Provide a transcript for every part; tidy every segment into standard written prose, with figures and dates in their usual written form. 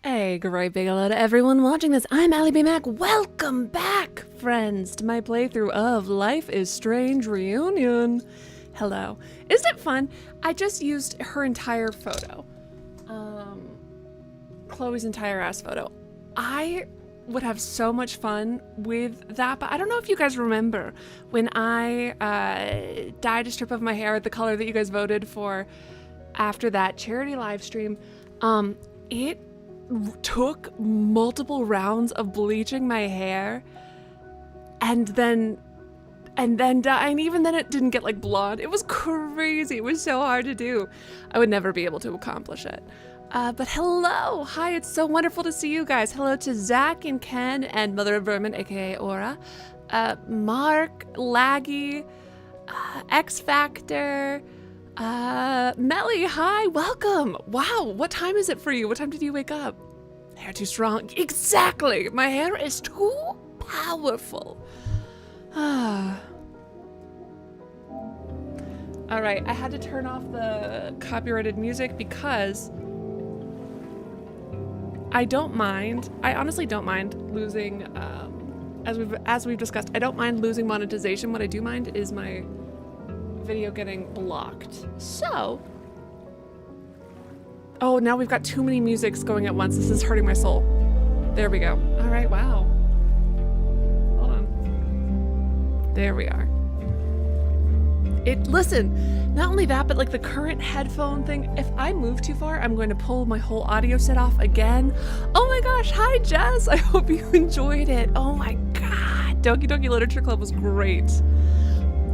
Hey, great big hello to everyone watching this. I'm alliebeemac. Welcome back, friends, to my playthrough of Life is Strange Reunion. Hello. Isn't it fun? I just used her entire photo. Chloe's entire ass photo. I would have so much fun with that, but I don't know if you guys remember when I dyed a strip of my hair the color that you guys voted for after that charity live stream. It took multiple rounds of bleaching my hair and then dye, and even then it didn't get like blonde. It was crazy. It was so hard to do. I would never be able to accomplish it. But hello, hi, it's so wonderful to see you guys. Hello to Zach and Ken and Mother of Vermin, aka Aura, Mark, Laggy, X Factor, Melly, hi, welcome. Wow, what time is it for you? What time did you wake up? Hair too strong. Exactly. My hair is too powerful. All right, I had to turn off the copyrighted music because I honestly don't mind losing, as we've discussed, I don't mind losing monetization. What I do mind is my video getting blocked. So, oh, now we've got too many musics going at once. This is hurting my soul. There we go. All right, wow. Hold on. There we are. Listen, not only that, but like the current headphone thing, if I move too far, I'm going to pull my whole audio set off again. Oh my gosh, hi Jess. I hope you enjoyed it. Oh my God. Doki Doki Literature Club was great.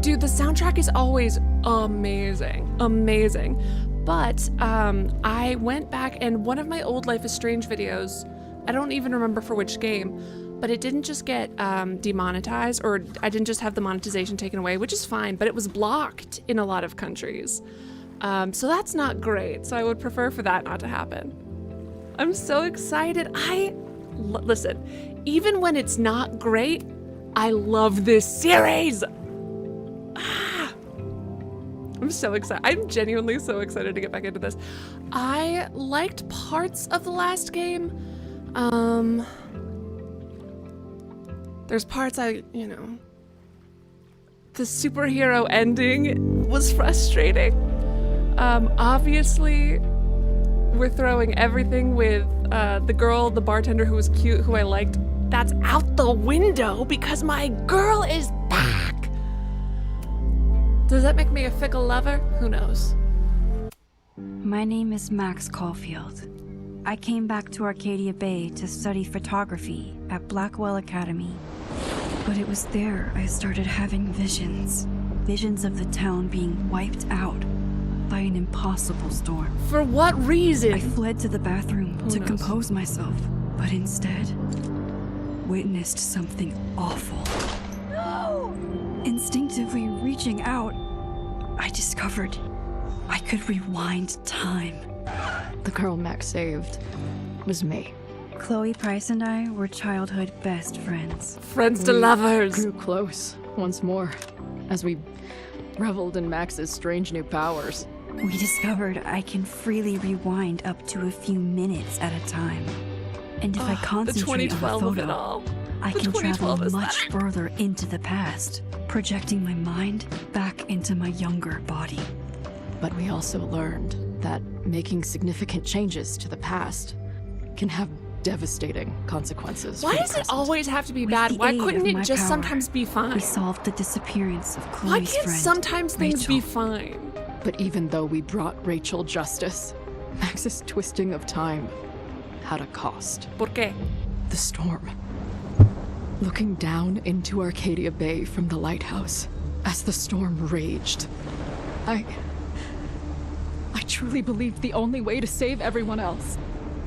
Dude, the soundtrack is always amazing, amazing. But I went back and one of my old Life is Strange videos, I don't even remember for which game, but it didn't just get demonetized, or I didn't just have the monetization taken away, which is fine, but it was blocked in a lot of countries. So that's not great. So I would prefer for that not to happen. I'm so excited. Listen, even when it's not great, I love this series. I'm so excited. I'm genuinely so excited to get back into this. I liked parts of the last game. There's parts the superhero ending was frustrating. Obviously, we're throwing everything with the girl, the bartender who was cute, who I liked. That's out the window because my girl is back. Does that make me a fickle lover? Who knows? My name is Max Caulfield. I came back to Arcadia Bay to study photography at Blackwell Academy. But it was there I started having visions. Visions of the town being wiped out by an impossible storm. For what reason? I fled to the bathroom to compose myself, but instead witnessed something awful. No! Instinctively reaching out, I discovered I could rewind time. The girl Max saved was me. Chloe Price and I were childhood best friends. Friends to lovers. Grew close once more as we reveled in Max's strange new powers. We discovered I can freely rewind up to a few minutes at a time. And if I concentrate on a photo, I can travel much further into the past, projecting my mind back into my younger body. But we also learned that making significant changes to the past can have devastating consequences. Why does it always have to be bad? Why couldn't it just sometimes be fine? We solved the disappearance of Chloe's friend. Why can't sometimes things be Rachel. fine? But even though we brought Rachel justice, Max's twisting of time had a cost. ¿Por qué? The storm. Looking down into Arcadia Bay from the lighthouse as the storm raged, I truly believed the only way to save everyone else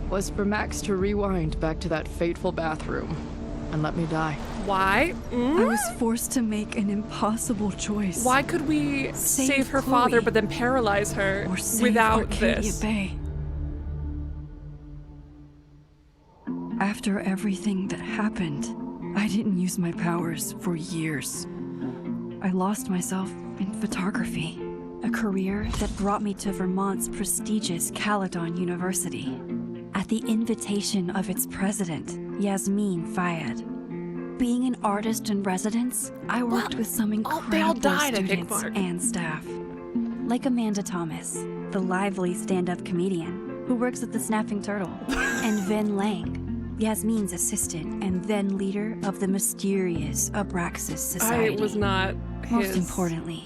was for Max to rewind back to that fateful bathroom and let me die. Why? I was forced to make an impossible choice. Why could we save her Chloe father but then paralyze her or save without Arcadia this? Bay. After everything that happened, I didn't use my powers for years. I lost myself in photography, a career that brought me to Vermont's prestigious Caledon University. at the invitation of its president, Yasmin Fayed. Being an artist in residence, I worked with some they incredible all died, I think, students Mark. and staff. Like Amanda Thomas, the lively stand-up comedian who works at the Snapping Turtle, and Ven Lang, Yasmin's assistant and then leader of the mysterious Abraxas Society. I was not his Most importantly,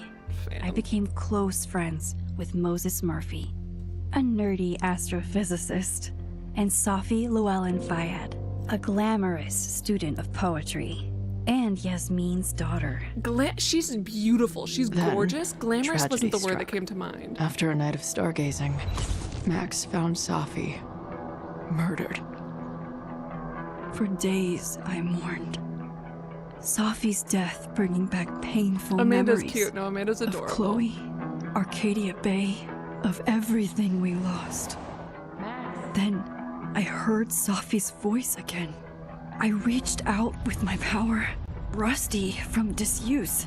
fan. I became close friends with Moses Murphy, a nerdy astrophysicist, and Safi Llewellyn Fayed, a glamorous student of poetry, and Yasmin's daughter. She's beautiful. She's Then, gorgeous. Glamorous tragedy wasn't the word struck. that came to mind. After a night of stargazing, Max found Safi murdered. For days, I mourned. Safi's death bringing back painful Amanda's memories cute. No, Amanda's of adorable. Chloe, Arcadia Bay, of everything we lost. Then I heard Safi's voice again. I reached out with my power, rusty from disuse,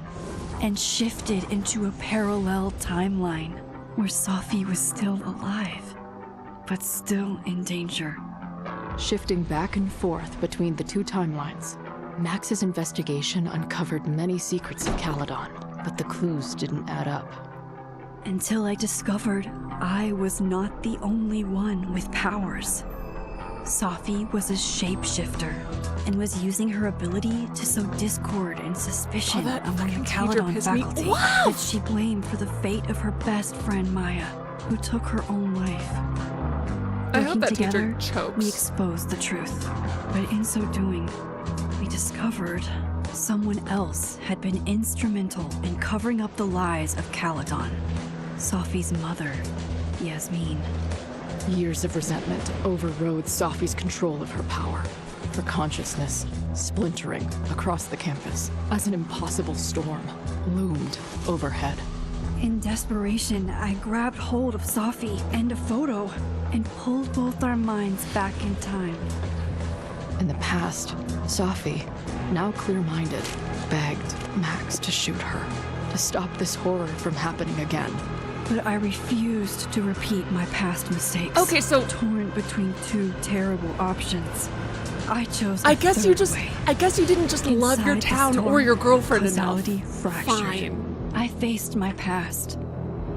and shifted into a parallel timeline where Safi was still alive, but still in danger. Shifting back and forth between the two timelines, Max's investigation uncovered many secrets of Caledon, but the clues didn't add up. Until I discovered I was not the only one with powers. Safi was a shapeshifter and was using her ability to sow discord and suspicion that among fucking the teacher Caledon pissed me faculty off. that she blamed for the fate of her best friend Maya, who took her own life. I hope Working that together, teacher chokes. we exposed the truth, but in so doing, we discovered someone else had been instrumental in covering up the lies of Caledon. Safi's mother, Yasmin. Years of resentment overrode Safi's control of her power, her consciousness splintering across the campus as an impossible storm loomed overhead. In desperation, I grabbed hold of Safi and a photo and pulled both our minds back in time. In the past, Safi, now clear-minded, begged Max to shoot her, to stop this horror from happening again. But I refused to repeat my past mistakes. Okay, so Torn between two terrible options, I chose I the guess you third just way. I guess you didn't just love your Inside the town storm, or your girlfriend enough. causality fractured. Fine. I faced my past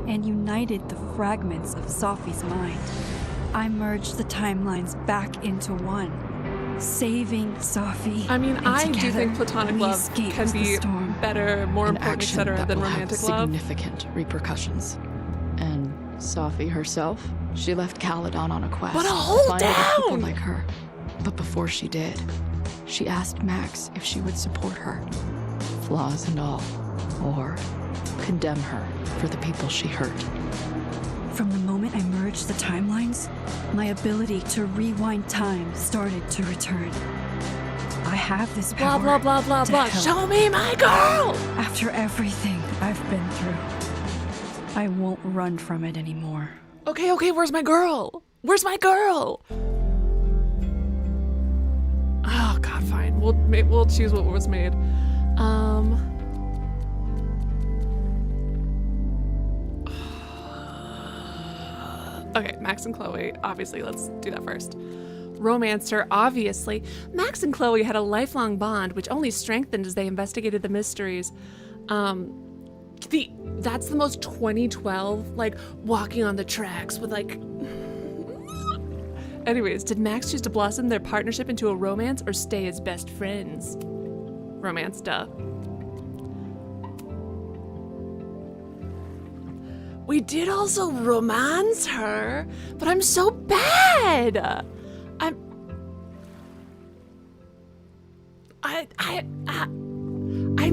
and united the fragments of Safi's mind. I merged the timelines back into one, saving Safi. I mean, and I do together, think platonic we love escaped can the be storm. better, more An important, action etc. that than will have romantic love. significant repercussions. And Safi herself, she left Caledon on a quest But a to whole find other people town! like her. But before she did, she asked Max if she would support her, flaws and all, or condemn her for the people she hurt. From the moment I merged the timelines, my ability to rewind time started to return. I have this Blah power. blah blah blah to blah. help. Show me my girl. After everything I've been through, I won't run from it anymore. Okay, where's my girl? Where's my girl? Oh God, fine. We'll choose what was made. Okay, Max and Chloe. Obviously, let's do that first. Romancer, obviously. Max and Chloe had a lifelong bond, which only strengthened as they investigated the mysteries. That's the most 2012, like, walking on the tracks with, like... Anyways, did Max choose to blossom their partnership into a romance or stay as best friends? Romance, duh. We did also romance her, but I'm so bad. I'm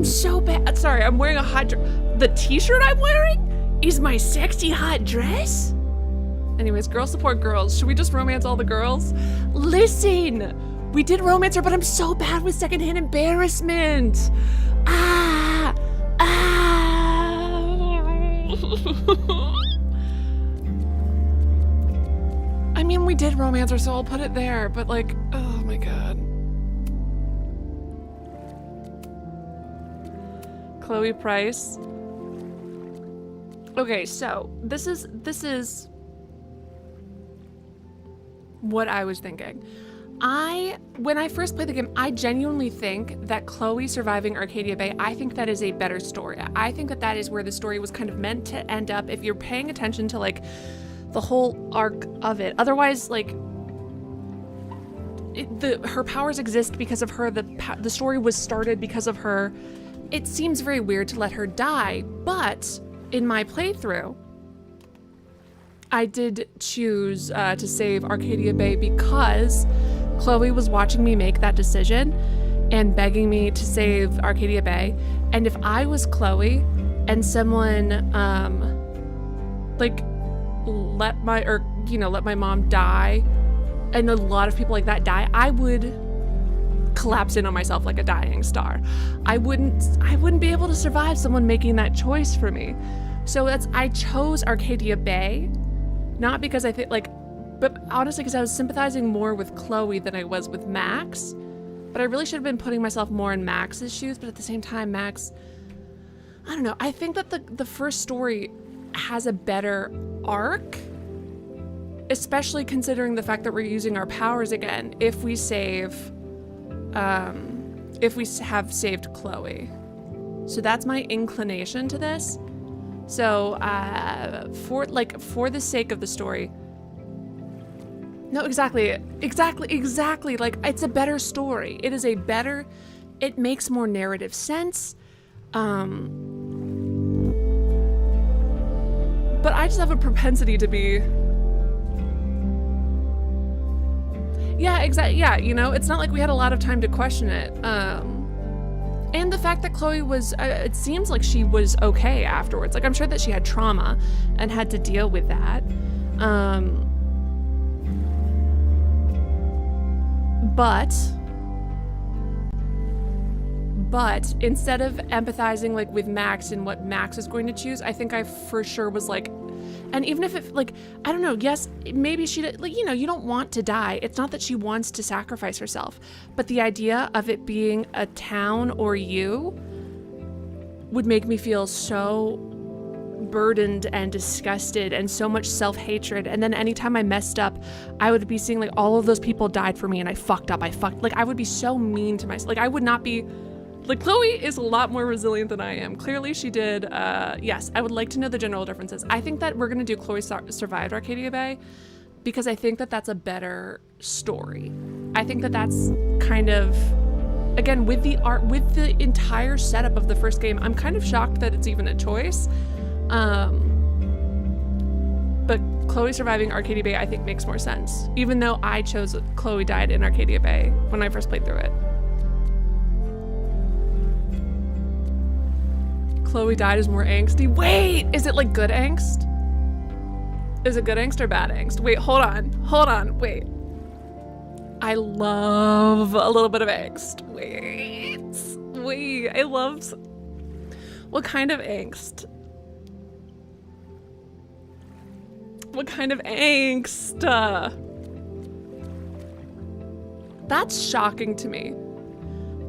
so bad. Sorry, I'm wearing a hot dress. The t-shirt I'm wearing is my sexy hot dress? Anyways, girls support girls. Should we just romance all the girls? Listen, we did romance her, but I'm so bad with secondhand embarrassment. I mean, we did romance her, so I'll put it there, but like, oh my God. Chloe Price. Okay, so this is what I was thinking. When I first played the game, I genuinely think that Chloe surviving Arcadia Bay, I think that is a better story. I think that that is where the story was kind of meant to end up if you're paying attention to like the whole arc of it. Otherwise, like her powers exist because of her. The story was started because of her. It seems very weird to let her die, but in my playthrough, I did choose to save Arcadia Bay because Chloe was watching me make that decision and begging me to save Arcadia Bay. And if I was Chloe and someone like let my mom die, and a lot of people like that die, I would collapse in on myself like a dying star. I wouldn't be able to survive someone making that choice for me. So I chose Arcadia Bay, not because I think but honestly because I was sympathizing more with Chloe than I was with Max. But I really should have been putting myself more in Max's shoes, but at the same time, Max, I don't know. I think that the first story has a better arc, especially considering the fact that we're using our powers again if we have saved Chloe. So that's my inclination to this. So for the sake of the story, no, exactly, like it's a better story. It makes more narrative sense. But I just have a propensity to be, yeah, exactly. Yeah, it's not like we had a lot of time to question it. And the fact that Chloe was, it seems like she was okay afterwards. Like, I'm sure that she had trauma and had to deal with that. But instead of empathizing like with Max and what Max is going to choose, I think I for sure was like, and even if it like, I don't know, yes, maybe she did, like, you don't want to die. It's not that she wants to sacrifice herself, but the idea of it being a town or you would make me feel so burdened and disgusted and so much self-hatred. And then anytime I messed up, I would be seeing like all of those people died for me and I fucked up. Like I would be so mean to myself. Like I would not be, like Chloe is a lot more resilient than I am. Clearly she did, yes, I would like to know the general differences. I think that we're gonna do Chloe survived Arcadia Bay because I think that that's a better story. I think that that's kind of, again, with the art, with the entire setup of the first game, I'm kind of shocked that it's even a choice. But Chloe surviving Arcadia Bay I think makes more sense, even though I chose Chloe died in Arcadia Bay when I first played through it. Chloe died is more angsty. Wait, is it like good angst? Is it good angst or bad angst? Wait, hold on, wait. I love a little bit of angst. Wait, I love, what kind of angst? What kind of angst? That's shocking to me.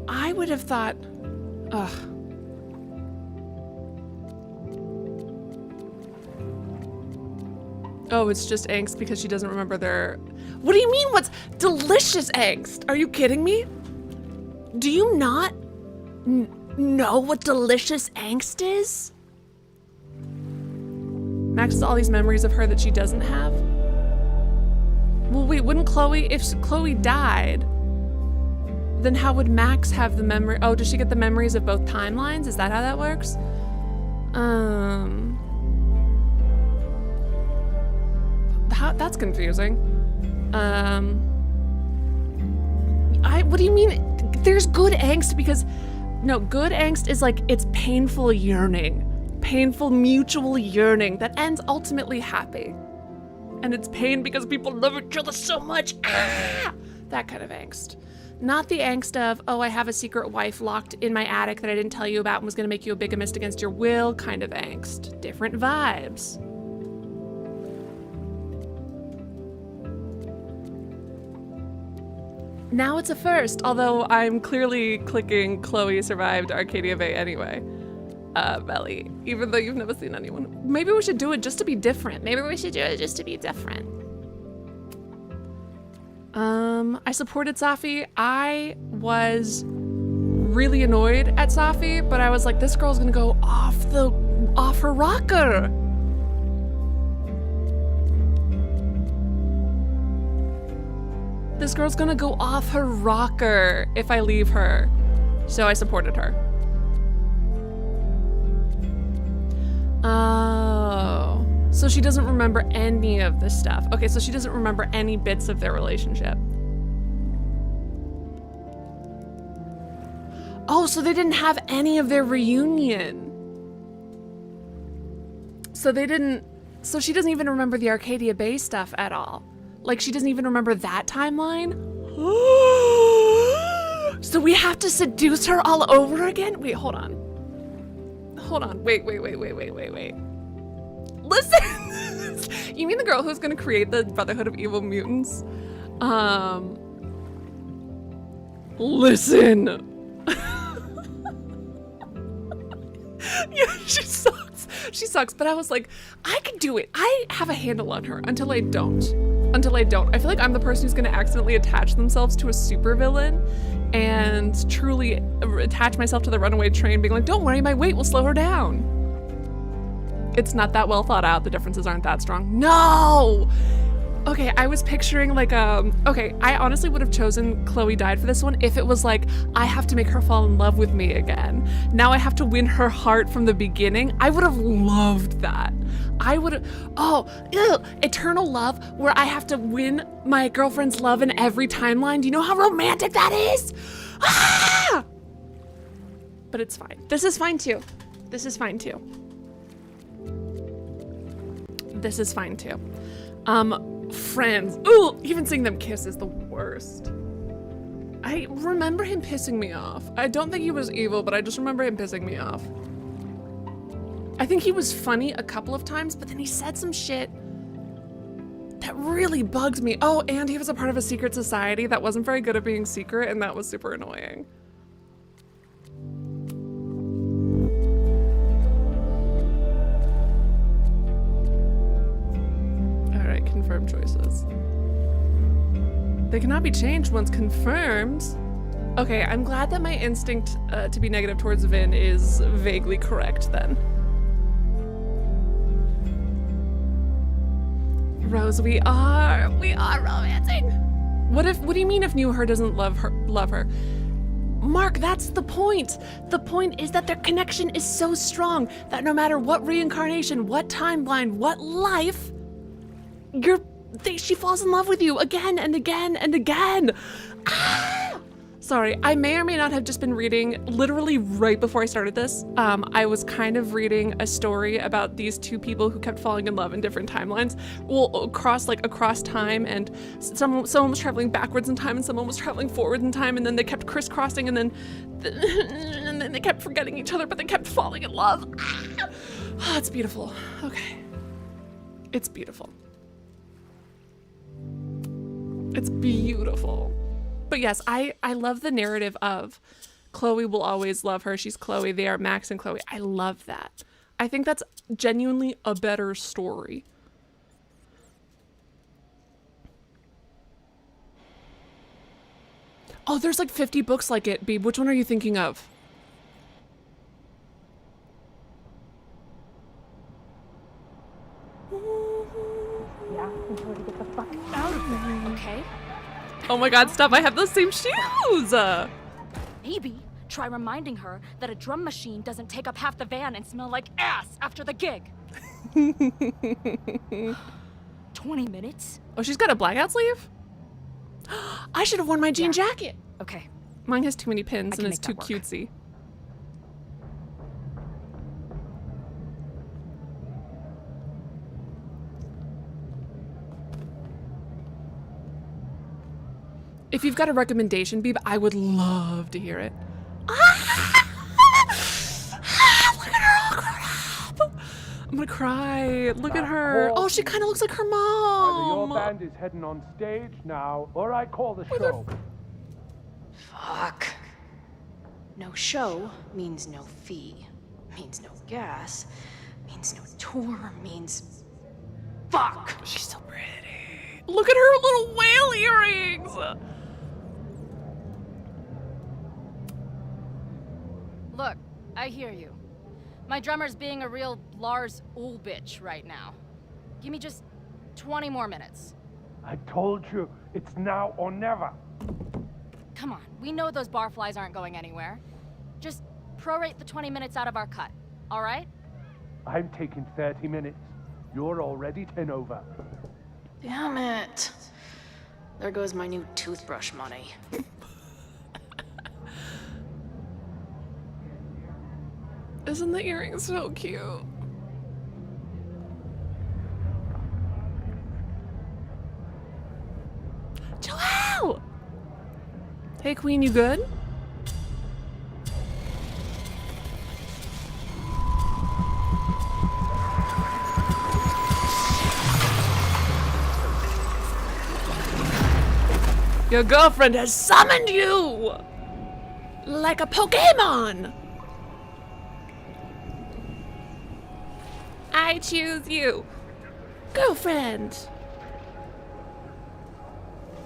I would have thought, ugh. Oh, it's just angst because she doesn't remember their... What do you mean, what's delicious angst? Are you kidding me? Do you not know what delicious angst is? Max has all these memories of her that she doesn't have? Well, wait, wouldn't Chloe, if Chloe died, then how would Max have the memory? Oh, does she get the memories of both timelines? Is that how that works? That's confusing. What do you mean? There's good angst because, no, good angst is like, it's painful yearning. Painful mutual yearning that ends ultimately happy. And it's pain because people love each other so much. Ah! That kind of angst. Not the angst of, oh, I have a secret wife locked in my attic that I didn't tell you about and was gonna make you a bigamist against your will kind of angst. Different vibes. Now it's a first, although I'm clearly clicking Chloe survived Arcadia Bay anyway. Belly, even though you've never seen anyone. Maybe we should do it just to be different. I supported Safi. I was really annoyed at Safi, but I was like, this girl's gonna go off her rocker. This girl's gonna go off her rocker if I leave her. So I supported her. Oh. So she doesn't remember any of this stuff. Okay, so she doesn't remember any bits of their relationship. Oh, so they didn't have any of their reunion. So she doesn't even remember the Arcadia Bay stuff at all. Like, she doesn't even remember that timeline? So we have to seduce her all over again? Wait, hold on. Wait. Listen! You mean the girl who's gonna create the Brotherhood of Evil Mutants? Listen! Yeah, she sucks, but I was like, I can do it. I have a handle on her until I don't. I feel like I'm the person who's gonna accidentally attach themselves to a supervillain and truly attach myself to the runaway train, being like, don't worry, my weight will slow her down. It's not that well thought out. The differences aren't that strong. No! Okay, I was picturing like, okay, I honestly would have chosen Chloe died for this one if it was like, I have to make her fall in love with me again. Now I have to win her heart from the beginning. I would have loved that. I would have, eternal love where I have to win my girlfriend's love in every timeline. Do you know how romantic that is? Ah! But it's fine. This is fine too. Friends. Ooh, even seeing them kiss is the worst. I remember him pissing me off. I don't think he was evil, but I just remember him pissing me off. I think he was funny a couple of times, but then he said some shit that really bugged me. Oh, and he was a part of a secret society that wasn't very good at being secret, and that was super annoying. Confirmed choices. They cannot be changed once confirmed. Okay, I'm glad that my instinct to be negative towards Vin is vaguely correct then. Rose, we are romancing. What do you mean if New Her doesn't love her? Mark, that's the point. The point is that their connection is so strong that no matter what reincarnation, what timeline, what life, she falls in love with you again and again and again. Ah! Sorry, I may or may not have just been reading literally right before I started this. I was kind of reading a story about these two people who kept falling in love in different timelines. Well, across time, and someone was traveling backwards in time and someone was traveling forward in time, and then they kept crisscrossing, and then they kept forgetting each other, but they kept falling in love. Ah! Oh, it's beautiful. Okay. It's beautiful. It's beautiful. But yes, I love the narrative of Chloe will always love her. She's Chloe. They are Max and Chloe. I love that. I think that's genuinely a better story. Oh, there's like 50 books like it, Beeb. Which one are you thinking of? Okay. Oh my god, stop. I have those same shoes. Maybe try reminding her that a drum machine doesn't take up half the van and smell like ass after the gig. 20 minutes? Oh, she's got a blackout sleeve? I should have worn my jean jacket. Okay. Mine has too many pins and it's too work. cutesy. If you've got a recommendation, Beeb, I would love to hear it. Look at her all grown up. I'm gonna cry. Look at her. Oh, she kind of looks like her mom. Either your band is heading on stage now, or I call the show. Fuck. No show means no fee, means no gas, means no tour, means fuck. She's so pretty. Look at her little whale earrings. Look, I hear you. My drummer's being a real Lars bitch right now. Give me just 20 more minutes. I told you, it's now or never. Come on, we know those barflies aren't going anywhere. Just prorate the 20 minutes out of our cut, all right? I'm taking 30 minutes. You're already 10 over. Damn it. There goes my new toothbrush money. Isn't the earring so cute? Chill out! Hey, Queen, you good? Your girlfriend has summoned you! Like a Pokemon! I choose you. Girlfriend!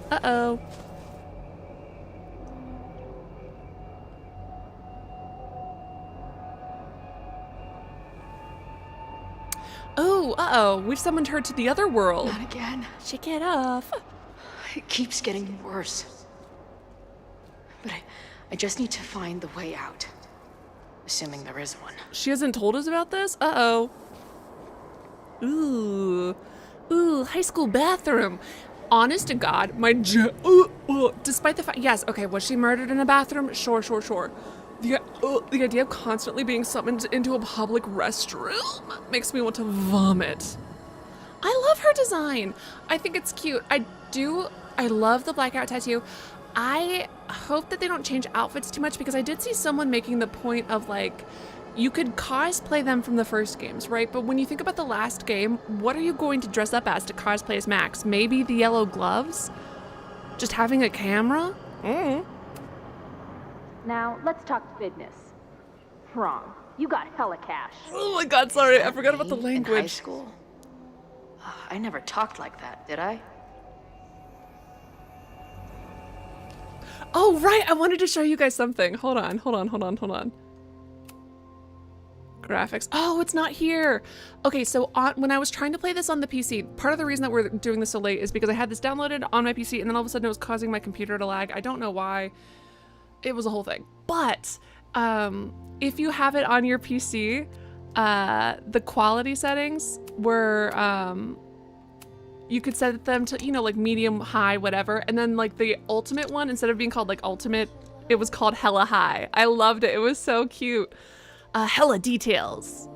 Uh-oh. Oh, uh-oh. We've summoned her to the other world. Not again. Shake it off. It keeps getting worse. But I just need to find the way out. Assuming there is one. She hasn't told us about this? Uh-oh. Ooh. Ooh, high school bathroom. Honest to God, despite the fact, yes, okay, was she murdered in a bathroom? Sure. The idea of constantly being summoned into a public restroom makes me want to vomit. I love her design. I think it's cute. I love the blackout tattoo. I hope that they don't change outfits too much because I did see someone making the point of like, you could cosplay them from the first games, right? But when you think about the last game, what are you going to dress up as to cosplay as Max? Maybe the yellow gloves? Just having a camera? Now, let's talk business. Wrong. You got hella cash. Oh my God, sorry, I forgot about the In high language. school? I never talked like that, did I? Oh, right, I wanted to show you guys something. Hold on. Graphics. Oh, it's not here. Okay, so when I was trying to play this on the PC, part of the reason that we're doing this so late is because I had this downloaded on my PC and then all of a sudden it was causing my computer to lag. I don't know why. It was a whole thing. But if you have it on your PC, the quality settings were, you could set them to, like medium, high, whatever. And then like the ultimate one, instead of being called like ultimate, it was called hella high. I loved it. It was so cute. Hella details.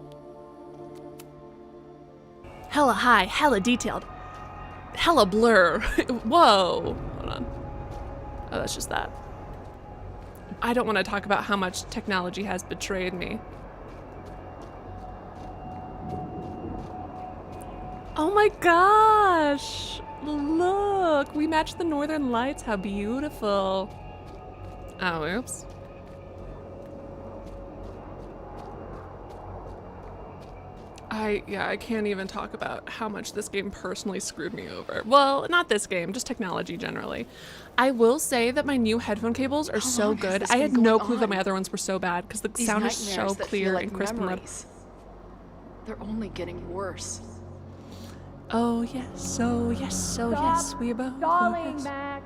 Hella high, hella detailed. Hella blur. Whoa. Hold on. Oh, that's just that. I don't want to talk about how much technology has betrayed me. Oh my gosh. Look, we matched the northern lights. How beautiful. Oh, oops. I can't even talk about how much this game personally screwed me over. Well, not this game, just technology generally. I will say that my new headphone cables are so good. I had no clue that my other ones were so bad because the sound is so clear and crisp and loud. They're only getting worse. Oh yes, yes, we both Stalling, Max.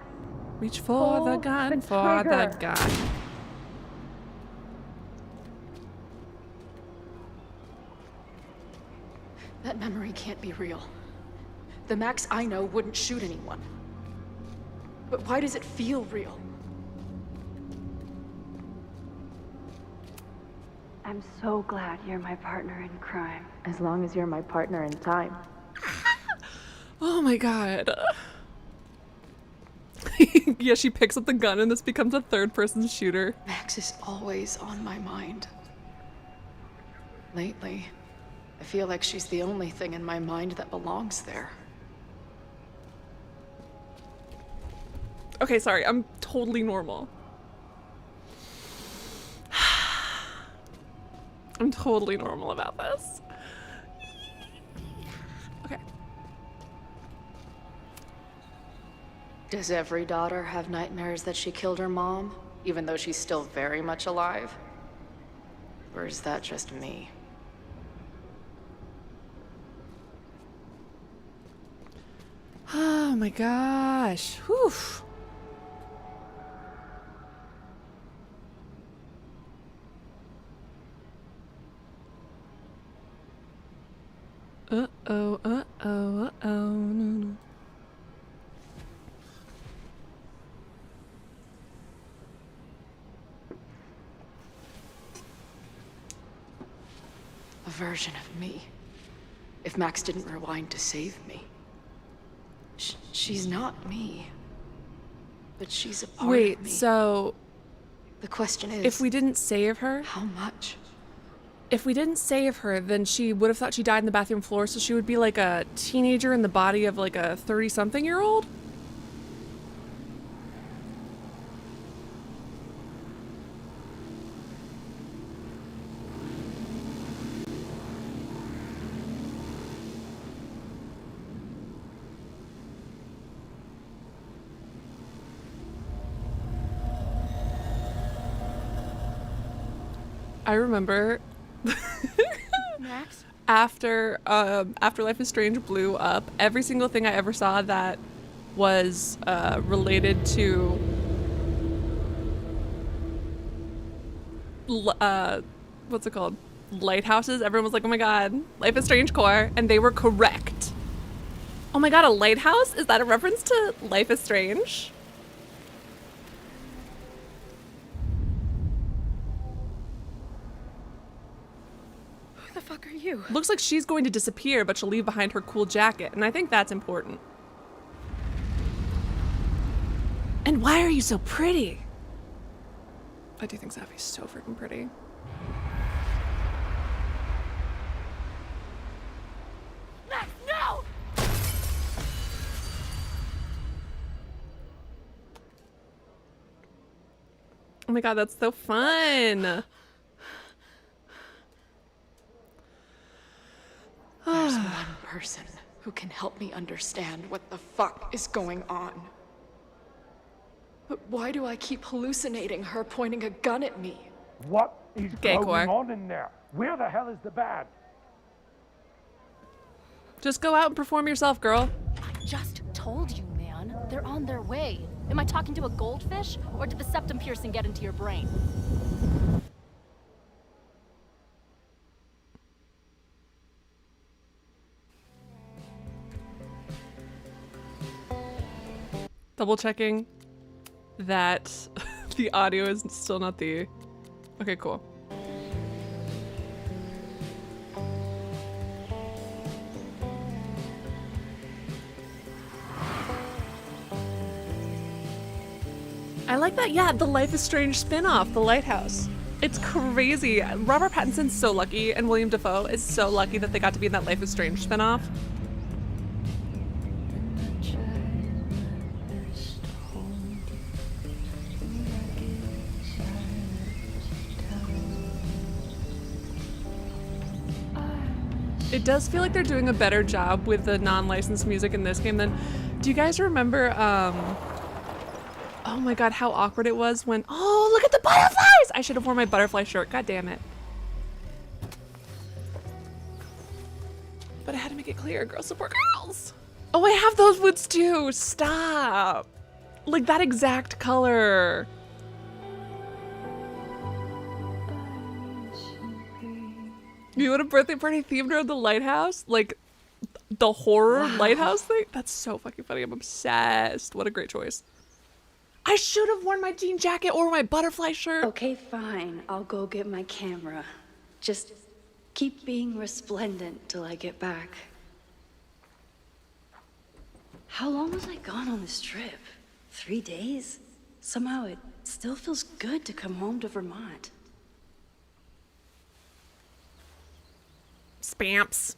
reach for the Pull gun, the for the trigger. gun. That memory can't be real. The Max I know wouldn't shoot anyone. But why does it feel real? I'm so glad you're my partner in crime. As long as you're my partner in time. Oh my God. Yeah, she picks up the gun and this becomes a third-person shooter. Max is always on my mind. Lately, I feel like she's the only thing in my mind that belongs there. Okay, sorry, I'm totally normal. I'm totally normal about this. Okay. Does every daughter have nightmares that she killed her mom, even though she's still very much alive? Or is that just me? Oh my gosh. Whew. Uh-oh, uh-oh, uh-oh, no, no. A version of me. If Max didn't rewind to save me. She's not me. But she's a part of me. Wait, so The question is... if we didn't save her? How much? If we didn't save her, then she would have thought she died in the bathroom floor, so she would be like a teenager in the body of like a 30-something-year-old? I remember Max? after Life is Strange blew up, every single thing I ever saw that was related to what's it called? Lighthouses. Everyone was like, "Oh my god, Life is Strange core," and they were correct. Oh my god, a lighthouse? Is that a reference to Life is Strange? Who the fuck are you? Looks like she's going to disappear, but she'll leave behind her cool jacket, and I think that's important. And why are you so pretty? I do think Sapphi's so freaking pretty. Max, no! Oh my god, that's so fun. There's one person who can help me understand what the fuck is going on. But why do I keep hallucinating her pointing a gun at me? What is Gay going core. on in there? Where the hell is the bad? Just go out and perform yourself, girl. I just told you, man. They're on their way. Am I talking to a goldfish, or did the septum piercing get into your brain? Double checking that the audio is still not the... Okay, cool. I like that, yeah, the Life is Strange spin-off, The Lighthouse. It's crazy. Robert Pattinson's so lucky, and William Dafoe is so lucky that they got to be in that Life is Strange spin-off. It does feel like they're doing a better job with the non-licensed music in this game than... Do you guys remember, oh my god, how awkward it was when... Oh, look at the butterflies! I should have worn my butterfly shirt, god damn it. But I had to make it clear, girls support girls. Oh, I have those boots too, stop. Like that exact color. You want a birthday party themed around the lighthouse? Like the horror lighthouse thing? That's so fucking funny. I'm obsessed. What a great choice. I should have worn my jean jacket or my butterfly shirt. Okay, fine. I'll go get my camera. Just keep being resplendent till I get back. How long was I gone on this trip? 3 days? Somehow it still feels good to come home to Vermont. Spamps.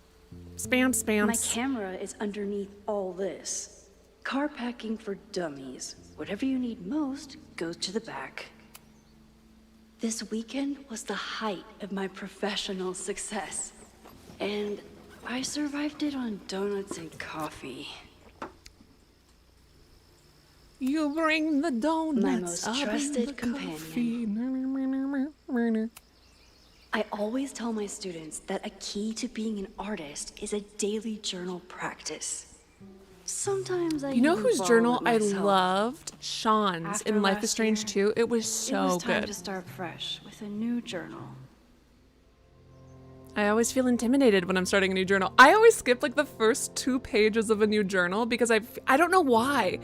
Spam, spams. My camera is underneath all this. Car packing for dummies. Whatever you need most goes to the back. This weekend was the height of my professional success. And I survived it on donuts and coffee. You bring the donuts. My most trusted companion. I always tell my students that a key to being an artist is a daily journal practice. Sometimes I You know even whose borrow journal it I myself. loved? Sean's After in Life is last Strange year, 2. It was so it was time good. to start fresh with a new journal. I always feel intimidated when I'm starting a new journal. I always skip like the first 2 pages of a new journal because I don't know why.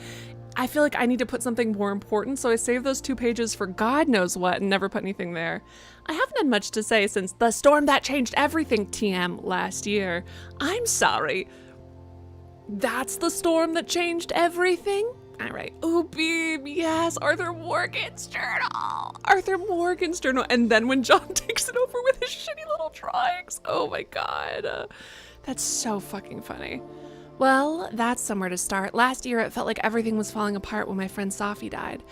I feel like I need to put something more important, so I save those 2 pages for God knows what and never put anything there. I haven't had much to say since the storm that changed everything TM last year. I'm sorry. That's the storm that changed everything? All right. Oh, babe, yes, Arthur Morgan's journal. Arthur Morgan's journal. And then when John takes it over with his shitty little drawings. Oh my God. That's so fucking funny. Well, that's somewhere to start. Last year, it felt like everything was falling apart when my friend Safi died.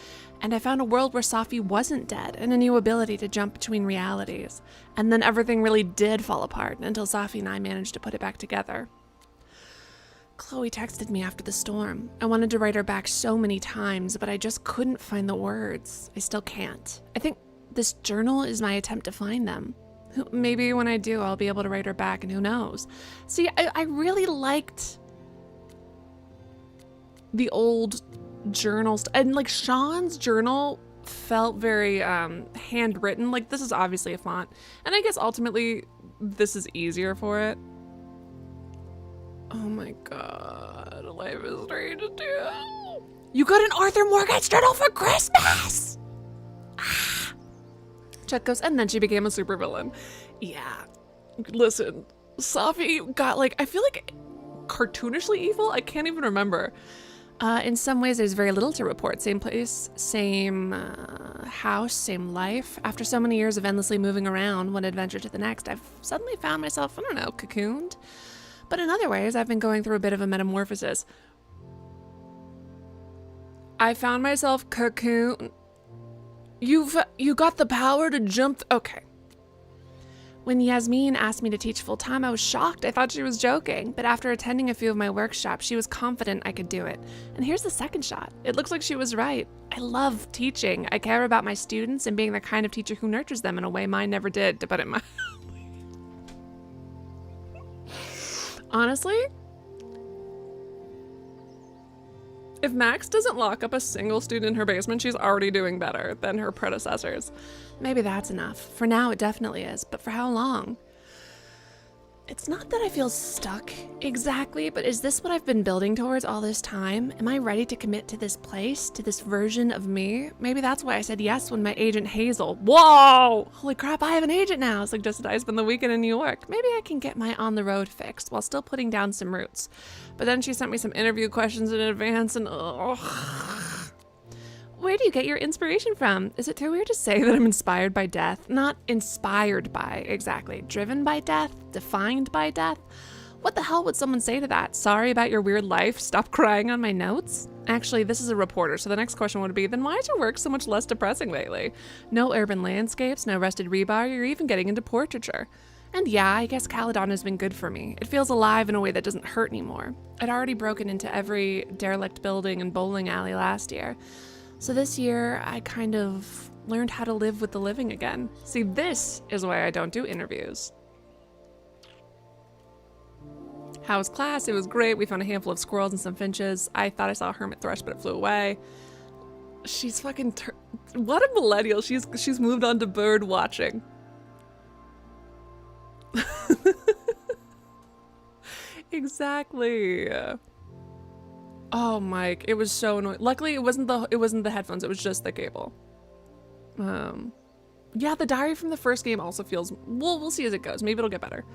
And I found a world where Safi wasn't dead and a new ability to jump between realities. And then everything really did fall apart until Safi and I managed to put it back together. Chloe texted me after the storm. I wanted to write her back so many times, but I just couldn't find the words. I still can't. I think this journal is my attempt to find them. Maybe when I do, I'll be able to write her back, and who knows? See, I really liked the old journals, and like Sean's journal felt very handwritten. Like, this is obviously a font, and I guess ultimately this is easier for it. Oh my God, Life is Strange 2. You got an Arthur Morgan's journal for Christmas! Ah. Chet goes, and then she became a supervillain. Yeah, listen, Safi got like, I feel like cartoonishly evil? I can't even remember. In some ways, there's very little to report. Same place, same house, same life. After so many years of endlessly moving around, one adventure to the next, I've suddenly found myself, I don't know, cocooned. But in other ways, I've been going through a bit of a metamorphosis. I found myself cocoon. You got the power to jump. Okay. When Yasmin asked me to teach full time, I was shocked. I thought she was joking. But after attending a few of my workshops, she was confident I could do it. And here's the second shot. It looks like she was right. I love teaching. I care about my students and being the kind of teacher who nurtures them in a way mine never did, to put it mildly. Honestly, if Max doesn't lock up a single student in her basement, she's already doing better than her predecessors. Maybe that's enough. For now, it definitely is, but for how long? It's not that I feel stuck exactly, but is this what I've been building towards all this time? Am I ready to commit to this place, to this version of me? Maybe that's why I said yes when my agent Hazel, whoa, holy crap, I have an agent now, suggested I spend the weekend in New York. Maybe I can get my on the road fixed while still putting down some roots. But then she sent me some interview questions in advance and Where do you get your inspiration from? Is it too weird to say that I'm inspired by death? Not inspired by, exactly. Driven by death? Defined by death? What the hell would someone say to that? Sorry about your weird life? Stop crying on my notes? Actually, this is a reporter, so the next question would be, then why is your work so much less depressing lately? No urban landscapes, no rusted rebar, you're even getting into portraiture. And yeah, I guess Caledon has been good for me. It feels alive in a way that doesn't hurt anymore. I'd already broken into every derelict building and bowling alley last year. So this year, I kind of learned how to live with the living again. See, this is why I don't do interviews. How was class? It was great. We found a handful of squirrels and some finches. I thought I saw a hermit thrush, but it flew away. She's fucking... what a millennial. She's moved on to bird watching. Exactly. Oh, Mike, it was so annoying. Luckily, it wasn't the headphones. It was just the cable. Yeah, the diary from the first game also feels... We'll see as it goes. Maybe it'll get better.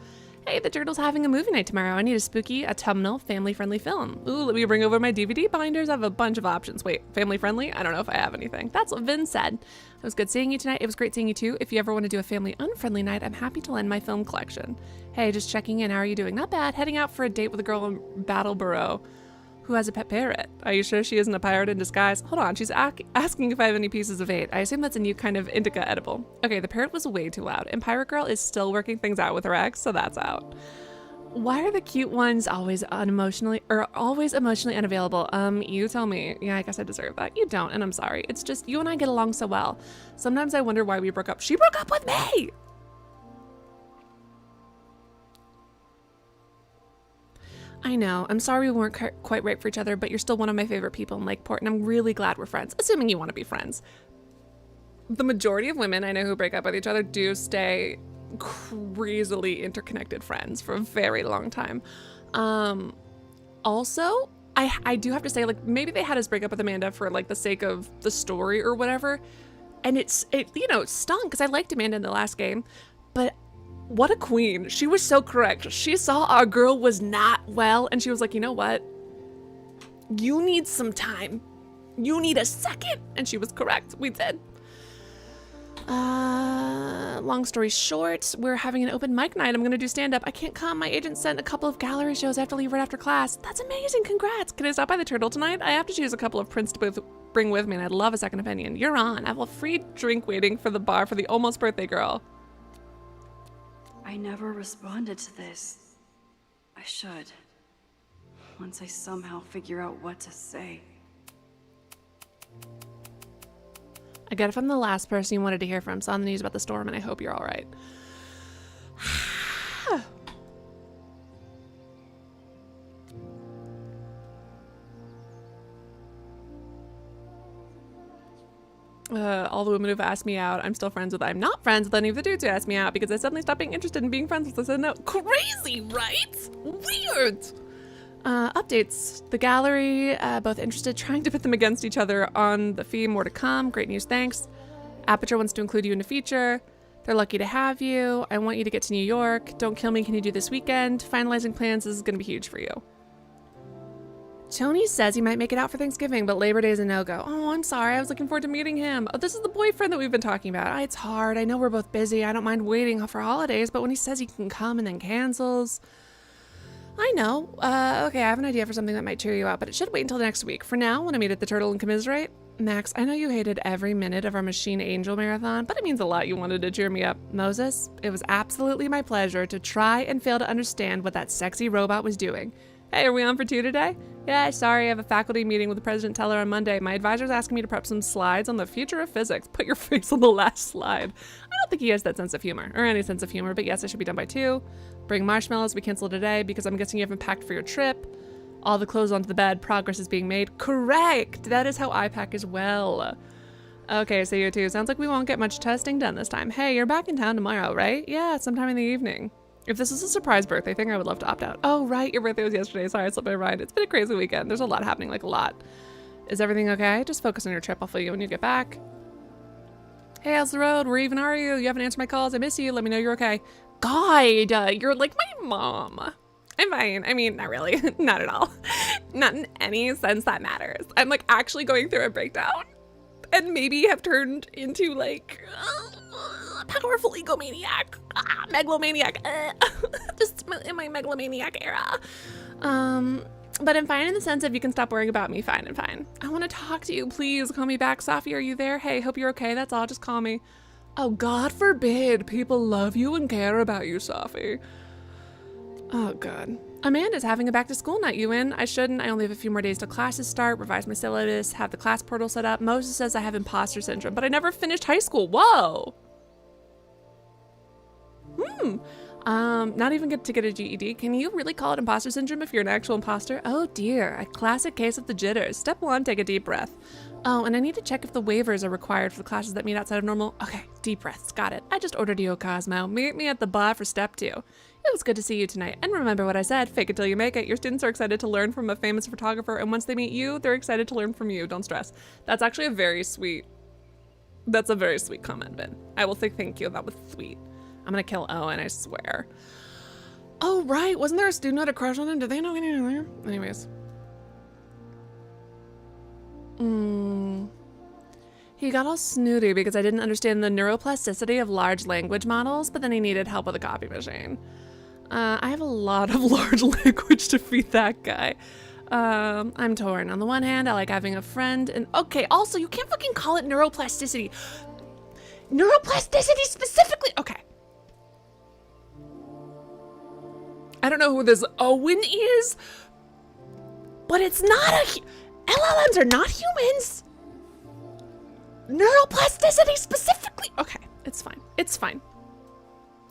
Hey, the Journal's having a movie night tomorrow. I need a spooky, autumnal, family-friendly film. Ooh, let me bring over my DVD binders. I have a bunch of options. Wait, family-friendly? I don't know if I have anything. That's what Vin said. It was good seeing you tonight. It was great seeing you too. If you ever want to do a family-unfriendly night, I'm happy to lend my film collection. Hey, just checking in. How are you doing? Not bad. Heading out for a date with a girl in Battleboro who has a pet parrot. Are you sure she isn't a pirate in disguise? Hold on, she's asking if I have any pieces of 8. I assume that's a new kind of indica edible. Okay, the parrot was way too loud, and Pirate Girl is still working things out with her ex, so that's out. Why are the cute ones always emotionally unavailable? You tell me. Yeah, I guess I deserve that. You don't, and I'm sorry. It's just you and I get along so well. Sometimes I wonder why we broke up. She broke up with me! I know. I'm sorry we weren't quite right for each other, but you're still one of my favorite people in Lakeport, and I'm really glad we're friends, assuming you want to be friends. The majority of women I know who break up with each other do stay crazily interconnected friends for a very long time. Also, I do have to say, like, maybe they had us break up with Amanda for like the sake of the story or whatever, and it stung because I liked Amanda in the last game, but what a queen. She was so correct. She saw our girl was not well, and she was like, you know what, you need some time, you need a second, and she was correct. We did. Long story short, we're having an open mic night. I'm gonna do stand-up. I can't come. My agent sent a couple of gallery shows. I have to leave right after class. That's amazing. Congrats. Can I stop by the Turtle tonight? I have to choose a couple of prints to bring with me, and I'd love a second opinion. You're on. I have a free drink waiting for the bar for the almost birthday girl. I never responded to this. I should. Once I somehow figure out what to say. I get it from the last person you wanted to hear from. Saw on the news about the storm, and I hope you're all right. All the women who've asked me out, I'm still friends with. I'm not friends with any of the dudes who asked me out because I suddenly stopped being interested in being friends with. I said no. Crazy, right? Weird. Updates. The gallery, both interested, trying to put them against each other on the fee. More to come. Great news, thanks. Aperture wants to include you in a feature. They're lucky to have you. I want you to get to New York. Don't kill me. Can you do this weekend? Finalizing plans. This is going to be huge for you. Tony says he might make it out for Thanksgiving, but Labor Day is a no-go. Oh, I'm sorry. I was looking forward to meeting him. Oh, this is the boyfriend that we've been talking about. It's hard. I know we're both busy. I don't mind waiting for holidays, but when he says he can come and then cancels... I know. Okay, I have an idea for something that might cheer you out, but it should wait until next week. For now, when I meet at the Turtle and commiserate. Max, I know you hated every minute of our Machine Angel marathon, but it means a lot you wanted to cheer me up. Moses, it was absolutely my pleasure to try and fail to understand what that sexy robot was doing. Hey, are we on for 2 today? Yeah, sorry, I have a faculty meeting with the President Teller on Monday. My advisor's asking me to prep some slides on the future of physics. Put your face on the last slide. I don't think he has that sense of humor, or any sense of humor, but yes, it should be done by 2. Bring marshmallows. We cancel today because I'm guessing you haven't packed for your trip. All the clothes onto the bed. Progress is being made. Correct! That is how I pack as well. Okay, so you too. Sounds like we won't get much testing done this time. Hey, you're back in town tomorrow, right? Yeah, sometime in the evening. If this is a surprise birthday thing, I would love to opt out. Oh, right, your birthday was yesterday. Sorry, I slipped my mind. It's been a crazy weekend. There's a lot happening, like a lot. Is everything okay? Just focus on your trip. I'll fill you when you get back. Hey, how's the road? Where even are you? You haven't answered my calls. I miss you. Let me know you're okay. God, you're like my mom. I'm fine. I mean, not really. Not at all. Not in any sense that matters. I'm like actually going through a breakdown and maybe have turned into like a powerful egomaniac, megalomaniac, just in my megalomaniac era. But I'm fine in the sense of you can stop worrying about me. Fine, I'm fine. I want to talk to you. Please call me back. Safi, are you there? Hey, hope you're okay. That's all. Just call me. Oh, God forbid people love you and care about you, Safi. Oh, God. Amanda's having a back-to-school night. You in? I shouldn't. I only have a few more days till classes start, revise my syllabus, have the class portal set up. Moses says I have imposter syndrome, but I never finished high school. Whoa. Not even get to get a GED. Can you really call it imposter syndrome if you're an actual imposter? Oh, dear. A classic case of the jitters. Step 1, take a deep breath. Oh, and I need to check if the waivers are required for the classes that meet outside of normal. Okay, deep breaths. Got it. I just ordered you a Cosmo. Meet me at the bar for step 2. It was good to see you tonight. And remember what I said, fake it till you make it. Your students are excited to learn from a famous photographer, and once they meet you, they're excited to learn from you. Don't stress. That's actually a very sweet comment, Ben. I will say thank you. That was sweet. I'm gonna kill Owen, I swear. Oh, right. Wasn't there a student who had a crush on him? Did they know anything there? Anyways. He got all snooty because I didn't understand the neuroplasticity of large language models, but then he needed help with a copy machine. I have a lot of large language to feed that guy. I'm torn. On the one hand, I like having a friend, and okay, also, you can't fucking call it neuroplasticity. Neuroplasticity specifically? Okay. I don't know who this Owen is, but it's not LLMs are not humans. Neuroplasticity specifically. Okay, it's fine. It's fine.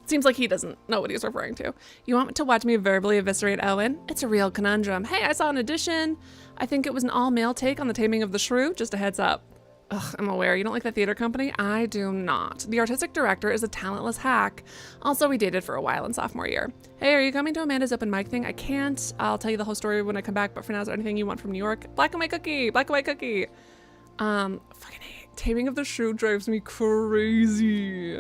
Seems like he doesn't know what he's referring to. You want to watch me verbally eviscerate Owen? It's a real conundrum. Hey, I saw an audition. I think it was an all-male take on The Taming of the Shrew. Just a heads up. Ugh, I'm aware. You don't like the theater company? I do not. The artistic director is a talentless hack. Also, we dated for a while in sophomore year. Hey, are you coming to Amanda's open mic thing? I can't. I'll tell you the whole story when I come back, but for now, is there anything you want from New York? Black and white cookie! Black and white cookie! Fucking hate. Taming of the Shrew drives me crazy.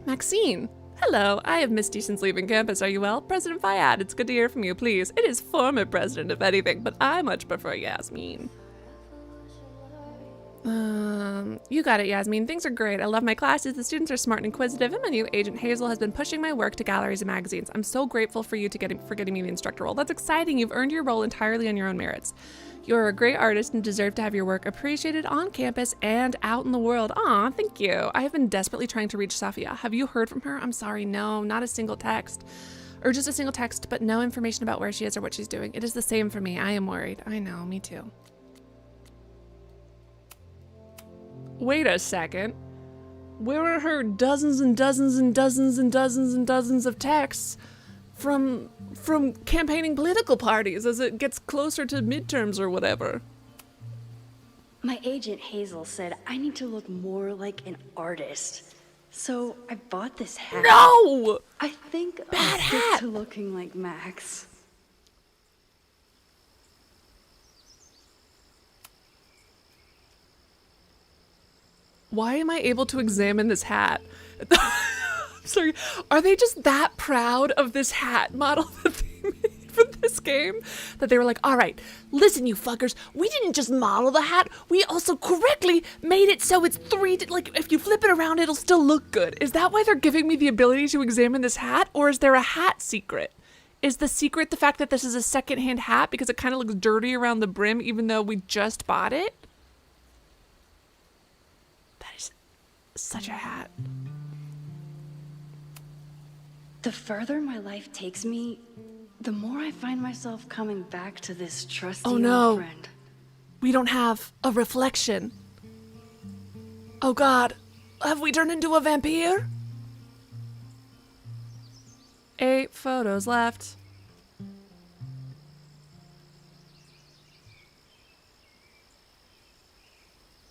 Maxine. Hello, I have missed you since leaving campus. Are you well? President Fayad, it's good to hear from you, please. It is former president, if anything, but I much prefer Yasmin. You got it, Yasmin. Things are great. I love my classes. The students are smart and inquisitive, and my new agent Hazel has been pushing my work to galleries and magazines. I'm so grateful for you for getting me the instructor role. That's exciting. You've earned your role entirely on your own merits. You're a great artist and deserve to have your work appreciated on campus and out in the world. Aw, thank you. I have been desperately trying to reach Safia. Have you heard from her? I'm sorry, no, not a single text. Or just a single text, but no information about where she is or what she's doing. It is the same for me. I am worried. I know, me too. Wait a second. Where are her dozens and dozens and dozens and dozens and dozens of texts from campaigning political parties as it gets closer to midterms or whatever? My agent Hazel said I need to look more like an artist. So I bought this hat. No! I think Bad I'll stick hat. to looking like Max. Why am I able to examine this hat? Sorry, are they just that proud of this hat model that they made for this game? That they were like, all right, listen, you fuckers, we didn't just model the hat, we also correctly made it so it's 3D, like if you flip it around, it'll still look good. Is that why they're giving me the ability to examine this hat, or is there a hat secret? Is the secret the fact that this is a secondhand hat because it kind of looks dirty around the brim even though we just bought it? That is such a hat. The further my life takes me, the more I find myself coming back to this trusty Oh no, old friend. we don't have a reflection. Oh God, have we turned into a vampire? 8 photos left.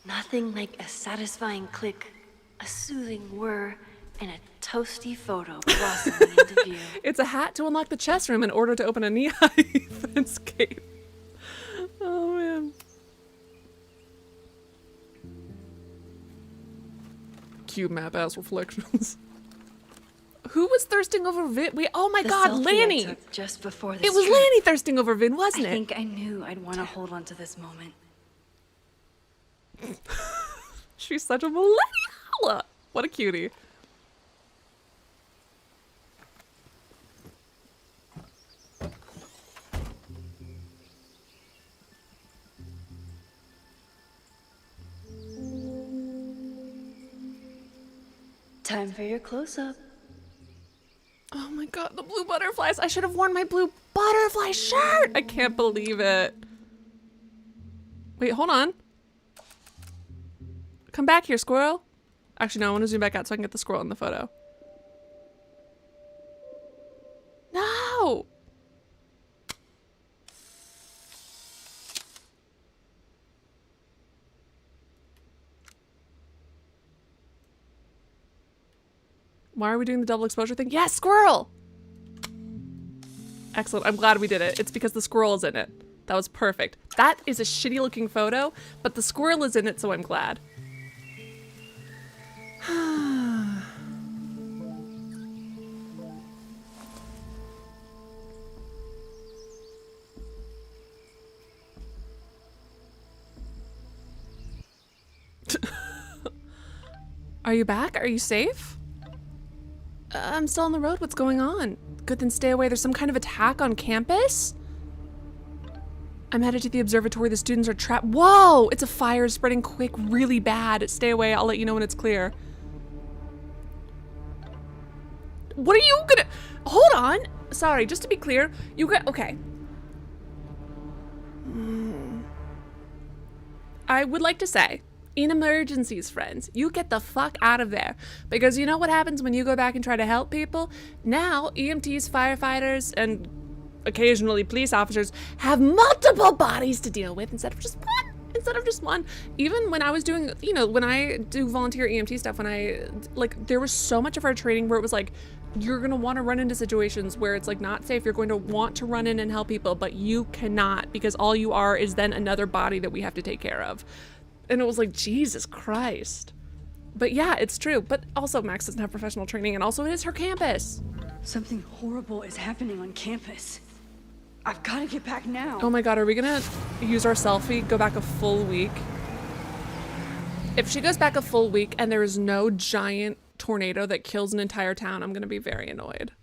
Nothing like a satisfying click, a soothing whir, and a toasty photo blossoming into view. It's a hat to unlock the chest room in order to open a knee-high fence gate. Oh man. Cube map ass reflections. Who was thirsting over Vin? Wait, oh my The God, selfie I Lanny! took just before It this was trip. Lanny thirsting over Vin, wasn't I it? think I knew I'd want to hold on to this moment. She's such a millennial! What a cutie. Time for your close-up. Oh my God, the blue butterflies. I should have worn my blue butterfly shirt. I can't believe it. Wait, hold on. Come back here, squirrel. Actually, no, I want to zoom back out so I can get the squirrel in the photo. No! Why are we doing the double exposure thing? Yes, squirrel! Excellent, I'm glad we did it. It's because the squirrel is in it. That was perfect. That is a shitty looking photo, but the squirrel is in it, so I'm glad. Are you back? Are you safe? I'm still on the road. What's going on? Good, then stay away. There's some kind of attack on campus? I'm headed to the observatory. The students are trapped. Whoa! It's a fire spreading quick, really bad. Stay away. I'll let you know when it's clear. What are you gonna... Hold on. Sorry, just to be clear, you got... Okay. I would like to say, in emergencies, friends, you get the fuck out of there. Because you know what happens when you go back and try to help people? Now, EMTs, firefighters, and occasionally police officers have multiple bodies to deal with instead of just one. Even when I was doing, you know, when I do volunteer EMT stuff, there was so much of our training where it was like, you're gonna want to run into situations where it's like not safe. You're going to want to run in and help people, but you cannot, because all you are is then another body that we have to take care of. And it was like, Jesus Christ. But yeah, it's true. But also Max doesn't have professional training, and also it is her campus. Something horrible is happening on campus. I've got to get back now. Oh my God, are we gonna use our selfie, go back a full week? If she goes back a full week and there is no giant tornado that kills an entire town, I'm gonna be very annoyed.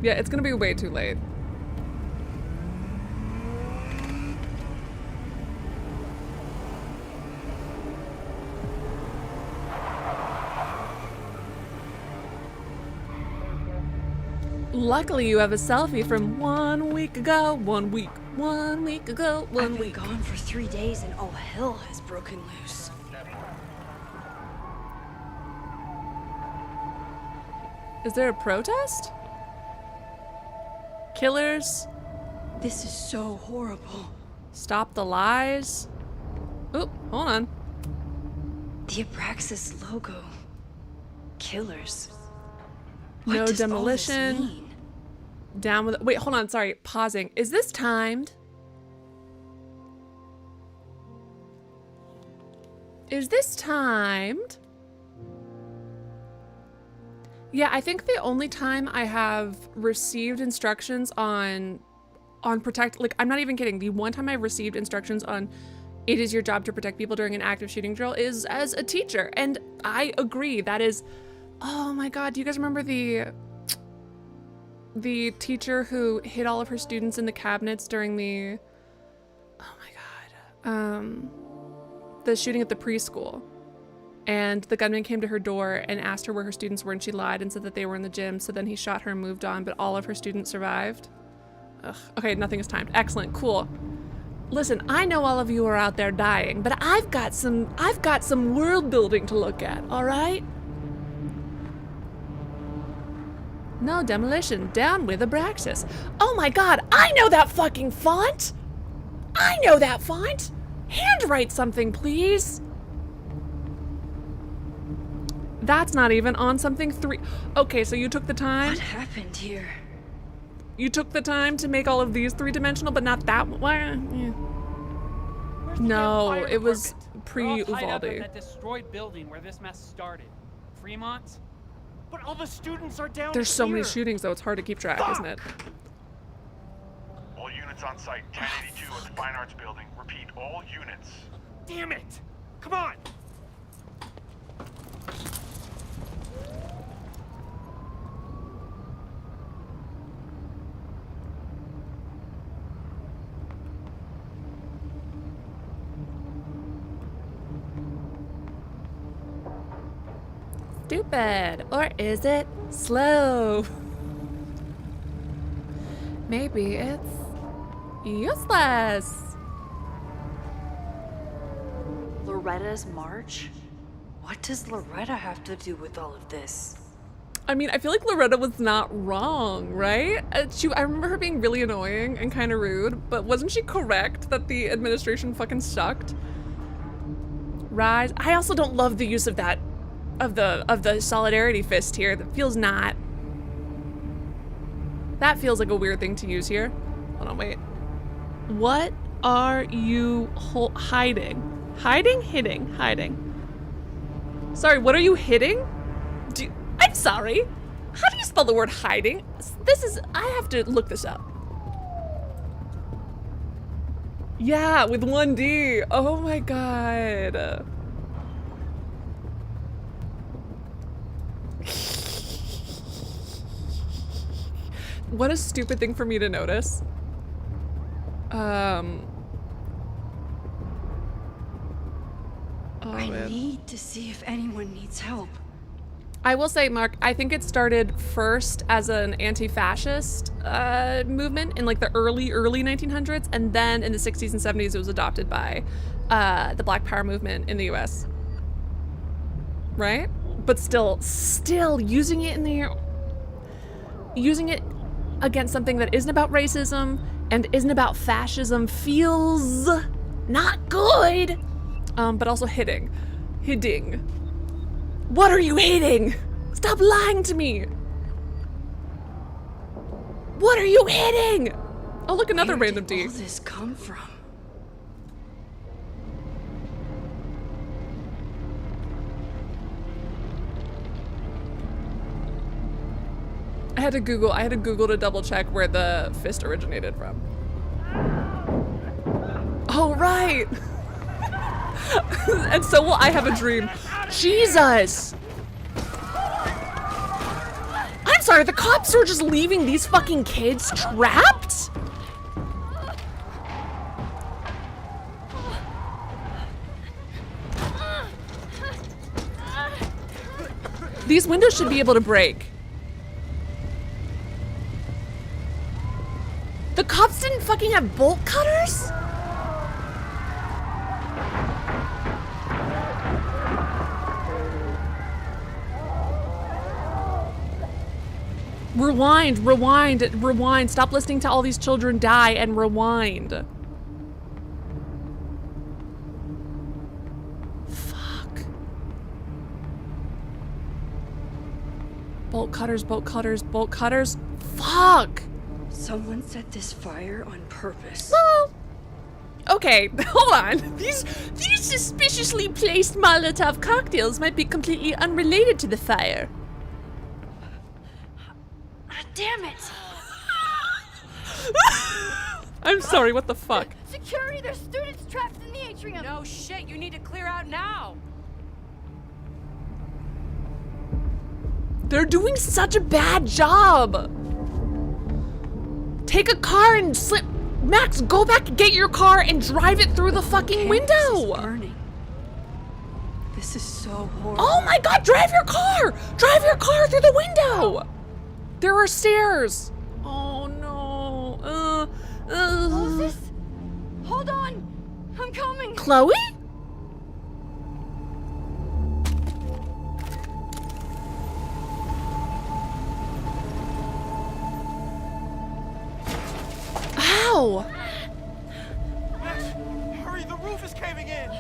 Yeah, it's gonna be way too late. Luckily, you have a selfie from 1 week ago. 1 week. 1 week ago. I've been gone for 3 days and all hell has broken loose. Is there a protest? Killers? This is so horrible. Stop the lies? Oop, hold on. The Abraxas logo. Killers. No What does all this demolition. mean? Down with... Wait, hold on, sorry. Pausing. Is this timed? Is this timed? Yeah, I think the only time I have received instructions on protect... Like, I'm not even kidding. The one time I've received instructions on it is your job to protect people during an active shooting drill is as a teacher. And I agree. That is... Oh my God, do you guys remember the teacher who hid all of her students in the cabinets during the, oh my God, the shooting at the preschool? And the gunman came to her door and asked her where her students were, and she lied and said that they were in the gym. So then he shot her and moved on, but all of her students survived. Ugh. Okay, nothing is timed. Excellent, cool. Listen, I know all of you are out there dying, but I've got some world building to look at, all right? No demolition. Down with Abraxas. Oh my God, I know that fucking font! I know that font! Handwrite something, please! That's not even on something 3. Okay, so you took the time? What happened here? You took the time to make all of these 3-dimensional, but not that one? Yeah. No, it was pre-Uvalde. That destroyed building where this mess started. Fremont's? But all the students are down There's so many here. shootings, though, it's hard to keep track, isn't it? All units on site, 1082 at the Fine Arts Building. Repeat, all units. Damn it! Come on! Stupid. Or is it slow? Maybe it's useless. Loretta's march? What does Loretta have to do with all of this? I mean, I feel like Loretta was not wrong, right? I remember her being really annoying and kind of rude, but wasn't she correct that the administration fucking sucked? Rise. I also don't love the use of that, of the solidarity fist here. That feels not. That feels like a weird thing to use here. Hold on, wait. What are you hiding? Hiding? Hitting? Hiding. Sorry, what are you hitting? I'm sorry. How do you spell the word hiding? I have to look this up. Yeah, with 1D. Oh my God. What a stupid thing for me to notice. I need to see if anyone needs help. I will say, Mark, I think it started first as an anti-fascist movement in like the early 1900s, and then in the 60s and 70s it was adopted by the Black Power movement in the US. Right? But still using it against something that isn't about racism and isn't about fascism feels not good. But also hitting. What are you hitting? Stop lying to me. What are you hitting? Oh, look, another random D. Where did all this come from? I had to Google to double check where the fist originated from. Oh, right. And so will I have a dream. Jesus! I'm sorry, the cops are just leaving these fucking kids trapped? These windows should be able to break. The cops didn't fucking have bolt cutters? Rewind. Stop listening to all these children die and rewind. Fuck. Bolt cutters. Fuck! Someone set this fire on purpose. Well, okay, hold on. These suspiciously placed Molotov cocktails might be completely unrelated to the fire. Damn it! I'm sorry, what the fuck? Security, there's students trapped in the atrium. No shit, you need to clear out now. They're doing such a bad job. Take a car and slip. Max, go back and get your car and drive it through the fucking window. Burning. This is so horrible. Oh my god, drive your car! Drive your car through the window! There are stairs. Oh no. Moses? Hold on. I'm coming. Chloe? Ow! Max, hurry, the roof is caving in.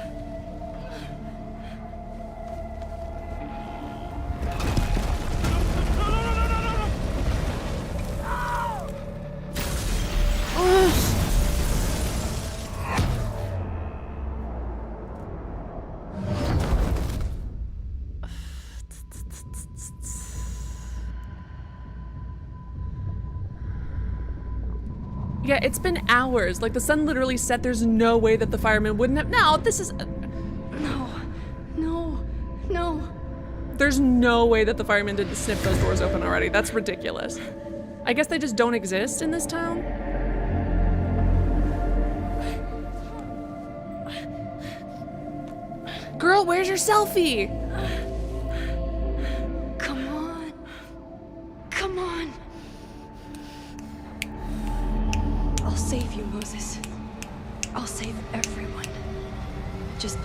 Yeah, it's been hours. Like, the sun literally set. There's no way that the firemen wouldn't have. No, this is. No. There's no way that the firemen didn't snip those doors open already. That's ridiculous. I guess they just don't exist in this town. Girl, where's your selfie? Come on. I'll save you, Moses. I'll save everyone. Just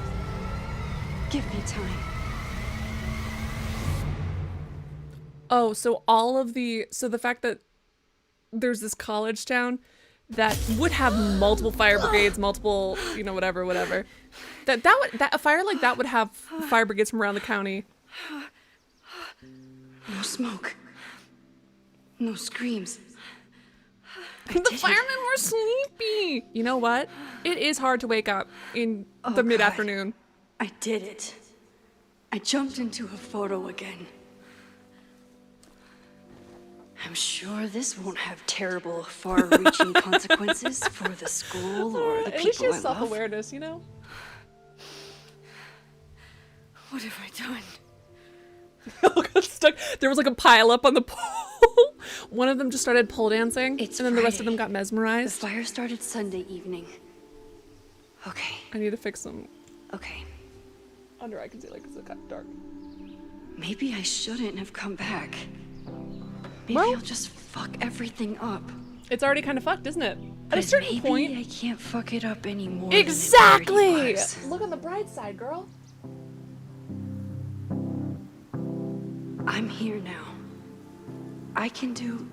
give me time. Oh, so the fact that there's this college town that would have multiple fire brigades, multiple, whatever. That a fire like that would have fire brigades from around the county. No smoke. No screams. The firemen were sleepy. You know what? It is hard to wake up in the mid-afternoon. I did it. I jumped into a photo again. I'm sure this won't have terrible, far-reaching consequences for the school or the At least people she has I love. self-awareness, What have I done? all got stuck. There was like a pile up on the pole. One of them just started pole dancing, It's and then the rest of Friday. them got The mesmerized. fire started Sunday evening. Okay. I need to fix them. Okay. Under eye concealer because it's kind of dark. Maybe I shouldn't have come back. Maybe Well- I'll just fuck everything up. It's already kind of fucked, isn't it? At a But certain maybe point. I can't fuck it up anymore. than it Exactly! already was. Look on the bright side, girl. I'm here now. I can do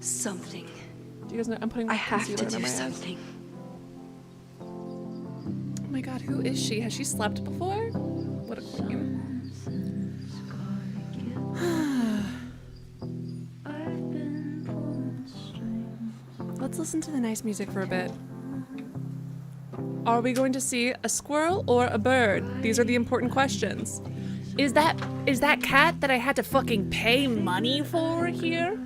something. Do you guys know I'm putting I have to concealer under do my eyes? something. Oh my god, who is she? Has she slept before? What a queen. Let's listen to the nice music for a bit. Are we going to see a squirrel or a bird? These are the important questions. Is that cat that I had to fucking pay money for here?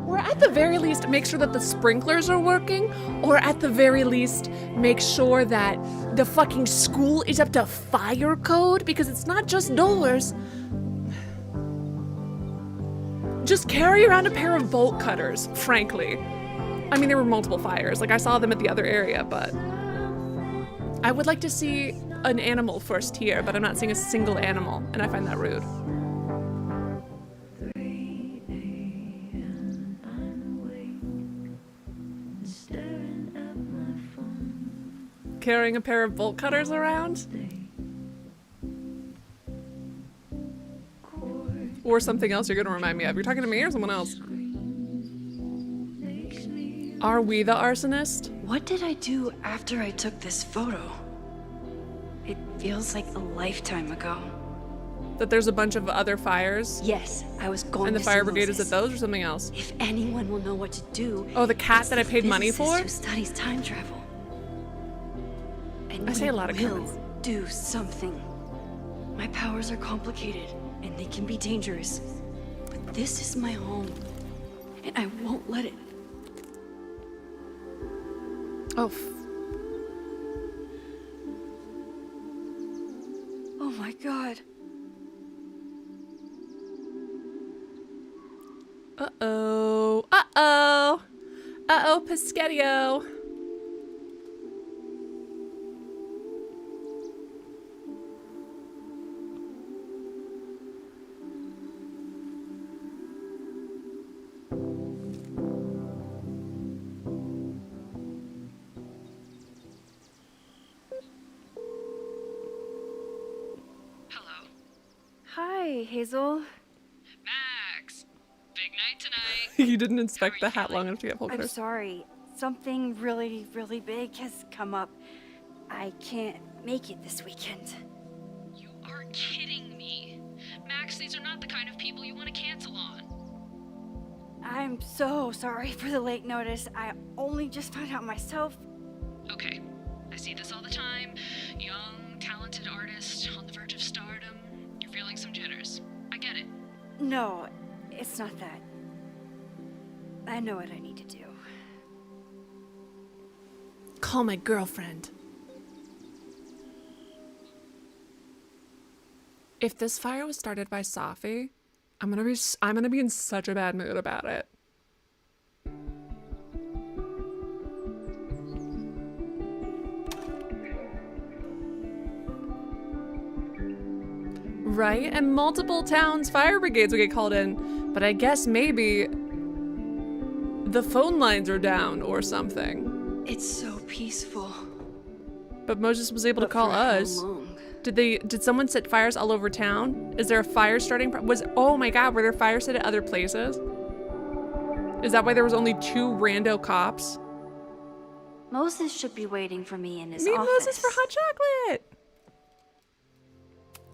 Or at the very least, make sure that the sprinklers are working, or at the very least, make sure that the fucking school is up to fire code, because it's not just doors. Just carry around a pair of bolt cutters, frankly. I mean, there were multiple fires. Like, I saw them at the other area, but I would like to see an animal first here, but I'm not seeing a single animal, and I find that rude. Carrying a pair of bolt cutters around? Or something else you're gonna remind me of. You're talking to me or someone else? Are we the arsonist? What did I do after I took this photo? It feels like a lifetime ago. That there's a bunch of other fires? Yes, I was going And the to fire see brigade is at Moses. those or something else? If anyone will know what to do, Oh, the cat it's that I the paid money physicist for? who studies time travel. And I say a we lot of will comments. do something. My powers are complicated, and they can be dangerous. But this is my home, and I won't let it. Oh, Oh my god. uh-oh. Uh-oh. Uh-oh, Pescatio. Hi, Hazel. Max, big night tonight. You didn't inspect the hat long enough to get full I'm cutters. sorry. Something really, really big has come up. I can't make it this weekend. You are kidding me. Max, these are not the kind of people you want to cancel on. I'm so sorry for the late notice. I only just found out myself. Okay, I see this all the time. Young, talented artist on the verge of stardom. You're feeling some jitters. I get it. No, it's not that. I know what I need to do. Call my girlfriend. If this fire was started by Safi, I'm gonna be in such a bad mood about it. Right? And multiple towns' fire brigades would get called in, but I guess maybe the phone lines are down or something. It's so peaceful. But Moses was able to call For how us. long? Did someone set fires all over town? Is there a fire starting? Oh my god, were there fires set at other places? Is that why there was only 2 rando cops? Moses should be waiting for me in his Meet office. Moses for hot chocolate.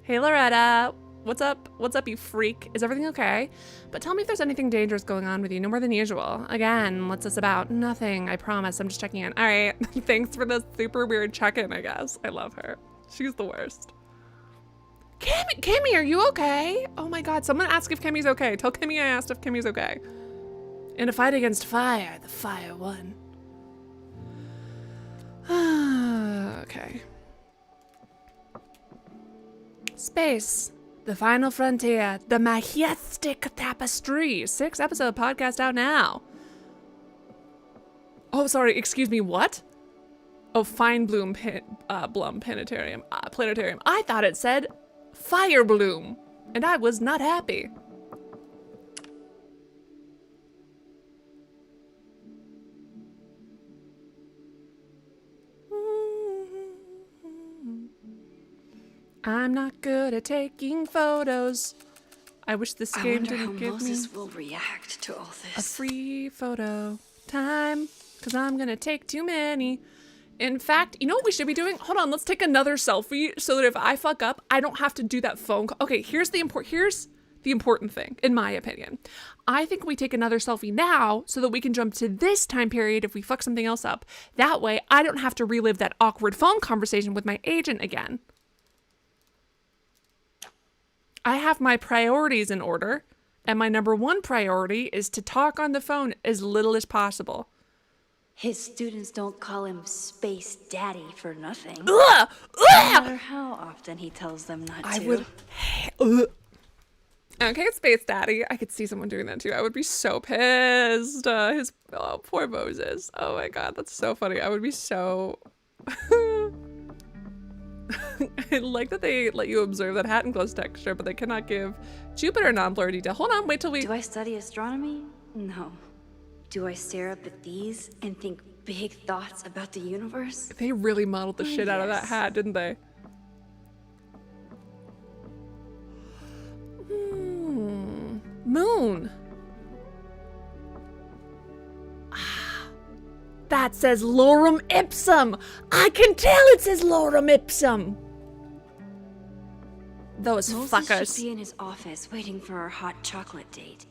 Hey Loretta, what's up? What's up, you freak? Is everything okay? But tell me if there's anything dangerous going on with you, no more than usual. Again, what's this about? Nothing, I promise. I'm just checking in. All right, thanks for the super weird check-in, I guess. I love her. She's the worst. Kimmy, are you okay? Oh my god, someone ask if Kimmy's okay. Tell Kimmy I asked if Kimmy's okay. In a fight against fire, the fire won. Okay. Space, the final frontier, the majestic tapestry. 6-episode podcast out now. Oh, sorry, excuse me, what? Oh, Fine Bloom Blum Planetarium. Planetarium. I thought it said Fire Bloom, and I was not happy. I'm not good at taking photos. I wish this game didn't give me will react to all a this. free photo time, because I'm gonna take too many. In fact, you know what we should be doing? Hold on, let's take another selfie so that if I fuck up, I don't have to do that phone call. Okay, here's the important thing, in my opinion. I think we take another selfie now so that we can jump to this time period if we fuck something else up. That way, I don't have to relive that awkward phone conversation with my agent again. I have my priorities in order, and my number one priority is to talk on the phone as little as possible. His students don't call him Space Daddy for nothing. Ugh! No Ugh! matter how often he tells them not to. I would. Ugh. Okay, Space Daddy. I could see someone doing that too. I would be so pissed. Poor Moses. Oh my god, that's so funny. I would be so. I like that they let you observe that hat and glows texture, but they cannot give Jupiter non-blur detail. Hold on, wait till we. Do I study astronomy? No. Do I stare up at these and think big thoughts about the universe? They really modeled the shit out of that hat, didn't they? Moon. That says lorem ipsum. I can tell it says lorem ipsum. Those Moses fuckers. should be in his office waiting for our hot chocolate date.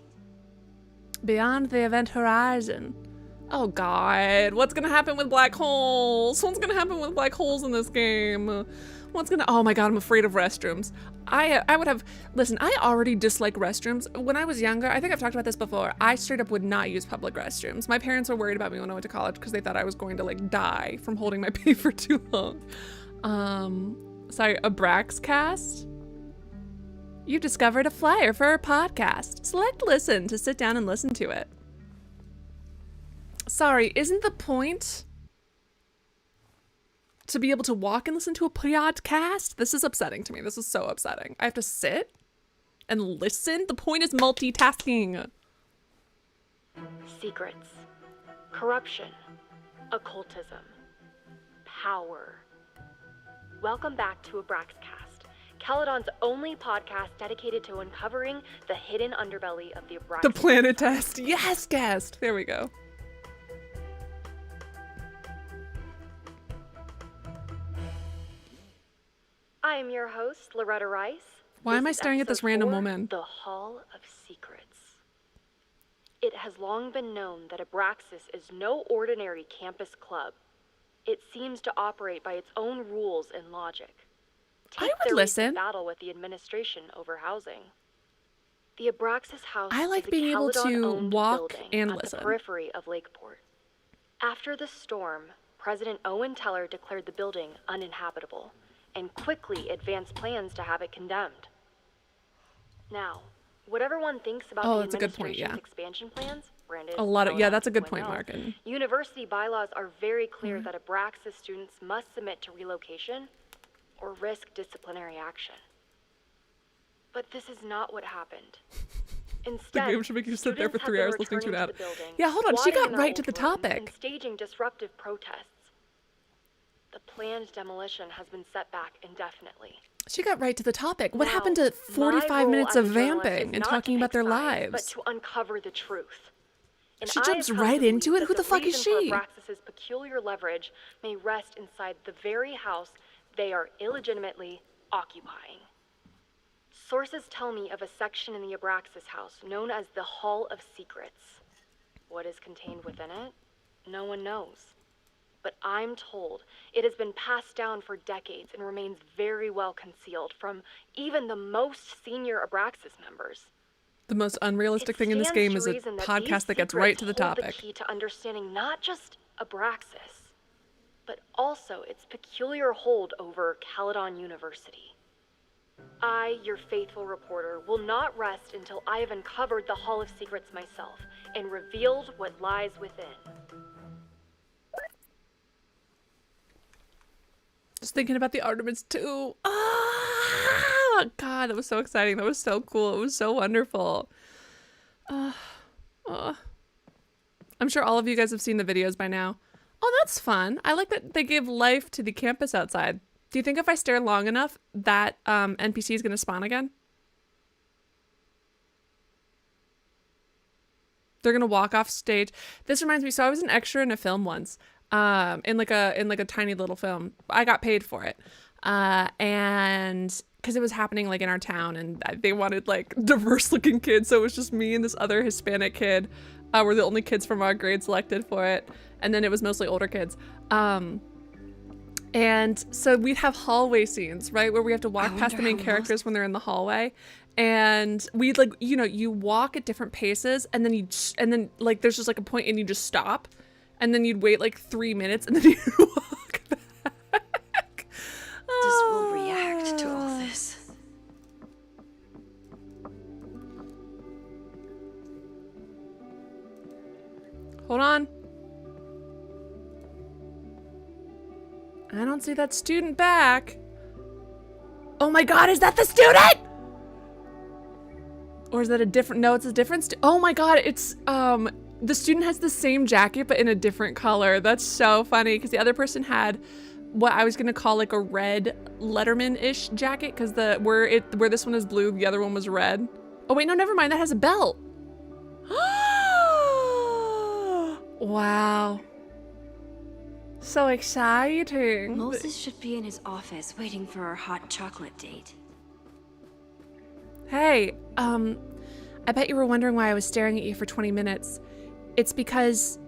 Beyond the event horizon. Oh god, what's gonna happen with black holes? What's gonna happen with black holes in this game? Oh my god, I'm afraid of restrooms. I would have, listen, I already dislike restrooms. When I was younger, I think I've talked about this before, I straight up would not use public restrooms. My parents were worried about me when I went to college because they thought I was going to like die from holding my pee for too long. Sorry, Abraxcast? You discovered a flyer for our podcast. Select listen to sit down and listen to it. Sorry, isn't the point to be able to walk and listen to a podcast? This is upsetting to me. This is so upsetting. I have to sit and listen? The point is multitasking. Secrets, corruption, occultism, power. Welcome back to Abraxcast, Caledon's only podcast dedicated to uncovering the hidden underbelly of the Abraxas. The planet test. Yes, guest. There we go. I am your host, Loretta Rice. Why am I staring at this random woman? The Hall of Secrets. It has long been known that Abraxas is no ordinary campus club. It seems to operate by its own rules and logic. I would listen. Battle with the administration over housing. The Abraxas House I like is a being able to Caledon-owned walk building and at listen. the periphery of Lakeport. After the storm, President Owen Teller declared the building uninhabitable and quickly advanced plans to have it condemned. Now, whatever one thinks about the that's a good point, administration's yeah. expansion plans, Brandon, That's a good point, Markin. University bylaws are very clear that Abraxas students must submit to relocation or risk disciplinary action. But this is not what happened. Instead, The game should make you sit there for students 3 have hours been listening to returning that. the building, Yeah, hold on. She squatting got in their right to old the rooms topic. and staging disruptive protests. The planned demolition has been set back indefinitely. She got right to the topic. What Now, happened to my 45 role minutes as of a journalist is vamping and not talking to about their pick sides, lives? but to uncover the truth. And She I jumps have come right to into believe it? Who that the fuck is reason for she? Abraxas's peculiar leverage may rest inside the very house they are illegitimately occupying. Sources tell me of a section in the Abraxas house known as the Hall of Secrets. What is contained within it? No one knows. But I'm told it has been passed down for decades and remains very well concealed from even the most senior Abraxas members. The most unrealistic thing in this game is a podcast that gets right to the hold topic. The key to understanding not just Abraxas, but also its peculiar hold over Caledon University. I, your faithful reporter, will not rest until I have uncovered the Hall of Secrets myself and revealed what lies within. thinking about the Artemis too. Ah, God, that was so exciting. That was so cool. It was so wonderful. I'm sure all of you guys have seen the videos by now. Oh, that's fun. I like that they gave life to the campus outside. Do you think if I stare long enough, that NPC is going to spawn again? They're going to walk off stage. This reminds me, so I was an extra in a film once, in like a tiny little film. I got paid for it. And because it was happening like in our town, and they wanted like diverse looking kids. So it was just me and this other Hispanic kid. Were the only kids from our grade selected for it. And then it was mostly older kids. And so we'd have hallway scenes, right? Where we have to walk past the main characters when they're in the hallway. And we'd like, you know, you walk at different paces, and then like there's just like a point and you just stop. And then you'd wait like 3 minutes and then you walk back. This will react to all this. Hold on. I don't see that student back. Oh my God, is that the student? Or is that a different, no, it's a different oh my God, it's, the student has the same jacket, but in a different color. That's so funny, because the other person had what I was gonna call like a red Letterman-ish jacket, because where this one is blue, the other one was red. Oh wait, no, never mind, that has a belt. Wow. So exciting. Moses should be in his office waiting for our hot chocolate date. Hey, I bet you were wondering why I was staring at you for 20 minutes. It's because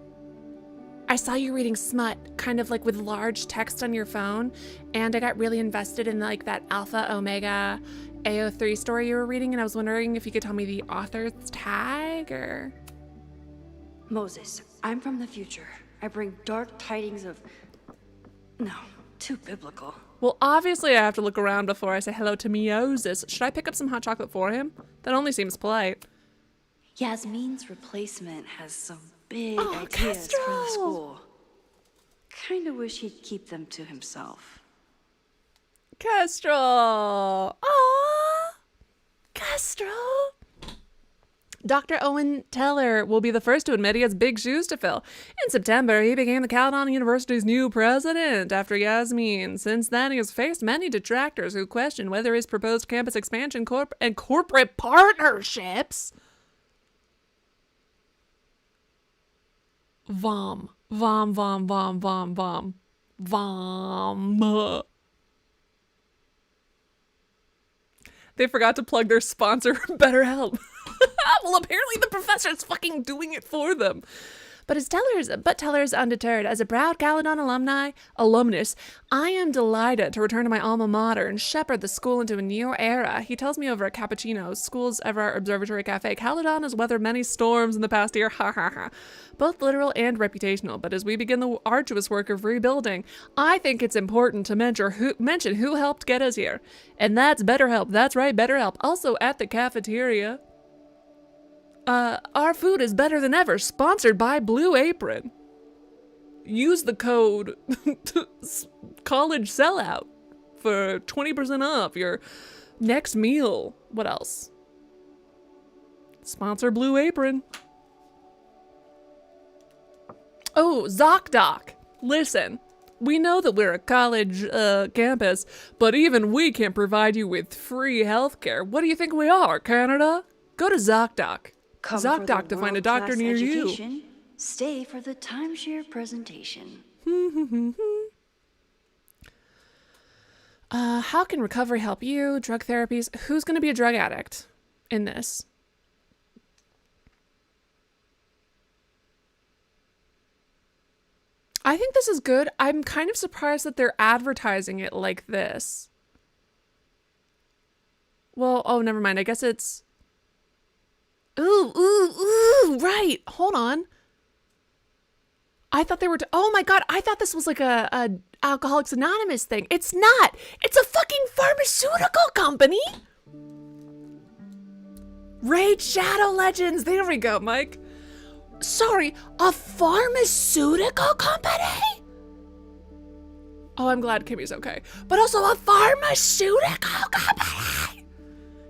I saw you reading smut, kind of like with large text on your phone, and I got really invested in like that Alpha Omega AO3 story you were reading, and I was wondering if you could tell me the author's tag, or... Moses, I'm from the future. I bring dark tidings of... No, too biblical. Well, obviously I have to look around before I say hello to Moses. Should I pick up some hot chocolate for him? That only seems polite. Yasmin's replacement has some big ideas for the school. Kinda wish he'd keep them to himself. Kestrel! Aww! Kestrel! Dr. Owen Teller will be the first to admit he has big shoes to fill. In September, he became the Caledon University's new president after Yasmin. Since then, he has faced many detractors who question whether his proposed campus expansion and corporate partnerships... Vom. Vom, vom, vom, vom, vom. Vom. They forgot to plug their sponsor, BetterHelp. Well, apparently the professor's fucking doing it for them. But Teller's undeterred. As a proud Caledon alumnus, I am delighted to return to my alma mater and shepherd the school into a new era. He tells me over at Cappuccino's, school's ever observatory cafe, Caledon has weathered many storms in the past year, ha ha ha. Both literal and reputational, but as we begin the arduous work of rebuilding, I think it's important to mention who helped get us here. And that's BetterHelp. That's right, BetterHelp. Also at the cafeteria. Our food is better than ever, sponsored by Blue Apron. Use the code college sellout for 20% off your next meal. What else? Sponsor Blue Apron. Oh, ZocDoc. Listen, we know that we're a college campus, but even we can't provide you with free healthcare. What do you think we are, Canada? Go to ZocDoc. ZocDoc to find a doctor near you. Stay for the timeshare presentation. How can recovery help you? Drug therapies? Who's going to be a drug addict in this? I think this is good. I'm kind of surprised that they're advertising it like this. Well, oh, never mind. I guess it's... Ooh, right. Hold on. I thought they were... oh my God, I thought this was like a Alcoholics Anonymous thing. It's not. It's a fucking pharmaceutical company. Raid Shadow Legends. There we go, Mike. Sorry, a pharmaceutical company? Oh, I'm glad Kimmy's okay. But also a pharmaceutical company.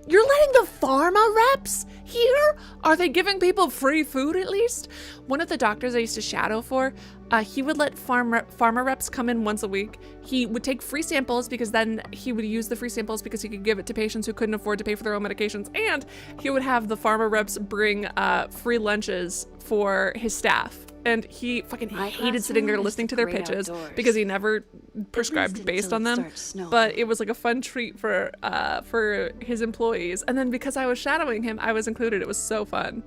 You're letting the pharma reps here? Are they giving people free food at least? One of the doctors I used to shadow for, he would let pharma reps come in once a week. He would take free samples because then he would use the free samples because he could give it to patients who couldn't afford to pay for their own medications. And he would have the pharma reps bring free lunches for his staff. And he fucking hated sitting there listening to their pitches because he never prescribed based on them. But it was like a fun treat for his employees. And then because I was shadowing him, I was included. It was so fun.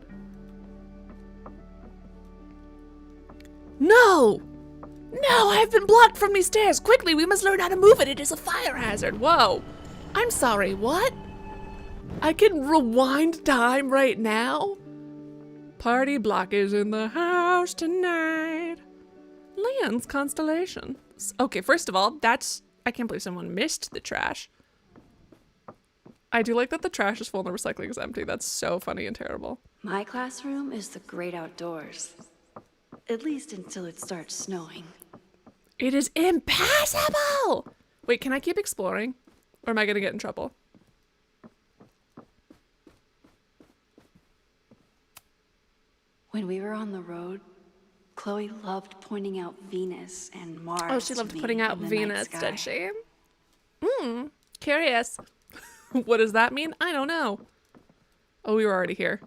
No! No, I have been blocked from these stairs. Quickly, we must learn how to move it. It is a fire hazard. Whoa. I'm sorry, what? I can rewind time right now? Party block is in the house tonight. Leon's constellation. Okay, first of all, I can't believe someone missed the trash. I do like that the trash is full and the recycling is empty. That's so funny and terrible. My classroom is the great outdoors. At least until it starts snowing. It is impassable! Wait, can I keep exploring? Or am I gonna get in trouble? When we were on the road, Chloe loved pointing out Venus and Mars. Oh, she loved putting out Venus, did she? Curious. What does that mean? I don't know. Oh, we were already here.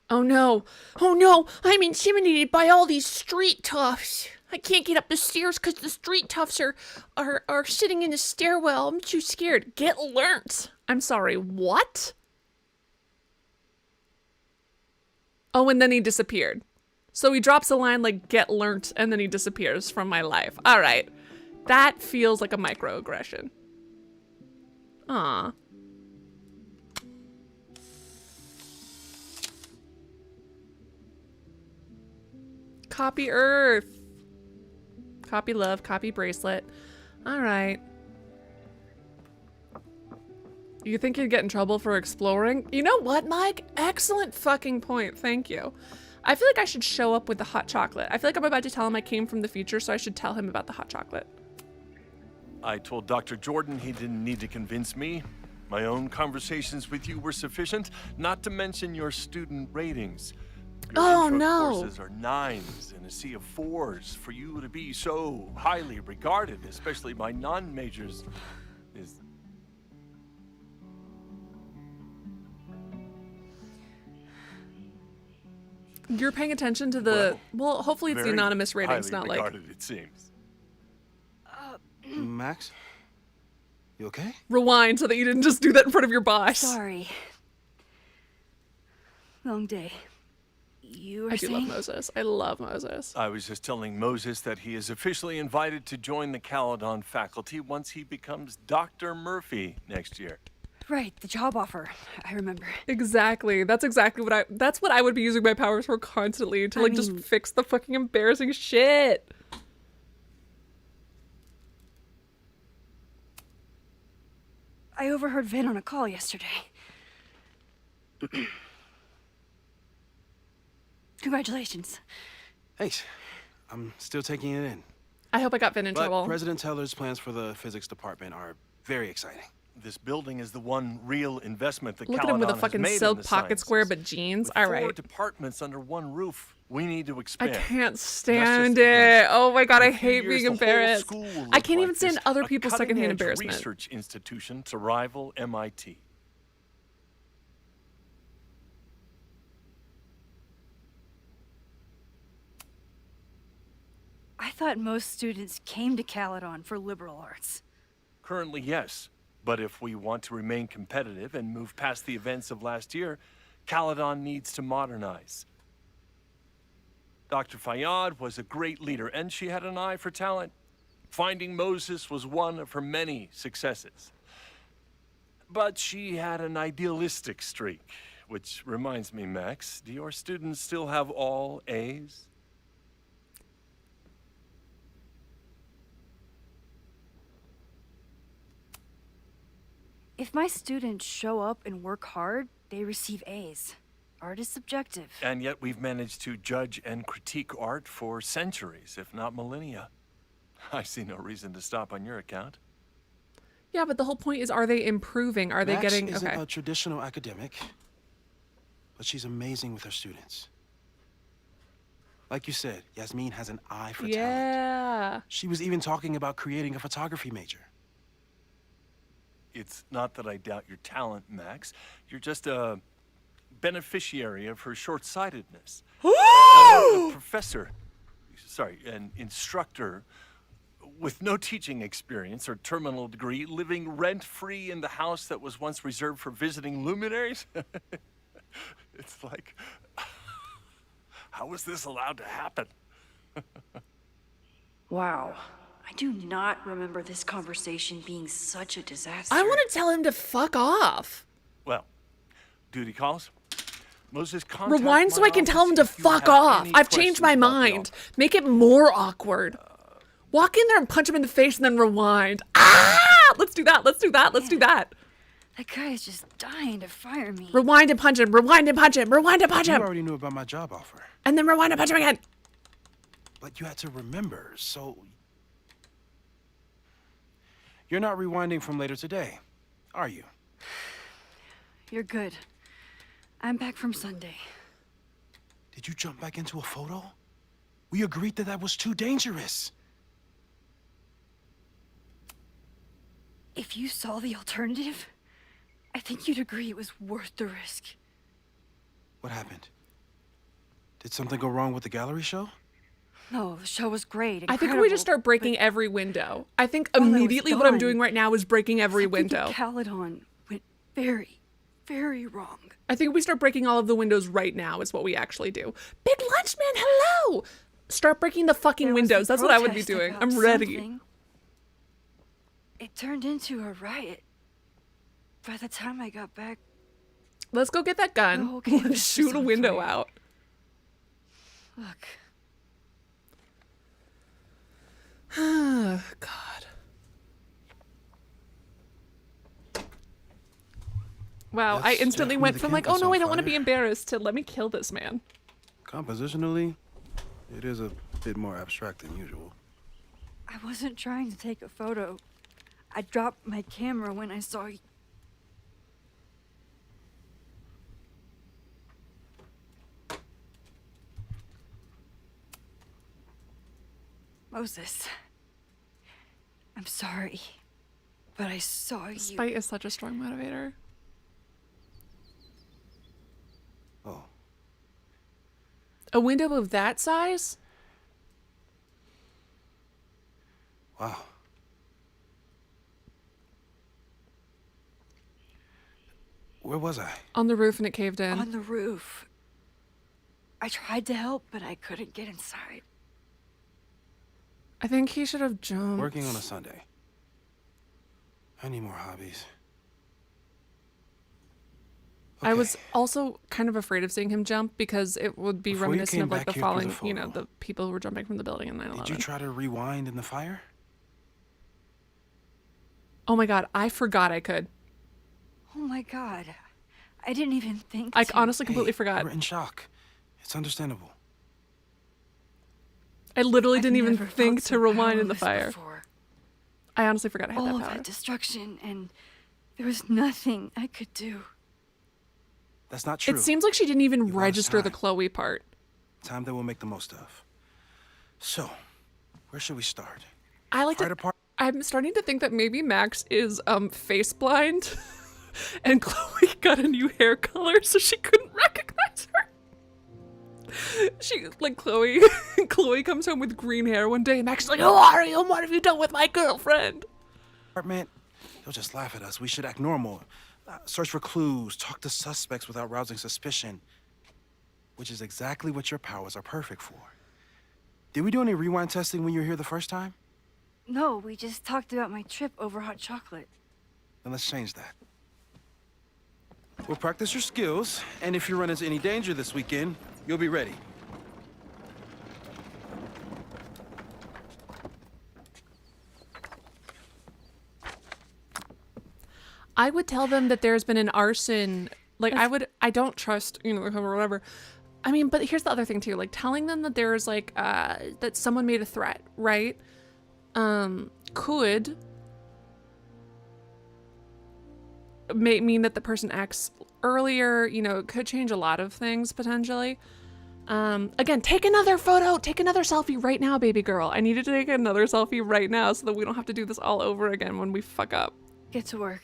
Oh no. Oh no, I'm intimidated by all these street toughs. I can't get up the stairs because the street toughs are sitting in the stairwell. I'm too scared. Get learnt. I'm sorry, what? Oh, and then he disappeared. So he drops a line like, get learnt, and then he disappears from my life. All right. That feels like a microaggression. Aw. Copy Earth. Copy love, copy bracelet. All right. You think you'd get in trouble for exploring? You know what, Mike? Excellent fucking point. Thank you. I feel like I should show up with the hot chocolate. I feel like I'm about to tell him I came from the future, so I should tell him about the hot chocolate. I told Dr. Jordan he didn't need to convince me. My own conversations with you were sufficient, not to mention your student ratings. Your intro courses are 9s in a sea of 4s. For you to be so highly regarded, especially by non-majors, is... You're paying attention to the... Well, hopefully it's the anonymous ratings, not like... regarded, it seems. Max? You okay? Rewind so that you didn't just do that in front of your boss. Sorry. Long day. You were I do love Moses. I love Moses. I was just telling Moses that he is officially invited to join the Caledon faculty once he becomes Dr. Murphy next year. Right, the job offer. I remember. Exactly. That's exactly what I would be using my powers for constantly, to just fix the fucking embarrassing shit. I overheard Vin on a call yesterday. Congratulations. Thanks. I'm still taking it in. I hope I got Vin in trouble. President Teller's plans for the physics department are very exciting. This building is the one real investment that Look Caledon at him with a fucking silk pocket square, but jeans. All right. 4 departments under one roof. We need to expand. I can't stand it. Oh my god, I hate being embarrassed. I can't even stand other people's secondhand embarrassment. Research institution to rival MIT. I thought most students came to Caledon for liberal arts. Currently, yes. But if we want to remain competitive and move past the events of last year, Caledon needs to modernize. Dr. Fayyad was a great leader, and she had an eye for talent. Finding Moses was one of her many successes. But she had an idealistic streak, which reminds me, Max, do your students still have all A's? If my students show up and work hard, they receive A's. Art is subjective. And yet we've managed to judge and critique art for centuries, if not millennia. I see no reason to stop on your account. Yeah, but the whole point is, are they improving? Are they getting... Max isn't okay. a traditional academic, but she's amazing with her students. Like you said, Yasmin has an eye for talent. Yeah. She was even talking about creating a photography major. It's not that I doubt your talent, Max. You're just a beneficiary of her short-sightedness. A professor, sorry, an instructor with no teaching experience or terminal degree, living rent-free in the house that was once reserved for visiting luminaries? It's like, how was this allowed to happen? Wow. I do not remember this conversation being such a disaster. I want to tell him to fuck off. Well, duty calls. Moses, contact Rewind my so I can tell him to office if you fuck have off. any I've changed my questions about the mind. Make it more awkward. Walk in there and punch him in the face and then rewind. Ah! Let's do that. Let's do that. Let's do that. That guy is just dying to fire me. Rewind and punch him. Rewind and punch him. Rewind and punch You him. already knew about my job offer. And then rewind and punch him again. But you had to remember, so... You're not rewinding from later today, are you? You're good. I'm back from Sunday. Did you jump back into a photo? We agreed that that was too dangerous. If you saw the alternative, I think you'd agree it was worth the risk. What happened? Did something go wrong with the gallery show? No, the show was great. I think we just start breaking every window. I think immediately what I'm doing right now is breaking every window. Caledon went very, very wrong. I think we start breaking all of the windows right now is what we actually do. Big Lunch Man, hello! Start breaking the fucking windows. That's what I would be doing. I'm ready. Something. It turned into a riot. By the time I got back... Let's go get that gun. Let's shoot a window out. Look. God. Wow, I instantly went from like, oh no, I don't want to be embarrassed to let me kill this man. Compositionally, it is a bit more abstract than usual. I wasn't trying to take a photo. I dropped my camera when I saw you. Moses, I'm sorry, but I saw you. Spite is such a strong motivator. Oh. A window of that size? Wow. Where was I? On the roof and it caved in. On the roof. I tried to help, but I couldn't get inside. I think he should have jumped. Working on a Sunday. I need more hobbies. Okay. I was also kind of afraid of seeing him jump because it would be reminiscent of like the falling, you know, the people who were jumping from the building in 9/11. Did you try to rewind in the fire? Oh my god, I forgot I could. Oh my god. I didn't even think I honestly completely forgot. You were in shock. It's understandable. I literally didn't even think to rewind in the fire. I honestly forgot I had all that power. That destruction, and there was nothing I could do. That's not true. It seems like she didn't even register the Chloe part. Time that we'll make the most of. So, where should we start? I like to. I'm starting to think that maybe Max is face blind, and Chloe got a new hair color, so she couldn't recognize her. She like Chloe. Chloe comes home with green hair one day, and Max is like, "Who are you? What have you done with my girlfriend?" Apartment. They'll just laugh at us. We should act normal. Search for clues. Talk to suspects without rousing suspicion. Which is exactly what your powers are perfect for. Did we do any rewind testing when you were here the first time? No, we just talked about my trip over hot chocolate. Then let's change that. We'll practice your skills, and if you run into any danger this weekend, you'll be ready. I would tell them that there's been an arson. Like, I don't trust, you know, or whatever. I mean, but here's the other thing too. Like, telling them that there's like, that someone made a threat, right? could mean that the person acts earlier. You know, it could change a lot of things potentially. Again, take another photo, take another selfie right now, baby girl. I need to take another selfie right now so that we don't have to do this all over again when we fuck up. Get to work.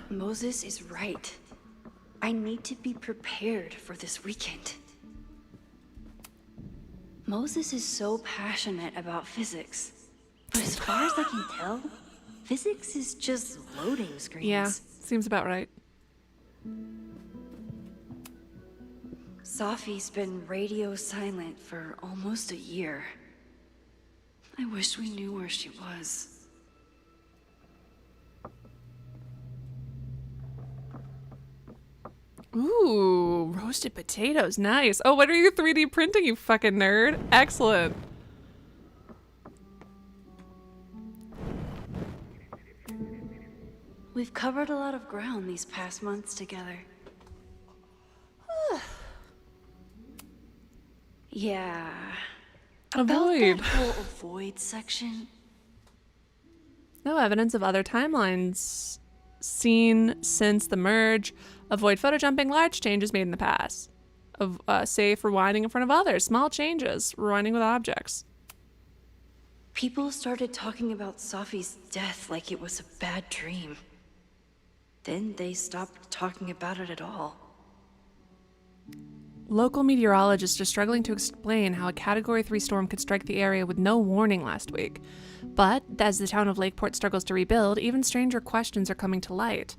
Moses is right. I need to be prepared for this weekend. Moses is so passionate about physics, but as far as I can tell, physics is just loading screens. Yeah, seems about right. Safi's been radio silent for almost a year. I wish we knew where she was. Ooh, roasted potatoes, nice. Oh, what are you 3D printing, you fucking nerd? Excellent. We've covered a lot of ground these past months together. Yeah. Avoid. About that whole avoid section. No evidence of other timelines seen since the merge. Avoid photo jumping, large changes made in the past. Safe rewinding in front of others, small changes, rewinding with objects. People started talking about Safi's death like it was a bad dream. Then they stopped talking about it at all. Local meteorologists are struggling to explain how a Category 3 storm could strike the area with no warning last week. But as the town of Lakeport struggles to rebuild, even stranger questions are coming to light.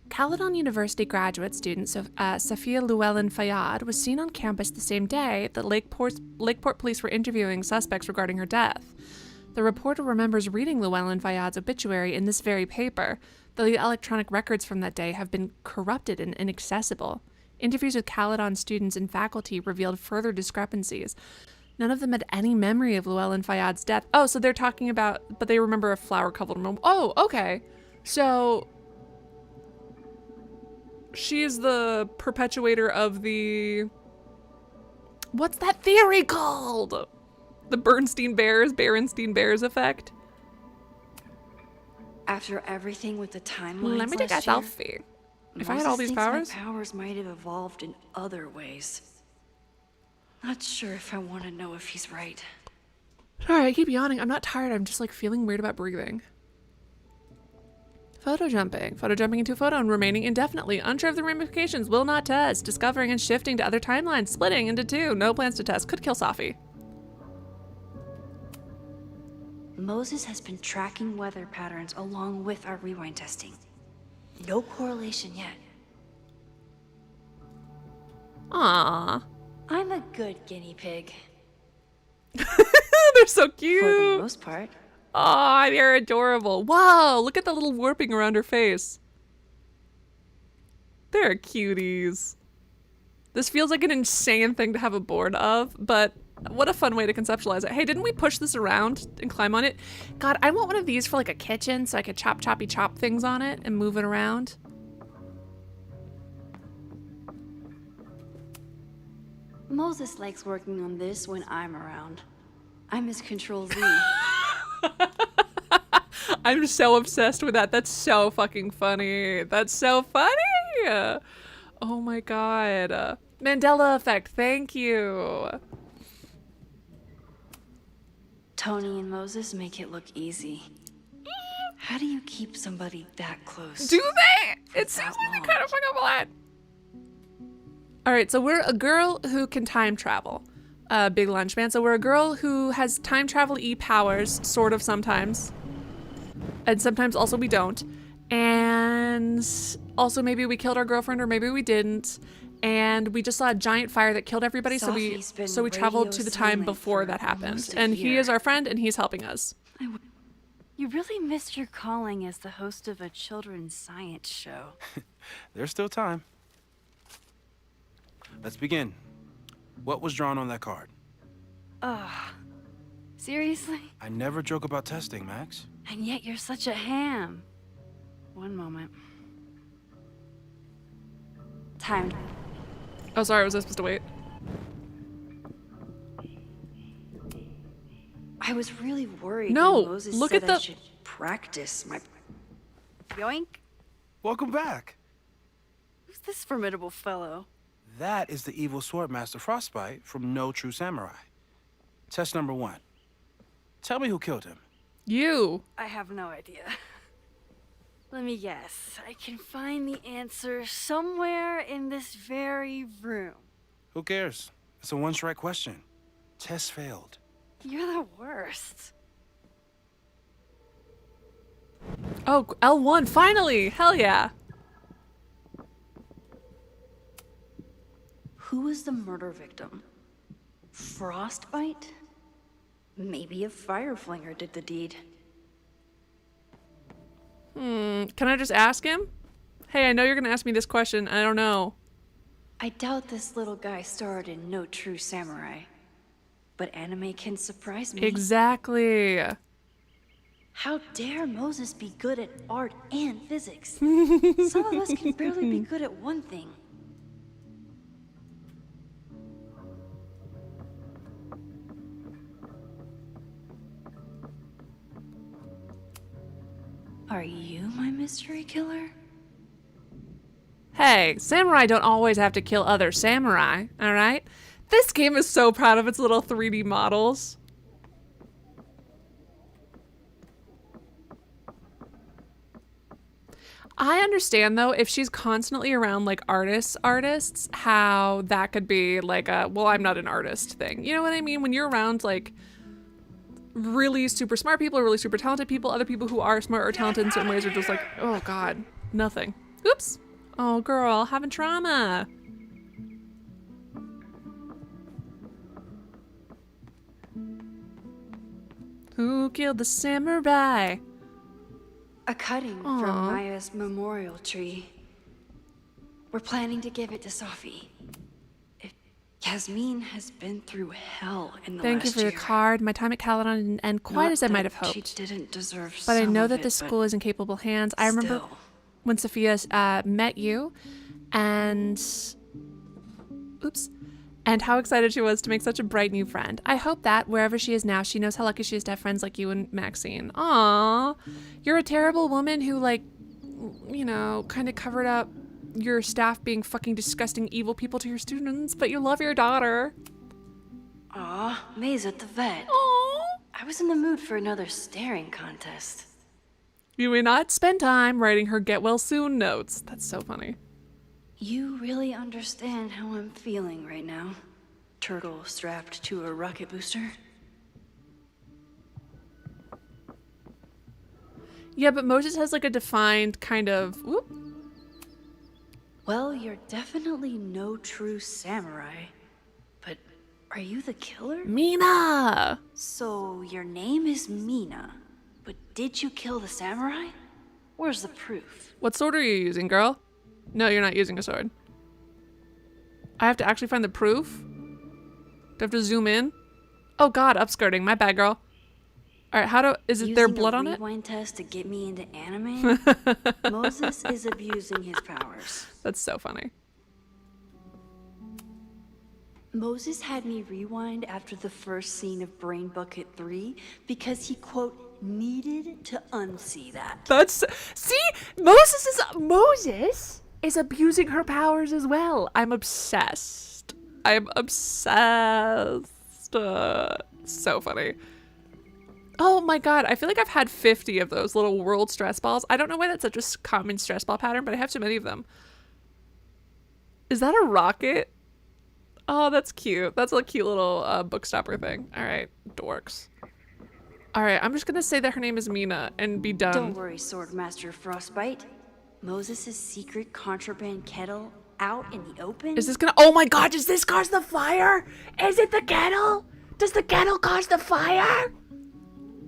Caledon University graduate student Safia Llewellyn Fayyad was seen on campus the same day that Lakeport police were interviewing suspects regarding her death. The reporter remembers reading Llewellyn Fayyad's obituary in this very paper, though the electronic records from that day have been corrupted and inaccessible. Interviews with Caledon students and faculty revealed further discrepancies. None of them had any memory of Llewellyn Fayyad's death. Oh, so they're talking about, but they remember a flower-covered moment. Oh, okay. So she's the perpetuator of the... What's that theory called? The Berenstain Bears effect? After everything with the timelines Let me take a selfie. If I had all these powers? My powers might have evolved in other ways. Not sure if I want to know if he's right. Sorry, I keep yawning. I'm not tired. I'm just like feeling weird about breathing. Photo jumping. Photo jumping into a photo and remaining indefinitely. Unsure of the ramifications. Will not test. Discovering and shifting to other timelines. Splitting into two. No plans to test. Could kill Safi. Moses has been tracking weather patterns along with our rewind testing. No correlation yet. Aww. I'm a good guinea pig. They're so cute. For the most part. Aw, they're adorable. Whoa, look at the little warping around her face. They're cuties. This feels like an insane thing to have a board of, but what a fun way to conceptualize it. Hey, didn't we push this around and climb on it? God, I want one of these for like a kitchen so I could chop things on it and move it around. Moses likes working on this when I'm around. I'm his Control Z. I'm so obsessed with that. That's so fucking funny. That's so funny. Oh my god. Mandela effect. Thank you. Tony and Moses make it look easy. How do you keep somebody that close? Do they? It seems like they kind of fuck up a lot. Alright, so we're a girl who can time travel. Big lunch man. So we're a girl who has time travel-y powers, sort of sometimes. And sometimes also we don't. And also maybe we killed our girlfriend or maybe we didn't. And we just saw a giant fire that killed everybody, so we traveled to the time before that happened. And he is our friend and he's helping us. You really missed your calling as the host of a children's science show. There's still time. Let's begin. What was drawn on that card? Seriously? I never joke about testing, Max. And yet you're such a ham. One moment. Time. Oh, sorry, was I supposed to wait? I was really worried No, when Moses look said at the- I should practice my... Yoink. Welcome back. Who's this formidable fellow? That is the evil swordmaster Frostbite from No True Samurai. Test number 1. Tell me who killed him. You. I have no idea. Let me guess. I can find the answer somewhere in this very room. Who cares? It's a one-strike question. Test failed. You're the worst. Oh, L1, finally! Hell yeah! Who was the murder victim? Frostbite? Maybe a fireflinger did the deed. Can I just ask him? Hey, I know you're gonna ask me this question. I don't know. I doubt this little guy starred in No True Samurai. But anime can surprise me. Exactly. How dare Moses be good at art and physics? Some of us can barely be good at one thing. Are you my mystery killer? Hey, samurai don't always have to kill other samurai, alright? This game is so proud of its little 3D models. I understand though, if she's constantly around like artists, how that could be like a, well, I'm not an artist thing. You know what I mean? When you're around like really super smart people or really super talented people, other people who are smart or talented in certain ways are just like, oh God, nothing. Oops. Oh girl, having trauma. Who killed the samurai? A cutting Aw. from Maya's memorial tree. We're planning to give it to Sophie. Yasmin has been through hell in the Thank you last for your year. card. My time at Caledon didn't end quite Not as I might that have hoped. She didn't deserve But I some know of that it, this but school is in capable hands. I remember still. when Sophia met you and oops, and how excited she was to make such a bright new friend. I hope that wherever she is now, she knows how lucky she is to have friends like you and Maxine. Aww, you're a terrible woman who, like, you know, kind of covered up your staff being fucking disgusting evil people to your students, but you love your daughter. Aw, May's at the vet. Aww. I was in the mood for another staring contest. You may not spend time writing her get well soon notes. That's so funny. You really understand how I'm feeling right now. Turtle strapped to a rocket booster. Yeah, but Moses has like a defined kind of whoop. Well, you're definitely no true samurai. But are you the killer? Mina! So your name is Mina, but did you kill the samurai? Where's the proof? What sword are you using, girl? No, you're not using a sword. I have to actually find the proof? Do I have to zoom in? Oh God, upskirting. My bad, girl. All right, is it there blood on it? Using a rewind test to get me into anime? Moses is abusing his powers. That's so funny. Moses had me rewind after the first scene of Brain Bucket 3 because he, quote, needed to unsee that. See? Moses is abusing her powers as well. I'm obsessed. I'm obsessed. So funny. Oh my God, I feel like I've had 50 of those little world stress balls. I don't know why that's such a common stress ball pattern, but I have so many of them. Is that a rocket? Oh, that's cute. That's a cute little book stopper thing. All right, dorks. All right, I'm just gonna say that her name is Mina and be done. Don't worry, Swordmaster Frostbite. Moses' secret contraband kettle out in the open? Is this gonna, oh my God, does this cause the fire? Is it the kettle? Does the kettle cause the fire?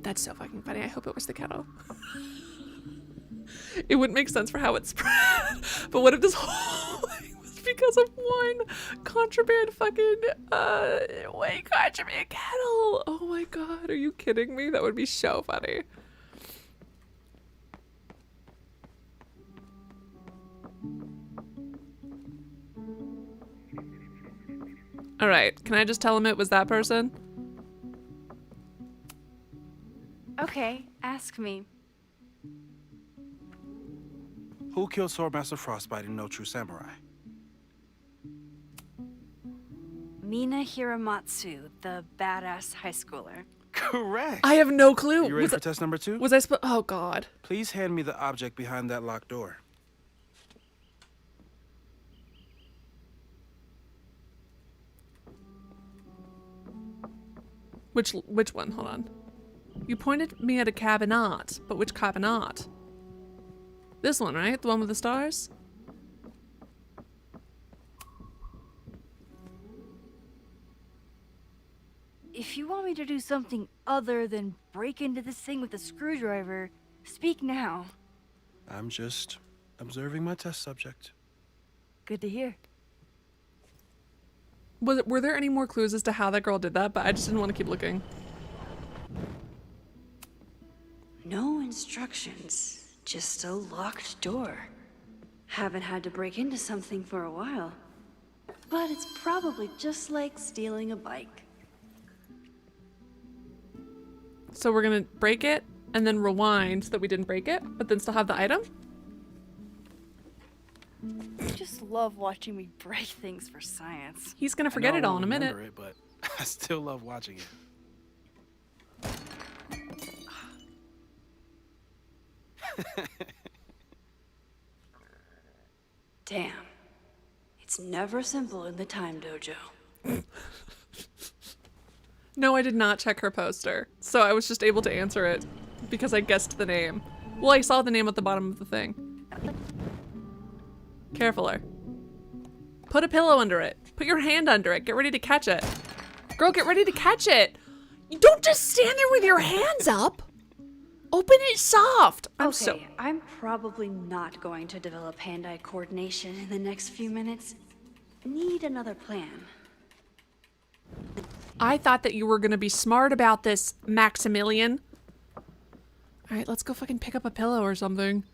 That's so fucking funny. I hope it was the kettle. It wouldn't make sense for how it spread. But what if this whole thing was because of one contraband fucking, contraband kettle? Oh my God, are you kidding me? That would be so funny. All right, can I just tell him it was that person? Okay, ask me. Who killed Swordmaster Frostbite in No True Samurai? Mina Hiramatsu, the badass high schooler. Correct. I have no clue. You ready for test number 2? Was I supposed? Oh God. Please hand me the object behind that locked door. Which one? Hold on. You pointed me at a cabinet, but which cabinet? This one, right? The one with the stars? If you want me to do something other than break into this thing with a screwdriver, speak now. I'm just observing my test subject. Good to hear. Were there any more clues as to how that girl did that? But I just didn't want to keep looking. No instructions, just a locked door. Haven't had to break into something for a while. But it's probably just like stealing a bike. So we're gonna break it and then rewind so that we didn't break it, but then still have the item? You just love watching me break things for science. He's gonna forget it all in a minute. It, but I still love watching it. Damn. It's never simple in the time dojo. No, I did not check her poster. So I was just able to answer it because I guessed the name. Well, I saw the name at the bottom of the thing. Carefuler. Put a pillow under it. Put your hand under it. Get ready to catch it. Girl, get ready to catch it. You don't just stand there with your hands up. Open it soft. I'm probably not going to develop hand-eye coordination in the next few minutes. Need another plan. I thought that you were gonna be smart about this, Maximilian. All right, let's go fucking pick up a pillow or something.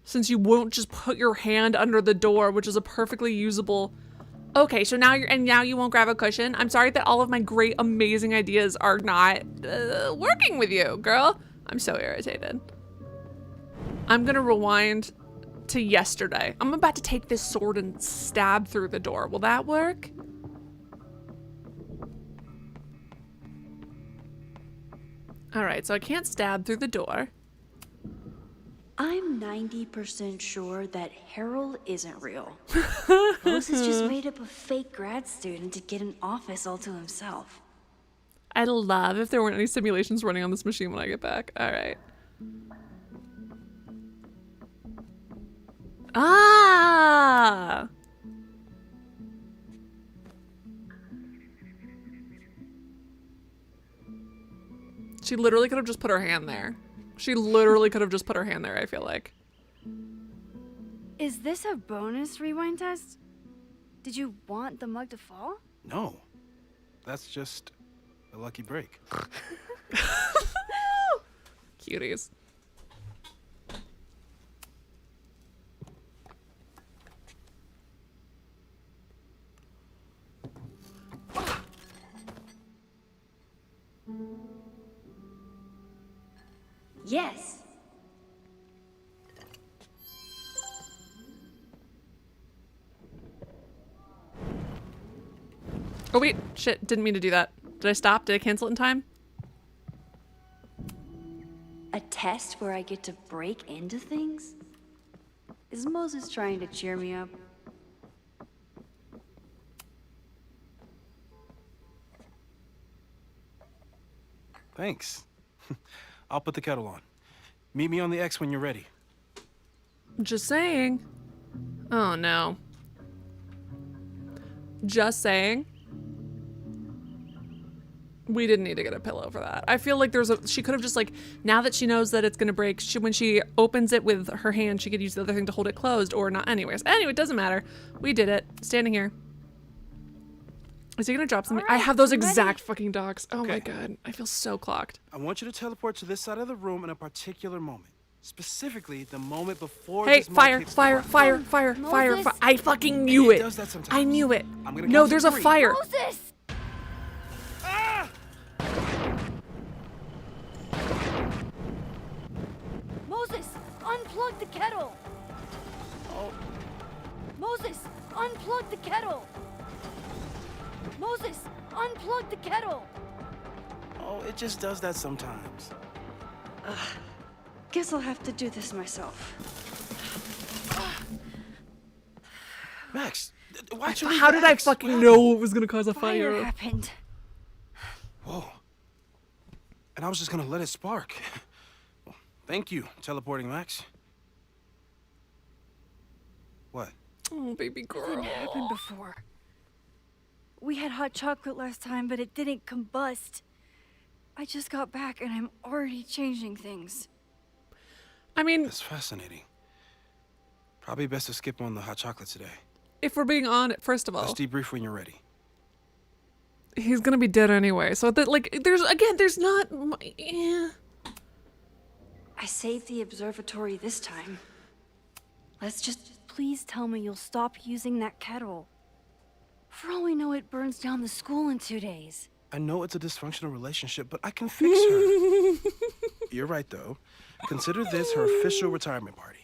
Since you won't just put your hand under the door, which is a perfectly usable... Okay, so now now you won't grab a cushion. I'm sorry that all of my great, amazing ideas are not working with you, girl. I'm so irritated. I'm gonna rewind to yesterday. I'm about to take this sword and stab through the door. Will that work? All right, so I can't stab through the door. I'm 90% sure that Harold isn't real. Moses just made up a fake grad student to get an office all to himself. I'd love if there weren't any simulations running on this machine when I get back. All right. Ah! She literally could have just put her hand there. She literally could have just put her hand there, I feel like. Is this a bonus rewind test? Did you want the mug to fall? No. That's just a lucky break. Cuties. Yes. Oh wait, shit, didn't mean to do that. Did I stop? Did I cancel it in time? A test where I get to break into things? Is Moses trying to cheer me up? Thanks. I'll put the kettle on. Meet me on the X when you're ready. Just saying. Oh no. Just saying. We didn't need to get a pillow for that. I feel like she could have just like, now that she knows that it's gonna break, when she opens it with her hand, she could use the other thing to hold it closed or not. Anyways, anyway, it doesn't matter. We did it. Standing here. Is he gonna drop something? Right, I have those I'm exact ready. fucking docs. Oh Okay. my god. I feel so clocked. I want you to teleport to this side of the room in a particular moment. Specifically, the moment before Hey, this mug fire, hits the fire, ground. fire, fire, fire, Moses. fire. I fucking knew it. does that sometimes. I knew it. I'm gonna No, count to there's a 3. fire. Moses! Moses, unplug the kettle! Moses, unplug the kettle! Moses, unplug the kettle! Oh, it just does that sometimes. Guess I'll have to do this myself. Max, why'd you leave How the did I axe? fucking What know it was gonna cause a Fire fire? happened. Whoa. And I was just gonna let it spark. Well, thank you, teleporting Max. What? Oh, baby girl. Didn't happen before. We had hot chocolate last time, but it didn't combust. I just got back and I'm already changing things. I mean, That's fascinating. Probably best to skip on the hot chocolate today. if we're being honest, first of all, Let's debrief when you're ready. he's gonna be dead anyway. So that, like, there's not. Yeah. I saved the observatory this time. Let's just please tell me you'll stop using that kettle. For all we know, it burns down the school in 2 days. I know it's a dysfunctional relationship, but I can fix her. You're right, though. Consider this her official retirement party.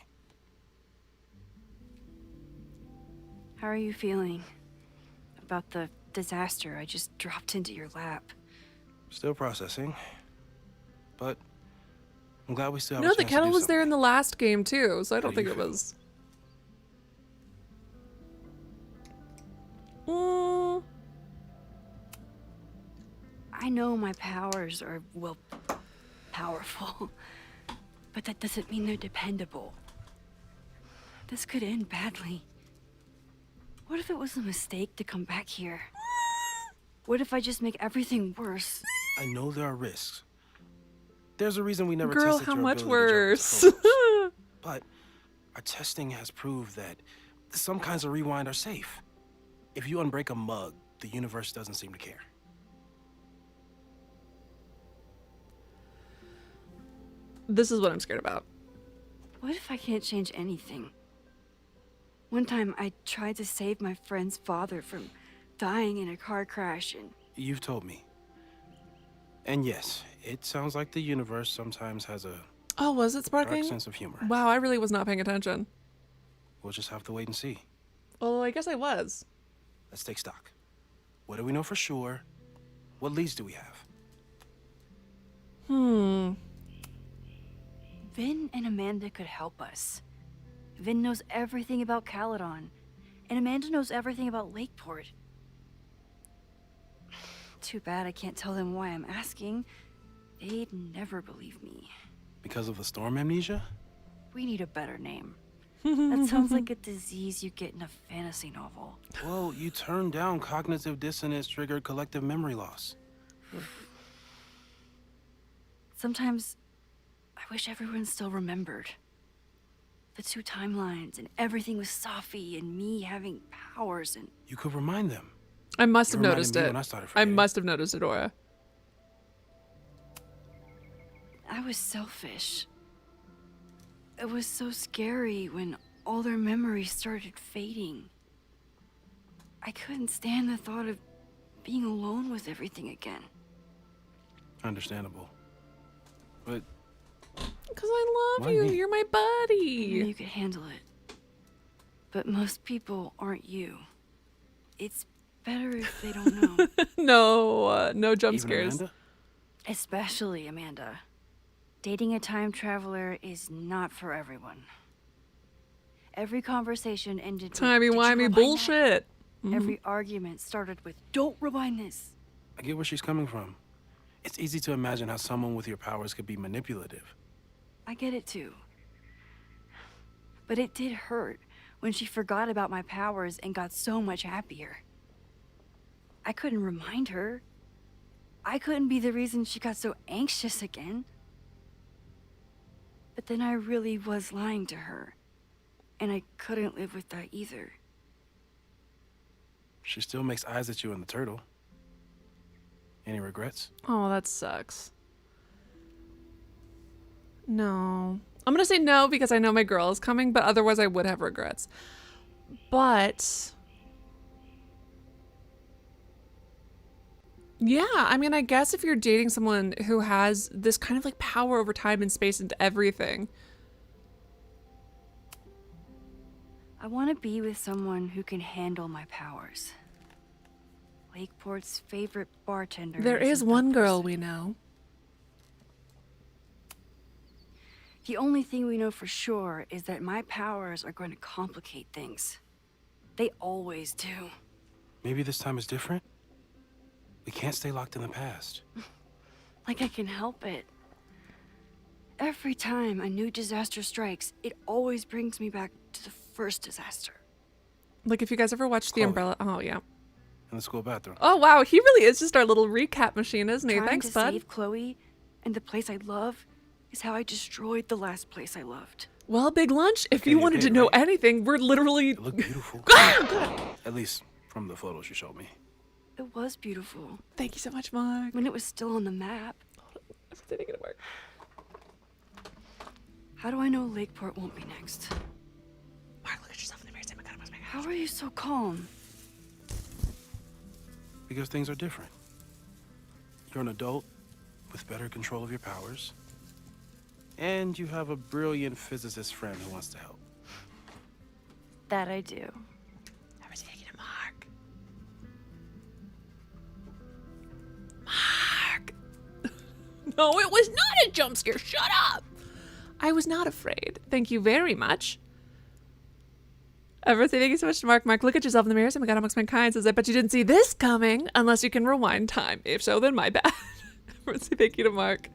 How are you feeling about the disaster I just dropped into your lap? Still processing. But I'm glad we still have No, a the chance to kettle do was there in something. the last game too, so I How don't do think you it feel? was. Mm, I know my powers are, well, powerful. But that doesn't mean they're dependable. This could end badly. What if it was a mistake to come back here? What if I just make everything worse? I know there are risks. There's a reason we never girl, tested how your much ability to jump worse? into photos. But our testing has proved that some kinds of rewind are safe. If you unbreak a mug, the universe doesn't seem to care. This is what I'm scared about. What if I can't change anything? One time I tried to save my friend's father from dying in a car crash and... You've told me. And yes, it sounds like the universe sometimes has a Oh, was it dark sparking? sense of humor. Wow, I really was not paying attention. We'll just have to wait and see. Well, I guess I was. Let's take stock. What do we know for sure? What leads do we have? Vin and Amanda could help us. Vin knows everything about Caledon, and Amanda knows everything about Lakeport. Too bad I can't tell them why I'm asking. They'd never believe me. Because of the storm amnesia? We need a better name. That sounds like a disease you get in a fantasy novel. Well, you turned down cognitive dissonance triggered collective memory loss. Sometimes I wish everyone still remembered. The 2 timelines and everything with Safi and me having powers and... You could remind them. I must have You reminded noticed me it. when I started I forgetting. must have noticed it, Aura. I was selfish. It was so scary when all their memories started fading. I couldn't stand the thought of being alone with everything again. Understandable. But Because I love Why you. me? You're my I knew buddy. you could handle it. But most people aren't you. It's better if they don't know. No jump even scares. Amanda? Especially Amanda. Dating a time traveler is not for everyone. Every conversation ended with, "Did you Timey-wimey rewind that?" bullshit. Every argument started with, "Don't rewind this." I get where she's coming from. It's easy to imagine how someone with your powers could be manipulative. I get it too. But it did hurt when she forgot about my powers and got so much happier. I couldn't remind her. I couldn't be the reason she got so anxious again. But then I really was lying to her. And I couldn't live with that either. She still makes eyes at you and the turtle. Any regrets? Oh, that sucks. No. I'm gonna say no because I know my girl is coming, but otherwise I would have regrets. But yeah, I mean, I guess if you're dating someone who has this kind of like power over time and space and everything. I want to be with someone who can handle my powers. Lakeport's favorite bartender. There is one girl we know. The only thing we know for sure is that my powers are going to complicate things. They always do. Maybe this time is different? We can't stay locked in the past. Like I can help it. Every time a new disaster strikes, it always brings me back to the first disaster. Like if you guys ever watched The Umbrella. Oh, yeah. In the school bathroom. Oh, wow. He really is just our little recap machine, isn't he? Trying Thanks, to bud. save Chloe and the place I love is how I destroyed the last place I loved. Well, Big Lunch, if you wanted to know anything, we're literally... It looked beautiful. At least from the photos you showed me. It was beautiful. Thank you so much, Mark. When it was still on the map. How do I know Lakeport won't be next? Mark, look at yourself in the mirror. Say, my God, what's my God? How are you so calm? Because things are different. You're an adult with better control of your powers. And you have a brilliant physicist friend who wants to help. That I do. I was thinking of Mark. Mark! No, it was not a jump scare. Shut up! I was not afraid. Thank you very much. Everything, thank you so much to Mark. Mark, look at yourself in the mirror. Say, oh my God, amongst mankind says, I bet you didn't see this coming unless you can rewind time. If so, then my bad. Say thank you to Mark.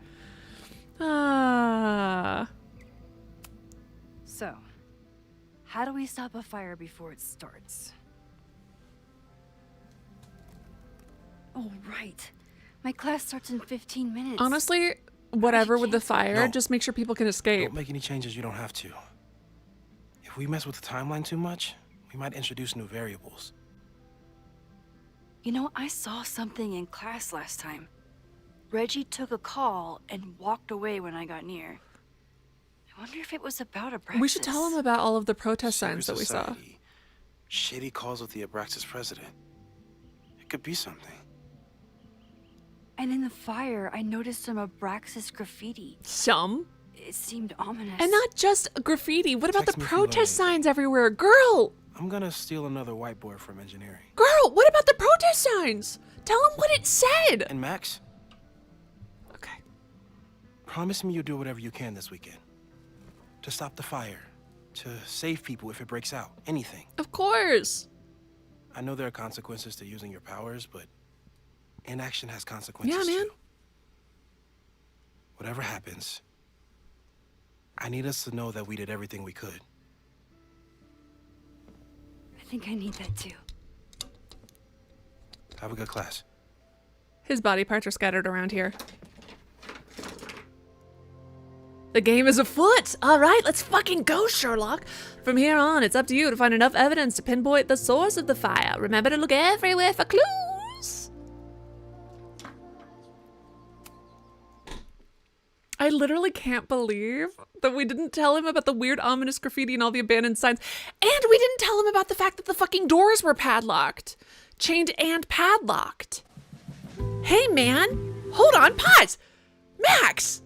So, how do we stop a fire before it starts? Oh, right. My class starts in 15 minutes. Honestly, whatever with the fire, just make sure people can escape. Don't make any changes you don't have to. If we mess with the timeline too much, we might introduce new variables. You know, I saw something in class last time. Reggie took a call and walked away when I got near. I wonder if it was about Abraxas. We should tell him about all of the protest signs that we saw. Shady calls with the Abraxas president. It could be something. And in the fire, I noticed some Abraxas graffiti. Some? It seemed ominous. And not just graffiti. What about the protest signs everywhere? Girl! I'm gonna steal another whiteboard from engineering. Girl, what about the protest signs? Tell him what it said. And Max? Okay. Promise me you'll do whatever you can this weekend. To stop the fire. To save people if it breaks out. Anything. Of course. I know there are consequences to using your powers, but inaction has consequences yeah, man. too. Whatever happens, I need us to know that we did everything we could. I think I need that too. Have a good class. His body parts are scattered around here. The game is afoot! Alright, let's fucking go, Sherlock! From here on, it's up to you to find enough evidence to pinpoint the source of the fire. Remember to look everywhere for clues! I literally can't believe that we didn't tell him about the weird ominous graffiti and all the abandoned signs. And we didn't tell him about the fact that the fucking doors were padlocked. Chained and padlocked. Hey, man! Hold on, pause! Max!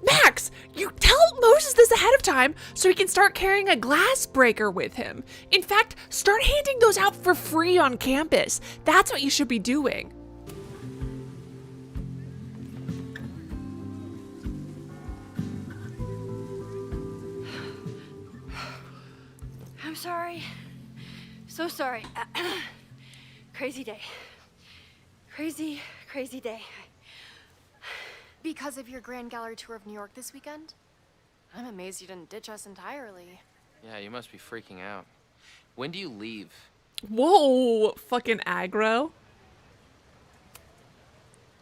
Max! You tell Moses this ahead of time so he can start carrying a glass breaker with him. In fact, start handing those out for free on campus. That's what you should be doing. I'm sorry. So sorry. Crazy day. Crazy, crazy day. Because of your Grand Gallery tour of New York this weekend? I'm amazed you didn't ditch us entirely. Yeah, you must be freaking out. When do you leave? Whoa, fucking aggro.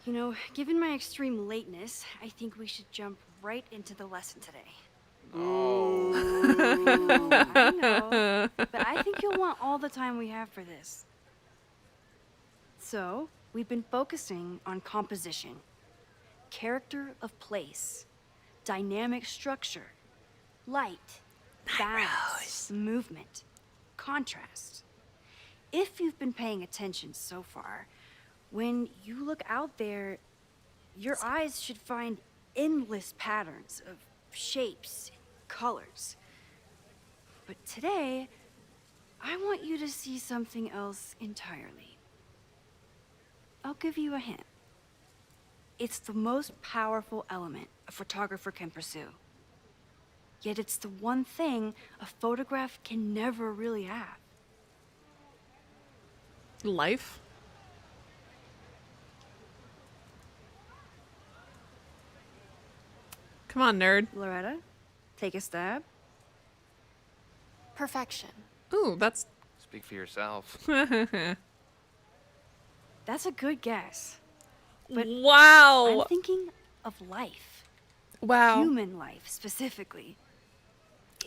You know, given my extreme lateness, I think we should jump right into the lesson today. Oh. I know, but I think you'll want all the time we have for this. So, we've been focusing on composition, character of place, dynamic structure, Light, balance, movement, contrast. If you've been paying attention so far, when you look out there, your eyes should find endless patterns of shapes, colors. But today, I want you to see something else entirely. I'll give you a hint. It's the most powerful element a photographer can pursue. Yet it's the one thing a photograph can never really have. Life? Come on, nerd. Loretta, take a stab. Perfection. Ooh, that's... Speak for yourself. That's a good guess. But wow! I'm thinking of life. Wow. Human life, specifically.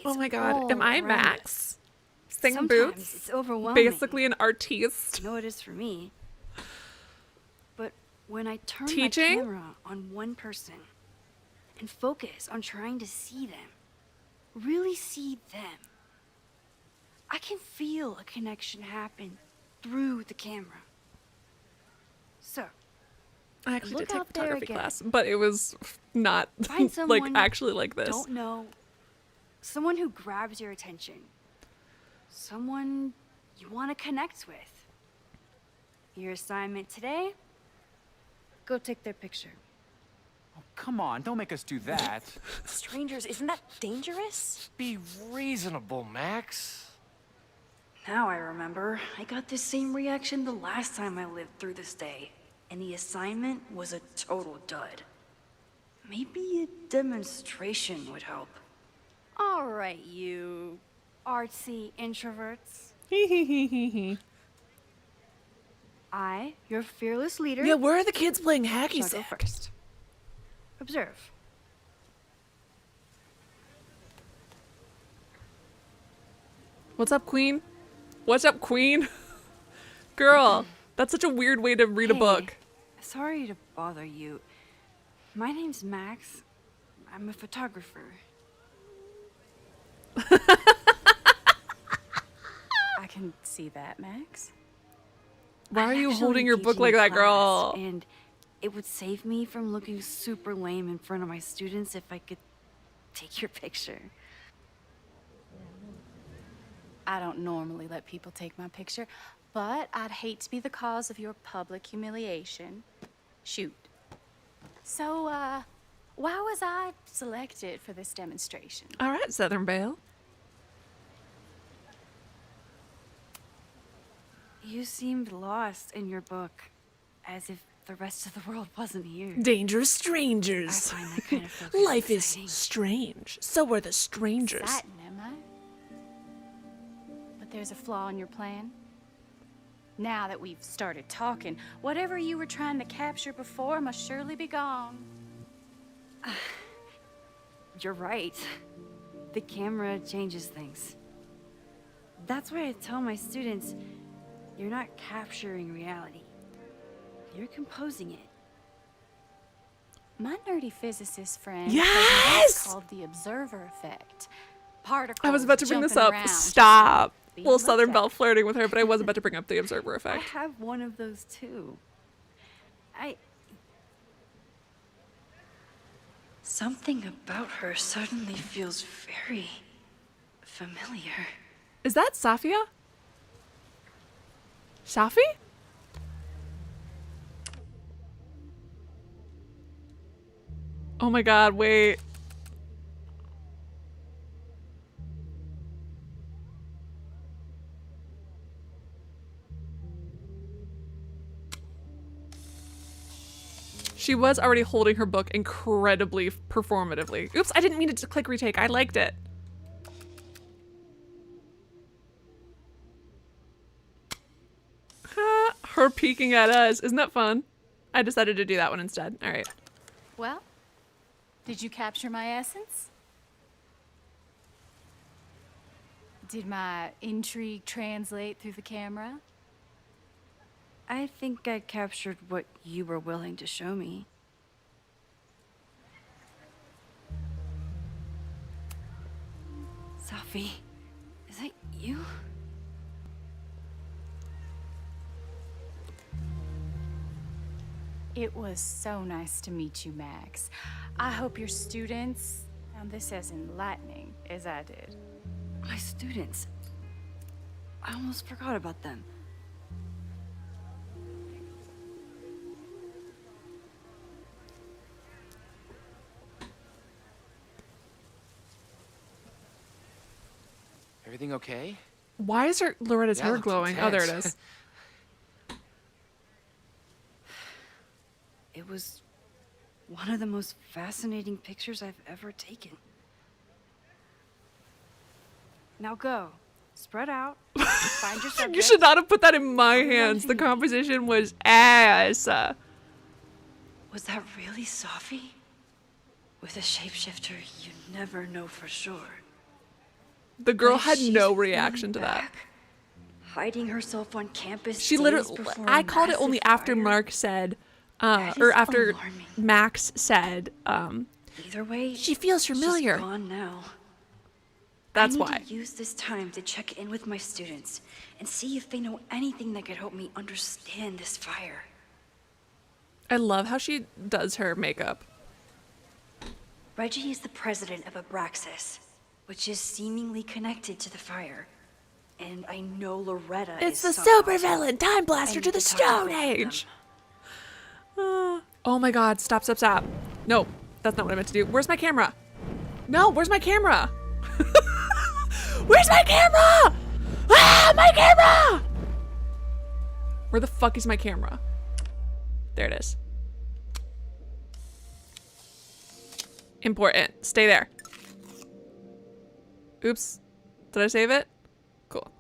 Oh my god, am I Max? Sing Sometimes boots? it's overwhelming. Basically an artiste. I know it is for me. But when I turn Teaching? my camera on one person and focus on trying to see them, really see them, I can feel a connection happen through the camera. So, I actually look did take out there photography again. class, but it was not Find like someone actually like this. Don't know. Someone who grabs your attention. Someone you want to connect with. Your assignment today? Go take their picture. Oh, come on, don't make us do that. Strangers, isn't that dangerous? Be reasonable, Max. Now I remember. I got the same reaction the last time I lived through this day, and the assignment was a total dud. Maybe a demonstration would help. All right, you artsy introverts. I, your fearless leader. Yeah, where are the kids playing hacky shall go sack? first. Observe. What's up, Queen? What's up, Queen? Girl, that's such a weird way to read a book. Sorry to bother you. My name's Max. I'm a photographer. I can see that, Max. Why are you actually holding your book teaching like a that, class, girl? And it would save me from looking super lame in front of my students if I could take your picture. I don't normally let people take my picture, but I'd hate to be the cause of your public humiliation. Shoot. So, why was I selected for this demonstration? All right, Southern Belle. You seemed lost in your book, as if the rest of the world wasn't here. Dangerous strangers. I find that kind of focus Life exciting. is strange. So are the strangers. Exciting, am I? But there's a flaw in your plan. Now that we've started talking, whatever you were trying to capture before must surely be gone. You're right. The camera changes things. That's why I tell my students, you're not capturing reality. You're composing it. My nerdy physicist friend Yes! has what's called the observer effect. Particles I was about to bring this jumping up. around, Stop. being Well, looked Southern at. Belle flirting with her, but I was about to bring up the observer I effect. have one of those too. Something about her suddenly feels very familiar. Is that Safia? Safi? Oh my god, wait. She was already holding her book incredibly performatively. Oops, I didn't mean to click retake. I liked it. Her peeking at us. Isn't that fun? I decided to do that one instead. All right. Well, did you capture my essence? Did my intrigue translate through the camera? I think I captured what you were willing to show me. Sophie, is that you? It was so nice to meet you, Max. I hope your students found this as enlightening as I did. My students. I almost forgot about them. Everything okay? Why is Loretta's Yeah, hair looks glowing? Oh, there it intense. is. It was one of the most fascinating pictures I've ever taken. Now go. Spread out. Find your subject. You should not have put that in my hands. The composition was ass. Was that really Sophie? With a shapeshifter, you never know for sure. The girl What if had she's no reaction to that. back, hiding herself on campus. She days literally, before I a called it massive only after fire? Mark said, That or is after alarming. Max said, Either way, she feels familiar. She's gone now. That's I why. need to use this time to check in with my students and see if they know anything that could help me understand this fire. I love how she does her makeup. Reggie is the president of Abraxas, which is seemingly connected to the fire. And I know Loretta It's is the somehow super villain time blaster I to need the to talk to Stone both of them. Age. Oh my god, stop, stop, stop. No, that's not what I meant to do. Where's my camera? No, where's my camera? Where's my camera? Ah, my camera! Where the fuck is my camera? There it is. Important. Stay there. Oops. Did I save it? Cool.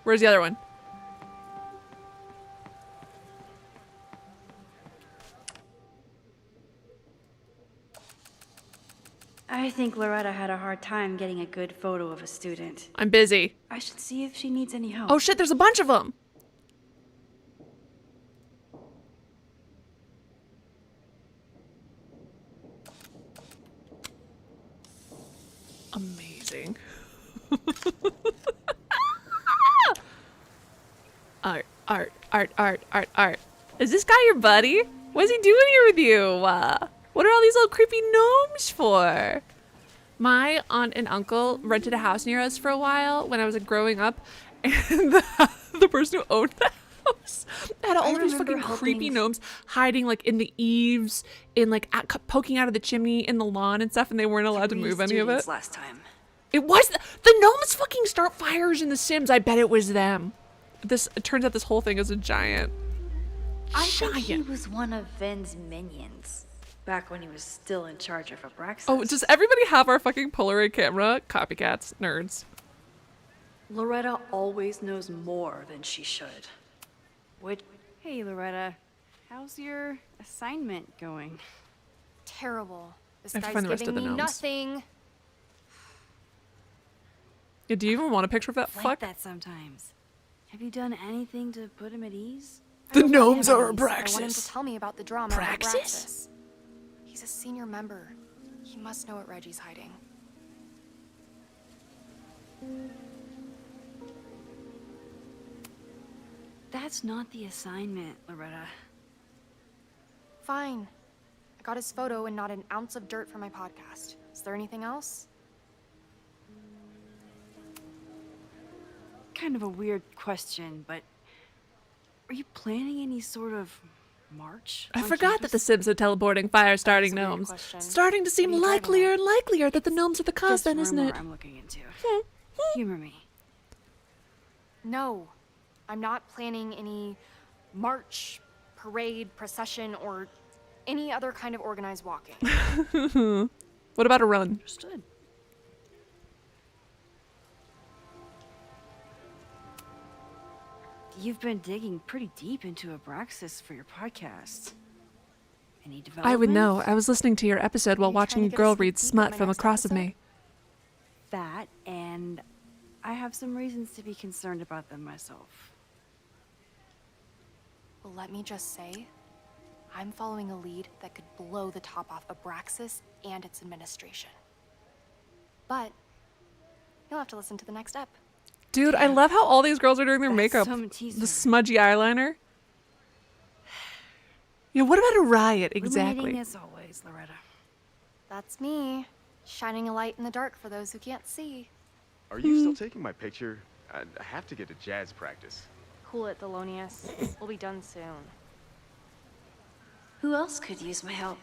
Where's the other one? I think Loretta had a hard time getting a good photo of a student. I'm busy. I should see if she needs any help. Oh shit, there's a bunch of them. Amazing. Art, art, art, art, art, art. Is this guy your buddy? What's he doing here with you? What are all these little creepy gnomes for? My aunt and uncle rented a house near us for a while when I was growing up, and the person who owned the house had all of these remember fucking creepy gnomes hiding like in the eaves, in like poking out of the chimney in the lawn and stuff, and they weren't allowed to move any of it. Last time. It was the gnomes fucking start fires in The Sims. I bet it was them. It turns out this whole thing is a giant. I think he was one of Ven's minions. Back when he was still in charge of Abraxas. Oh, does everybody have our fucking Polaroid camera? Copycats, nerds. Loretta always knows more than she should. Hey, Loretta. How's your assignment going? Terrible. This I have to guy's find the rest of giving the me gnomes. nothing. Yeah, do you even want a picture of that Like fuck? that sometimes. Have you done anything to put him at ease? The gnomes are I want him to Abraxas. tell me about the drama Praxis? at Abraxas. He's a senior member. He must know what Reggie's hiding. That's not the assignment, Loretta. Fine. I got his photo and not an ounce of dirt for my podcast. Is there anything else? Kind of a weird question, but are you planning any sort of march? I on forgot that the Sims are teleporting fire-starting gnomes. question. Starting to seem What are you driving likelier and likelier that the gnomes are the cause, Just then, isn't rumor it? I'm looking into. Humor me. No. I'm not planning any march, parade, procession, or any other kind of organized walking. What about a run? Understood. You've been digging pretty deep into Abraxas for your podcast. Any developments? I would know. I was listening to your episode while you watching trying a to get girl a sneak read peek at smut my from next across of episode? me. That, and I have some reasons to be concerned about them myself. Well, let me just say, I'm following a lead that could blow the top off Abraxas and its administration. But You'll have to listen to the next ep. Dude, I love how all these girls are doing their makeup. some teaser. The smudgy eyeliner. Yeah, what about a riot, exactly? Illuminating as always, Loretta. That's me, shining a light in the dark for those who can't see. Are you still taking my picture? I have to get to jazz practice. Cool it, Thelonious. We'll be done soon. Who else could use my help?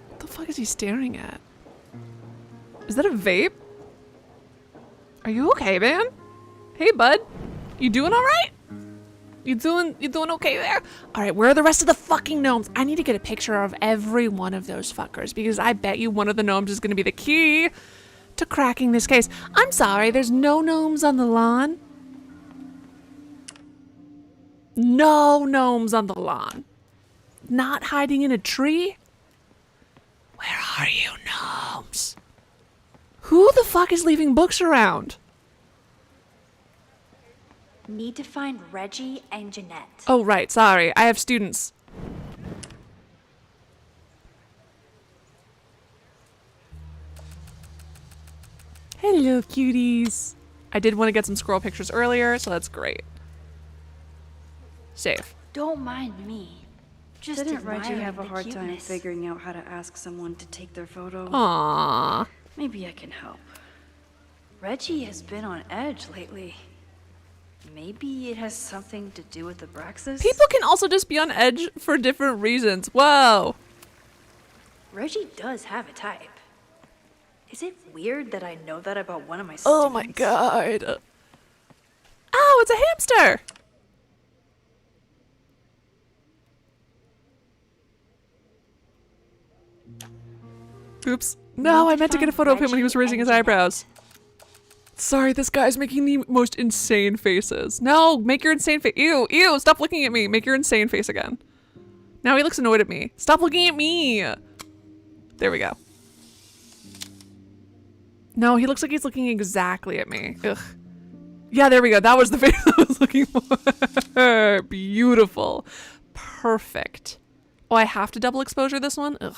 What the fuck is he staring at? Is that a vape? Are you okay, man? Hey, bud. You doing all right? You doing okay there? All right, where are the rest of the fucking gnomes? I need to get a picture of every one of those fuckers because I bet you one of the gnomes is going to be the key to cracking this case. I'm sorry, there's no gnomes on the lawn. No gnomes on the lawn. Not hiding in a tree? Where are you, gnomes? Who the fuck is leaving books around? Need to find Reggie and Jeanette. Oh, right. Sorry. I have students. Hello, cuties. I did want to get some squirrel pictures earlier, so that's great. Save. Don't mind me. Just Didn't Reggie admiring have a the hard time cuteness. figuring out how to ask someone to take their photo? Aww. Maybe I can help. Reggie has been on edge lately. Maybe it has something to do with Abraxas? People can also just be on edge for different reasons. Whoa. Reggie does have a type. Is it weird that I know that about one of my students? Oh my god. Oh, it's a hamster. Oops. No, I meant to get a photo of him when he was raising his eyebrows. Sorry, this guy's making the most insane faces. No, make your insane face. Ew, ew, stop looking at me. Make your insane face again. Now he looks annoyed at me. Stop looking at me. There we go. No, he looks like he's looking exactly at me. Ugh. Yeah, there we go. That was the face I was looking for. Beautiful. Perfect. Oh, I have to double exposure this one? Ugh.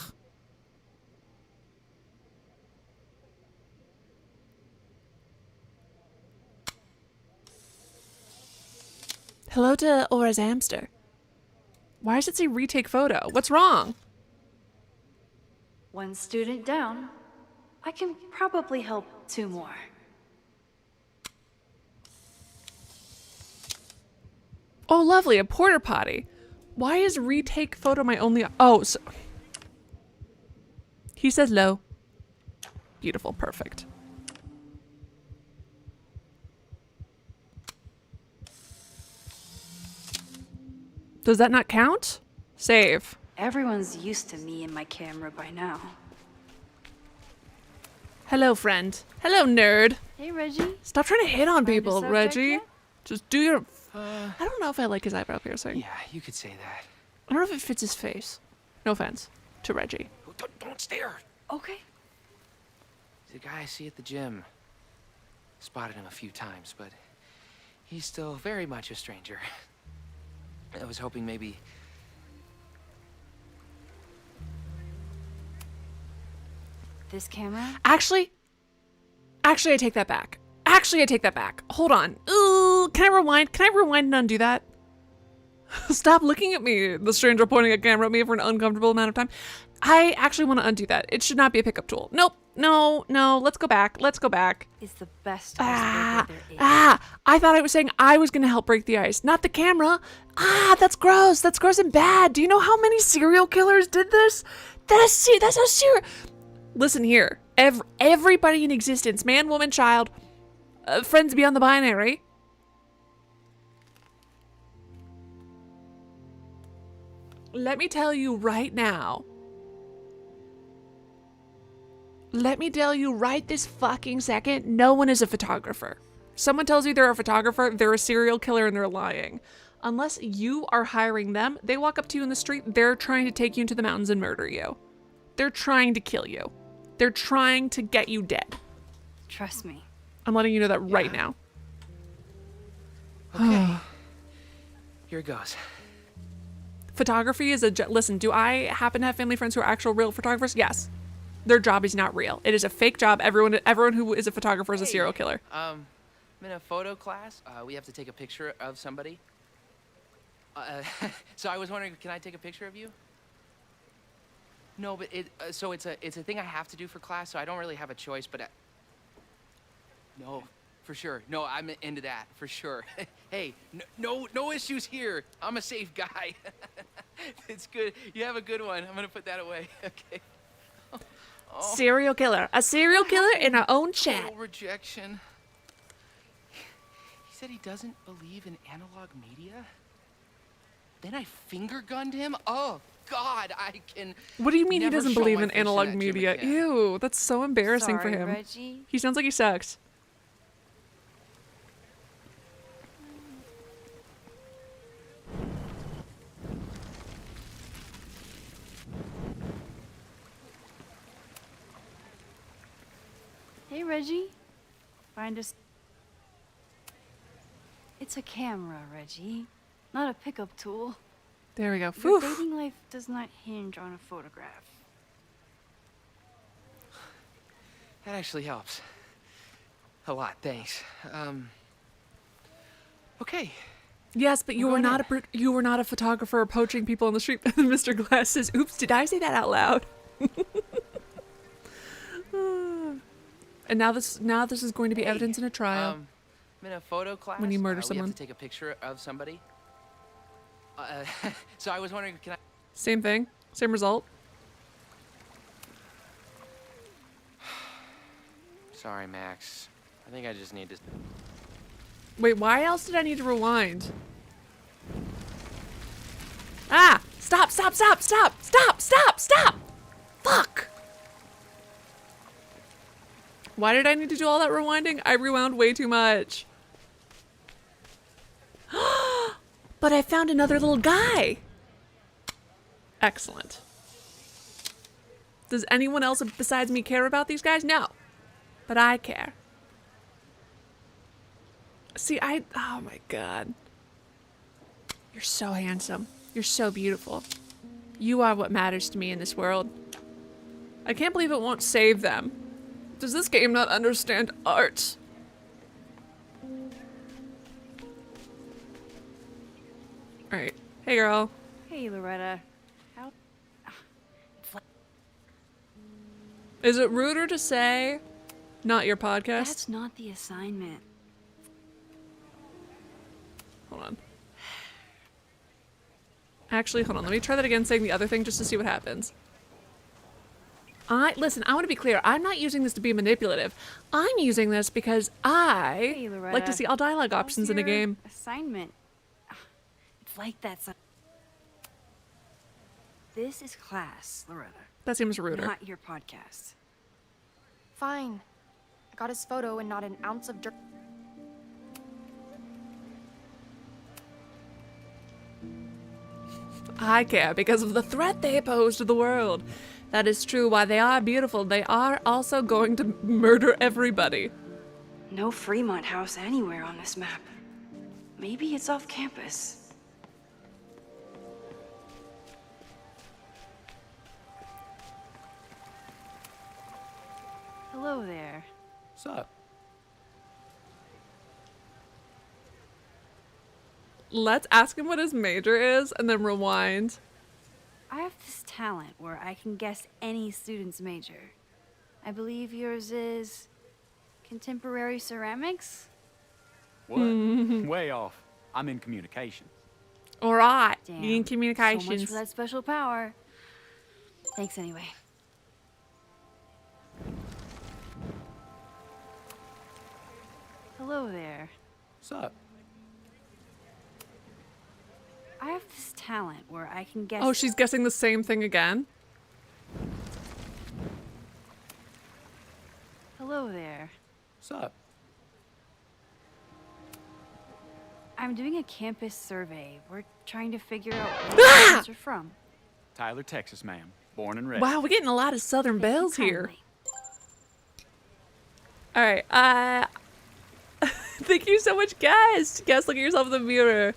Hello to Aura's hamster. Why does it say retake photo? What's wrong? One student down. I can probably help 2 more. Oh, lovely, a porta potty. Why is retake photo my only... Oh, so... He says low. Beautiful, perfect. Does that not count? Save. Everyone's used to me and my camera by now. Hello, friend. Hello, nerd. Hey, Reggie. Stop trying to hit on people, subject Reggie. yet? Just do your... I don't know if I like his eyebrow piercing. Yeah, you could say that. I don't know if it fits his face. No offense to Reggie. Don't stare. Okay. He's a guy I see at the gym. Spotted him a few times, but he's still very much a stranger. I was hoping maybe... This camera? Actually, I take that back. I take that back. Hold on. Ooh, can I rewind? Can I rewind and undo that? Stop looking at me. The stranger pointing a camera at me for an uncomfortable amount of time. I actually want to undo that. It should not be a pickup tool. Nope. No. Let's go back. Is the best I thought I was saying I was going to help break the ice, not the camera. That's gross. That's gross and bad. Do you know how many serial killers did this? That's so serious. Listen here. Everybody in existence, man, woman, child, friends beyond the binary. Let me tell you right now. Let me tell you right this fucking second, no one is a photographer. Someone tells you they're a photographer, they're a serial killer, and they're lying. Unless you are hiring them, they walk up to you in the street, they're trying to take you into the mountains and murder you. They're trying to kill you. They're trying to get you dead. Trust me. I'm letting you know that right now. Okay. Here it goes. Photography is listen, do I happen to have family friends who are actual real photographers? Yes. Their job is not real. It is a fake job. Everyone who is a photographer is a serial killer. I'm in a photo class. We have to take a picture of somebody. So I was wondering, can I take a picture of you? No, but it's a thing I have to do for class, so I don't really have a choice, but no, for sure. No, I'm into that, for sure. Hey, no issues here. I'm a safe guy. It's good. You have a good one. I'm gonna put that away. Okay. Oh. Serial killer. A serial killer in our own chat. Total rejection. He said he doesn't believe in analog media. Then I finger gunned him. Oh God, I can. What do you mean he doesn't show believe my in face analog that gym media? again. Ew, that's so embarrassing for Sorry, him. Reggie. He sounds like he sucks. Hey, Reggie. Find us. It's a camera, Reggie, not a pickup tool. There we go. Your Phew. dating life does not hinge on a photograph. That actually helps. A lot, thanks. Okay. Yes, but you were not a photographer poaching people on the street. Mr. Glass says, "Oops, did I say that out loud?" And now this is going to be evidence in a trial. I'm in a photo class. When you murder We someone. have to take a picture of somebody. So I was wondering, can I? Same thing, same result. Sorry, Max. I think I just need to. Wait, why else did I need to rewind? Ah! Stop! Stop! Stop! Stop! Stop! Stop! Stop! Fuck! Why did I need to do all that rewinding? I rewound way too much. But I found another little guy. Excellent. Does anyone else besides me care about these guys? No. But I care. See, oh my God. You're so handsome. You're so beautiful. You are what matters to me in this world. I can't believe it won't save them. Does this game not understand art? Alright. Hey, girl. Hey, Loretta. How? Is it ruder to say, not your podcast? That's not the assignment. Hold on. Actually, hold on. Let me try that again, saying the other thing just to see what happens. Listen, I want to be clear. I'm not using this to be manipulative. I'm using this because I like to see all dialogue options in a game. Assignment. It's like that. This is class, Loretta. That seems ruder. Not your podcast. Fine. I got his photo and not an ounce of dirt. I care because of the threat they pose to the world. That is true. While they are beautiful, they are also going to murder everybody. No Fremont house anywhere on this map. Maybe it's off campus. Hello there. What's up? Let's ask him what his major is and then rewind. I have this talent where I can guess any student's major. I believe yours is contemporary ceramics? What? Way off. I'm in communications. All right. Damn. In communications. So much for that special power. Thanks anyway. Hello there. What's up? I have this talent where I can guess. Oh, she's guessing the same thing again? Hello there. What's up? I'm doing a campus survey. We're trying to figure out where students are from. Tyler, Texas, ma'am. Born and raised. Wow, we're getting a lot of Southern bells here. All right. Thank you so much, guys. Guys, look at yourself in the mirror.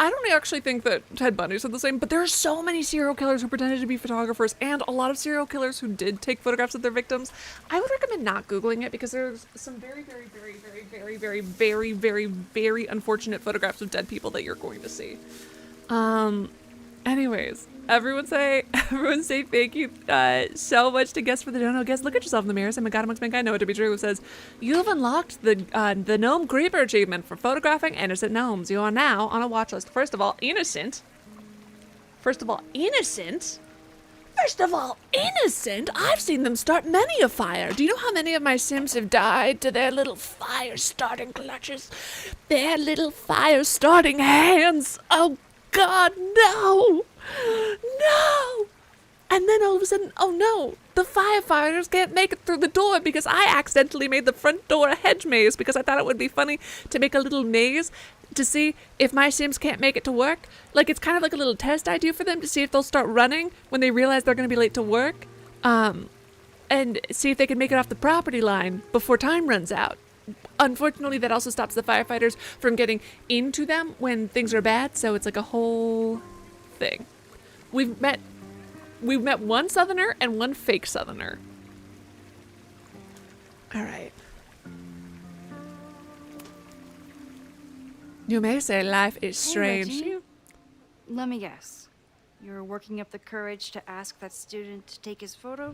I don't actually think that Ted Bundy said the same, but there are so many serial killers who pretended to be photographers, and a lot of serial killers who did take photographs of their victims. I would recommend not Googling it because there's some very, very, very, very, very, very, very, very, very unfortunate photographs of dead people that you're going to see. Anyways, everyone say thank you so much to Guess for the Dono. Guess, look at yourself in the mirror. Say, my God, amongst mankind, know it to be true. It says, you've unlocked the Gnome Creeper achievement for photographing innocent gnomes. You are now on a watch list. First of all, innocent. I've seen them start many a fire. Do you know how many of my Sims have died to their little fire-starting clutches? Their little fire-starting hands. Oh, God, no! No! And then all of a sudden, oh no, the firefighters can't make it through the door because I accidentally made the front door a hedge maze because I thought it would be funny to make a little maze to see if my Sims can't make it to work. Like, it's kind of like a little test I do for them to see if they'll start running when they realize they're going to be late to work, and see if they can make it off the property line before time runs out. Unfortunately, that also stops the firefighters from getting into them when things are bad, so it's like a whole thing. We've met one Southerner and one fake Southerner. All right. You may say life is strange. Hey, Reggie. Let me guess. You're working up the courage to ask that student to take his photo?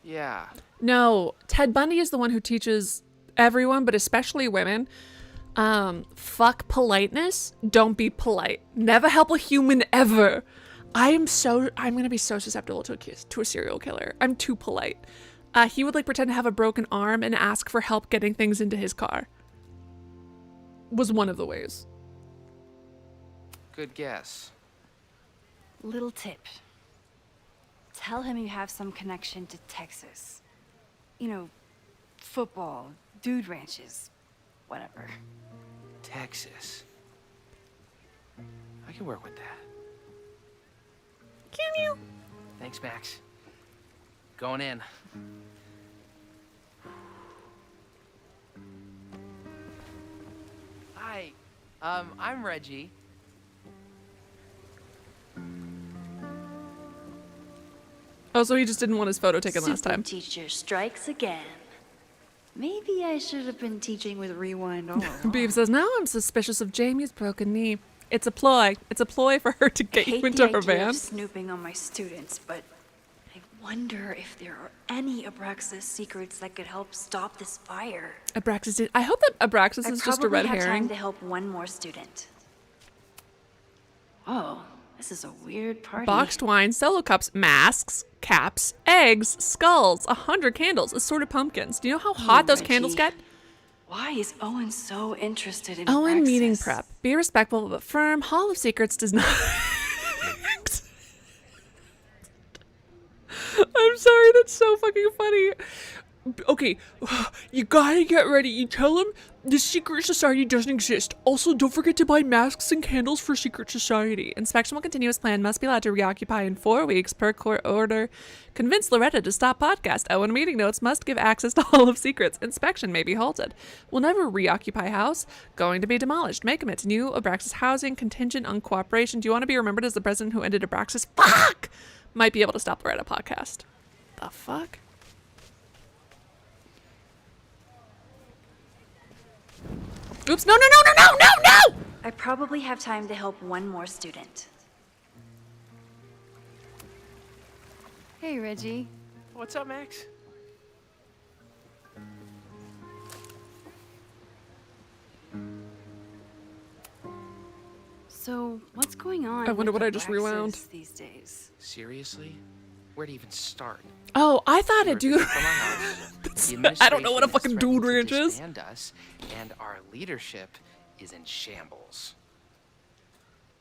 Yeah. No, Ted Bundy is the one who teaches everyone, but especially women, fuck politeness. Don't be polite. Never help a human ever. I'm gonna be so susceptible to a serial killer. I'm too polite. He would like pretend to have a broken arm and ask for help getting things into his car. Was one of the ways. Good guess. Little tip. Tell him you have some connection to Texas. You know, football, dude ranches, whatever. Texas. I can work with that. Can you? Thanks, Max. Going in. Hi, I'm Reggie. Oh, so he just didn't want his photo taken last time. Teacher strikes again. Maybe I should have been teaching with rewind all along. Beef says, now I'm suspicious of Jamie's broken knee. It's a ploy. It's a ploy for her to get you into her van. Snooping on my students, but I wonder if there are any Abraxas secrets that could help stop this fire. Abraxas. I hope that Abraxas is just a red I probably have herring. time to help one more student. Oh, this is a weird party. Boxed wine, solo cups, masks, caps, eggs, skulls, 100 candles, assorted pumpkins. Do you know how hot those candles get? Why is Owen so interested in Owen Abraxas? meeting prep. Be respectful but firm. Hall of Secrets does not... I'm sorry, that's so fucking funny. Okay, you gotta get ready. You tell him the secret society doesn't exist. Also, don't forget to buy masks and candles for secret society. Inspection will continue as planned. Must be allowed to reoccupy in 4 weeks per court order. Convince Loretta to stop podcast. Owen meeting notes must give access to Hall of Secrets. Inspection may be halted. Will never reoccupy house. Going to be demolished. May commit to new Abraxas housing contingent on cooperation. Do you want to be remembered as the president who ended Abraxas? Fuck! Might be able to stop Loretta podcast. The fuck? Oops, no! I probably have time to help one more student. Hey, Reggie. What's up, Max? So, what's going on? I wonder with what I just Abraxas rewound. these days? Seriously? Where to even start? Oh, I thought it, dude. I don't know what a Administration fucking is dude threatening to ranch is. disband us, and our leadership is in shambles.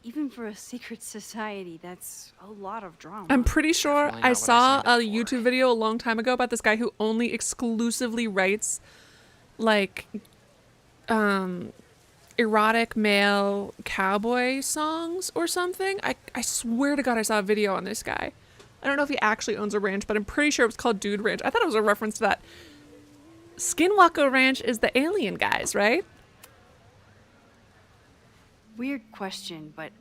Even for a secret society, that's a lot of drama. I'm pretty sure Definitely not I what saw I a YouTube video a long time ago about this guy who only exclusively writes like erotic male cowboy songs or something. I swear to God I saw a video on this guy. I don't know if he actually owns a ranch, but I'm pretty sure it was called Dude Ranch. I thought it was a reference to that. Skinwalker Ranch is the alien guys, right? Weird question, but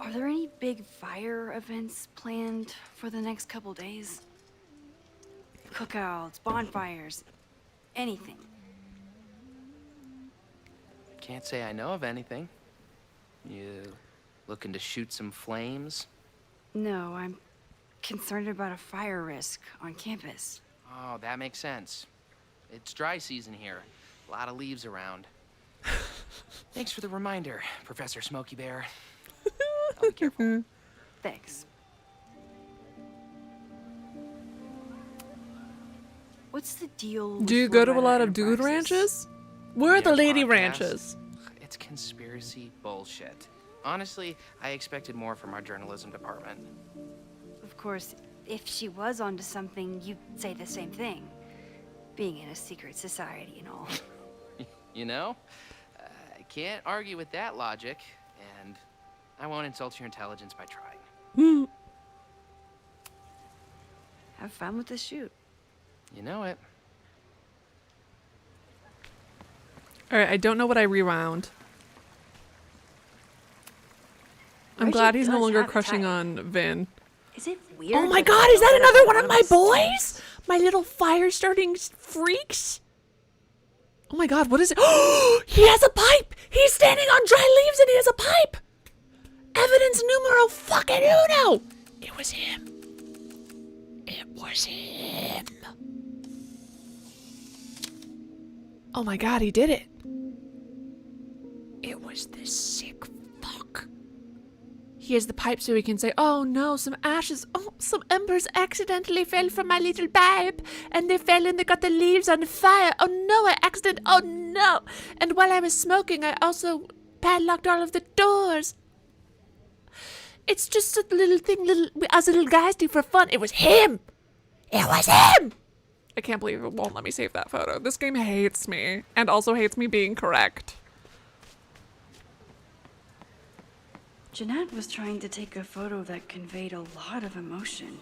are there any big fire events planned for the next couple days? Cookouts, bonfires, anything. Can't say I know of anything. You looking to shoot some flames? No, I'm concerned about a fire risk on campus. Oh, that makes sense. It's dry season here. A lot of leaves around. Thanks for the reminder, Professor Smokey Bear. I'll be careful. Thanks. What's the deal with Do you go to a Loretta lot of and dude Abraxas? ranches? Where are the Yeah, lady podcast. ranches? It's conspiracy bullshit. Honestly, I expected more from our journalism department. Of course, if she was onto something, you'd say the same thing. Being in a secret society and all. You know? I can't argue with that logic, and I won't insult your intelligence by trying. Have fun with the shoot. You know it. Alright, I don't know what I rewound. I'm Reggie glad he's no does longer have a crushing type. on Vin. Is it weird? Oh my that god, he is that knows another about one of my Rose? boys? My little fire-starting freaks? Oh my god, what is it? Oh, he has a pipe! He's standing on dry leaves and he has a pipe! Evidence numero fucking uno! It was him. It was him. Oh my god, he did it. It was this sick fuck. He has the pipe so he can say, oh no, some ashes, oh, some embers accidentally fell from my little pipe, and they fell and they got the leaves on fire. Oh no, oh no. And while I was smoking, I also padlocked all of the doors. It's just a little thing, us little guys do for fun. It was him. It was him. I can't believe it won't let me save that photo. This game hates me, and also hates me being correct. Jeanette was trying to take a photo that conveyed a lot of emotion.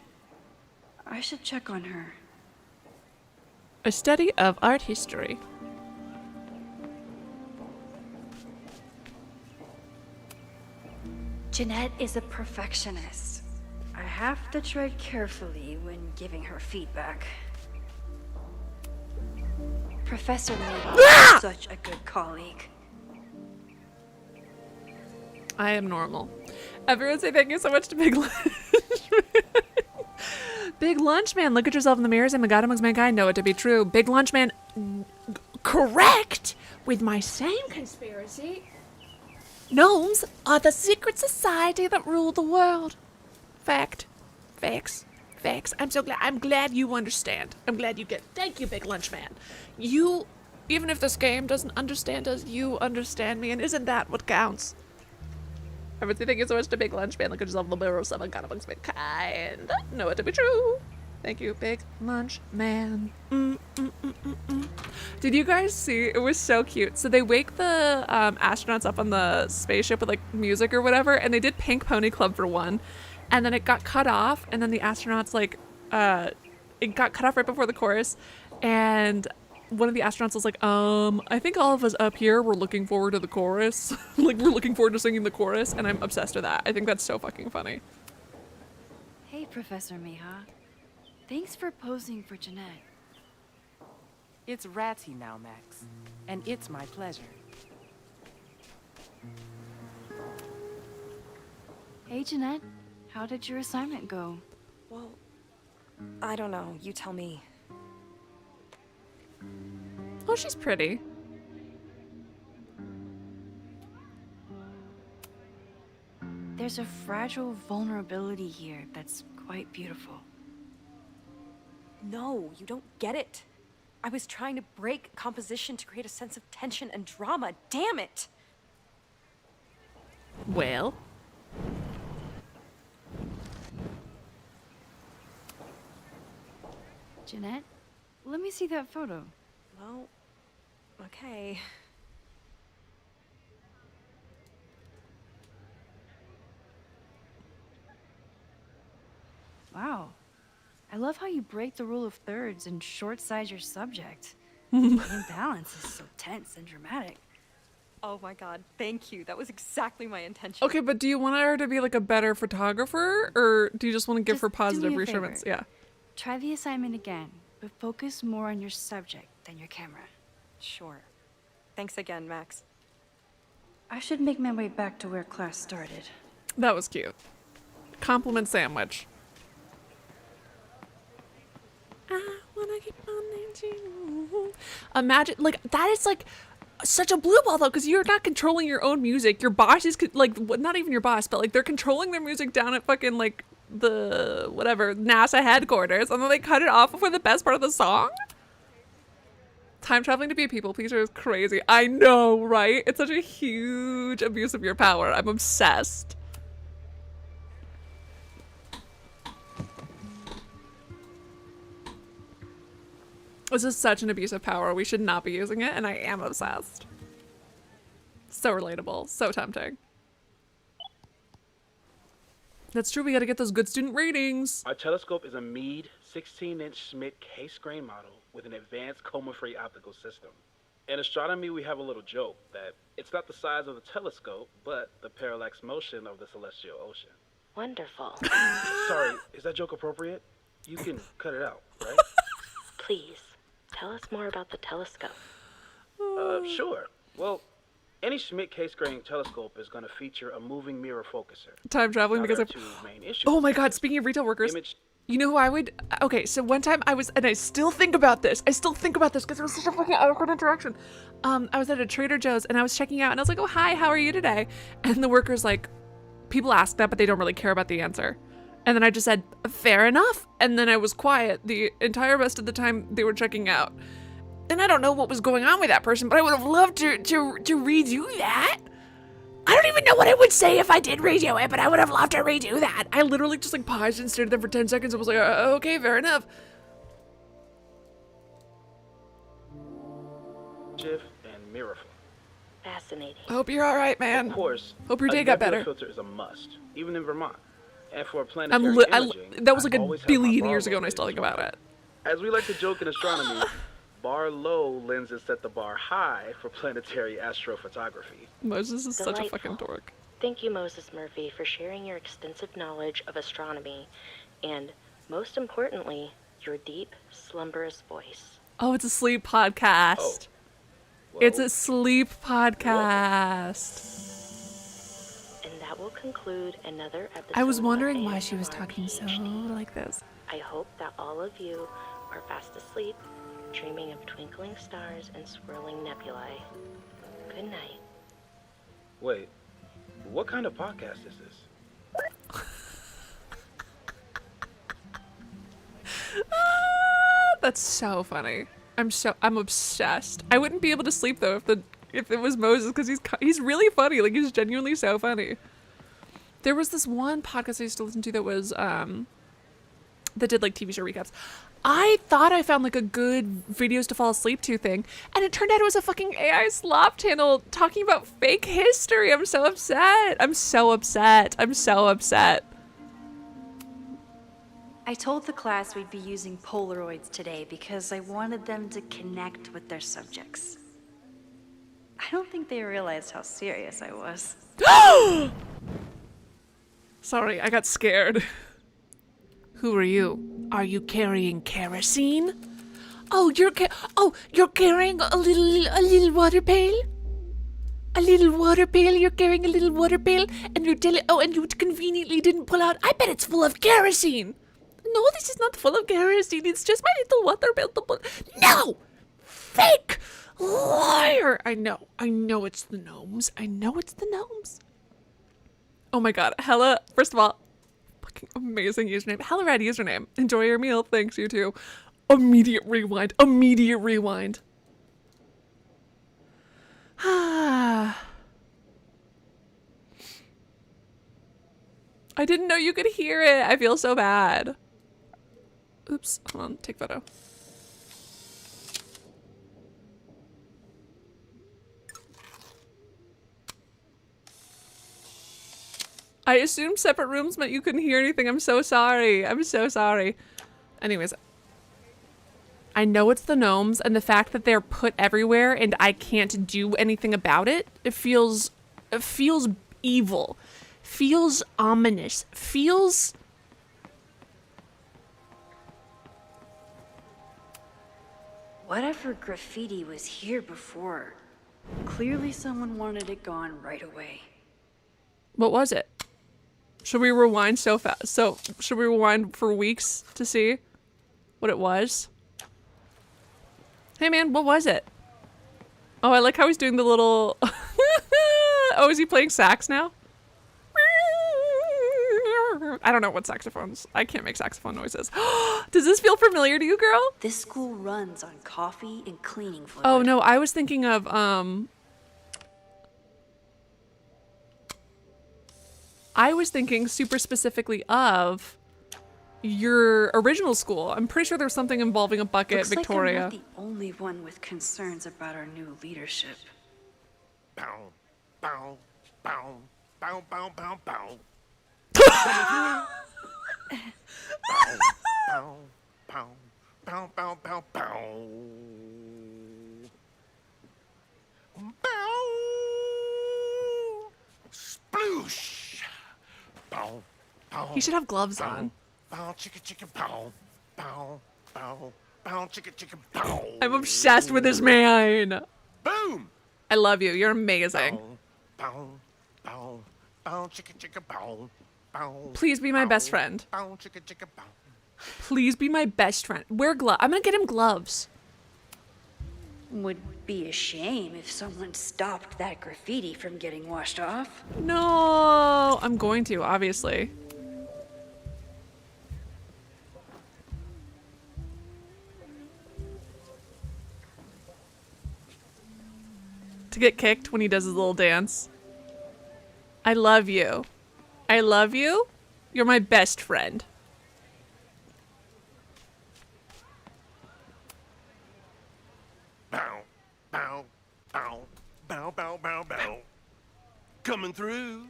I should check on her. A study of art history. Jeanette is a perfectionist. I have to tread carefully when giving her feedback. Professor Mayhew is such a good colleague. I am normal. Everyone say thank you so much to Big Lunch. Big Lunch Man, look at yourself in the mirror, say my God amongst mankind, know it to be true. Big Lunch Man, correct with my same conspiracy. Gnomes are the secret society that rule the world. Fact. Facts. Facts. I'm glad you understand. I'm glad you get. Thank you, Big Lunch Man. You, even if this game doesn't understand us, you understand me, and isn't that what counts? Everything, thank you so much to Big Lunch Man. Look at yourself in the mirror, someone God amongst mankind. Know it to be true. Thank you, Big Lunch Man. Did you guys see? It was so cute. So they wake the astronauts up on the spaceship with like music or whatever, and they did Pink Pony Club for one, and then it got cut off, and then the astronauts like it got cut off right before the chorus, and one of the astronauts was like, I think all of us up here were looking forward to the chorus. Like, we're looking forward to singing the chorus, and I'm obsessed with that. I think that's so fucking funny. Hey, Professor Miha. Thanks for posing for Jeanette. It's Ratty now, Max. And it's my pleasure. Hey, Jeanette. How did your assignment go? Well, I don't know. You tell me. Oh, she's pretty. There's a fragile vulnerability here that's quite beautiful. No, you don't get it. I was trying to break composition to create a sense of tension and drama. Damn it! Well. Jeanette, let me see that photo. Well, okay. Wow. I love how you break the rule of thirds and short size your subject. The imbalance is so tense and dramatic. Oh my god, thank you. That was exactly my intention. Okay, but do you want her to be like a better photographer, or do you just want to give her positive do me a reassurance? favor. Yeah. Try the assignment again, but focus more on your subject than your camera. Sure. Thanks again, Max. I should make my way back to where class started. That was cute. Compliment sandwich. I wanna keep on dancing. Imagine, like, that is like such a blue ball though, because you're not controlling your own music. Your boss is like, not even your boss, but like they're controlling their music down at fucking like the whatever NASA headquarters, and then they cut it off before the best part of the song. Time traveling to be a people pleaser is crazy. I know, right? It's such a huge abuse of your power. I'm obsessed. This is such an abuse of power. We should not be using it, and I am obsessed. So relatable. So tempting. That's true. We gotta get those good student ratings. Our telescope is a Meade 16-inch Schmidt case-grain model with an advanced coma-free optical system. In astronomy, we have a little joke that it's not the size of the telescope, but the parallax motion of the celestial ocean. Wonderful. Sorry, is that joke appropriate? You can cut it out, right? Please, tell us more about the telescope. Sure. Well, any Schmidt case-grain telescope is going to feature a moving mirror focuser. Time traveling Now, because there of... are two main issues. Oh my god, speaking of retail workers, you know who I would... Okay, so one time I was... And I still think about this. Because it was such a fucking awkward interaction. I was at a Trader Joe's and I was checking out and I was like, oh, hi, how are you today? And the worker's like... People ask that, but they don't really care about the answer. And then I just said, fair enough. And then I was quiet the entire rest of the time they were checking out. And I don't know what was going on with that person, but I would have loved to redo that. I don't even know what I would say if I did redo it, but I would have loved to redo that. I literally just like paused and stared at them for 10 seconds and was like, okay, fair enough. And mirror flow. Fascinating. I hope you're all right, man. Of course. Hope your day got nebula better. filter is a must, even in Vermont. And for planetary imaging, that was like I a always have billion my years ago bar and I still think about it. As we like to joke in astronomy, bar low lenses set the bar high for planetary astrophotography. Moses is such a Delightful. fucking dork. Thank you, Moses Murphy, for sharing your extensive knowledge of astronomy and, most importantly, your deep, slumberous voice. Oh, it's a sleep podcast. It's a sleep podcast. And that will conclude another episode. I was wondering of why she was talking so like this. I hope that all of you are fast asleep, dreaming of twinkling stars and swirling nebulae. Good night. Wait, what kind of podcast is this? That's so funny. I'm obsessed. I wouldn't be able to sleep though if it was Moses, because he's really funny. Like, he's genuinely so funny. There was this one podcast I used to listen to that was that did like TV show recaps. I thought I found like a good videos to fall asleep to thing, and it turned out it was a fucking AI slop channel talking about fake history. I'm so upset. I'm so upset. I'm so upset. I told the class we'd be using Polaroids today because I wanted them to connect with their subjects. I don't think they realized how serious I was. Sorry, I got scared. Who are you? Are you carrying kerosene? Oh, you're carrying a little water pail? A little water pail? You're carrying a little water pail, and you're and you conveniently didn't pull out. I bet it's full of kerosene. No, this is not full of kerosene. It's just my little water pail. No! Fake! Liar! I know it's the gnomes. Oh my god, Hella, first of all, fucking amazing username. Hella rad username. Enjoy your meal. Thanks, you too. Immediate rewind. I didn't know you could hear it. I feel so bad. Oops, hold on, take photo. I assumed separate rooms meant you couldn't hear anything. I'm so sorry. Anyways, I know it's the gnomes, and the fact that they're put everywhere and I can't do anything about it, it feels evil. Feels ominous. Feels... Whatever graffiti was here before, clearly someone wanted it gone right away. What was it? Should we rewind so fast? So, should we rewind for weeks to see what it was? Hey man, what was it? Oh, I like how he's doing the little... Oh, is he playing sax now? I don't know what saxophones... I can't make saxophone noises. Does this feel familiar to you, girl? This school runs on coffee and cleaning fluid. Oh no, I was thinking of, I was thinking super specifically of your original school. I'm pretty sure there's something involving a bucket, Looks Victoria. Like I'm not the only one with concerns about our new leadership. Bow, bow, bow, bow, bow, bow, bow. Bow, bow, bow, bow, bow, bow, bow. Bow. Sploosh. Bow, bow. He should have gloves bow, on. Bow, chicka, chicka, bow, bow, bow, bow, chicka, chicka, bow. I'm obsessed with this man. Boom. I love you. You're amazing. Bow, bow, bow, chicka, chicka, bow. Please be my best friend. Bow, chicka, chicka, bow. Please be my best friend. Wear gloves. I'm gonna get him gloves. Would be a shame if someone stopped that graffiti from getting washed off. No, I'm going to, obviously. To get kicked when he does his little dance. I love you. I love you. You're my best friend. Bow, bow, bow, bow, bow, bow, bow. Coming through.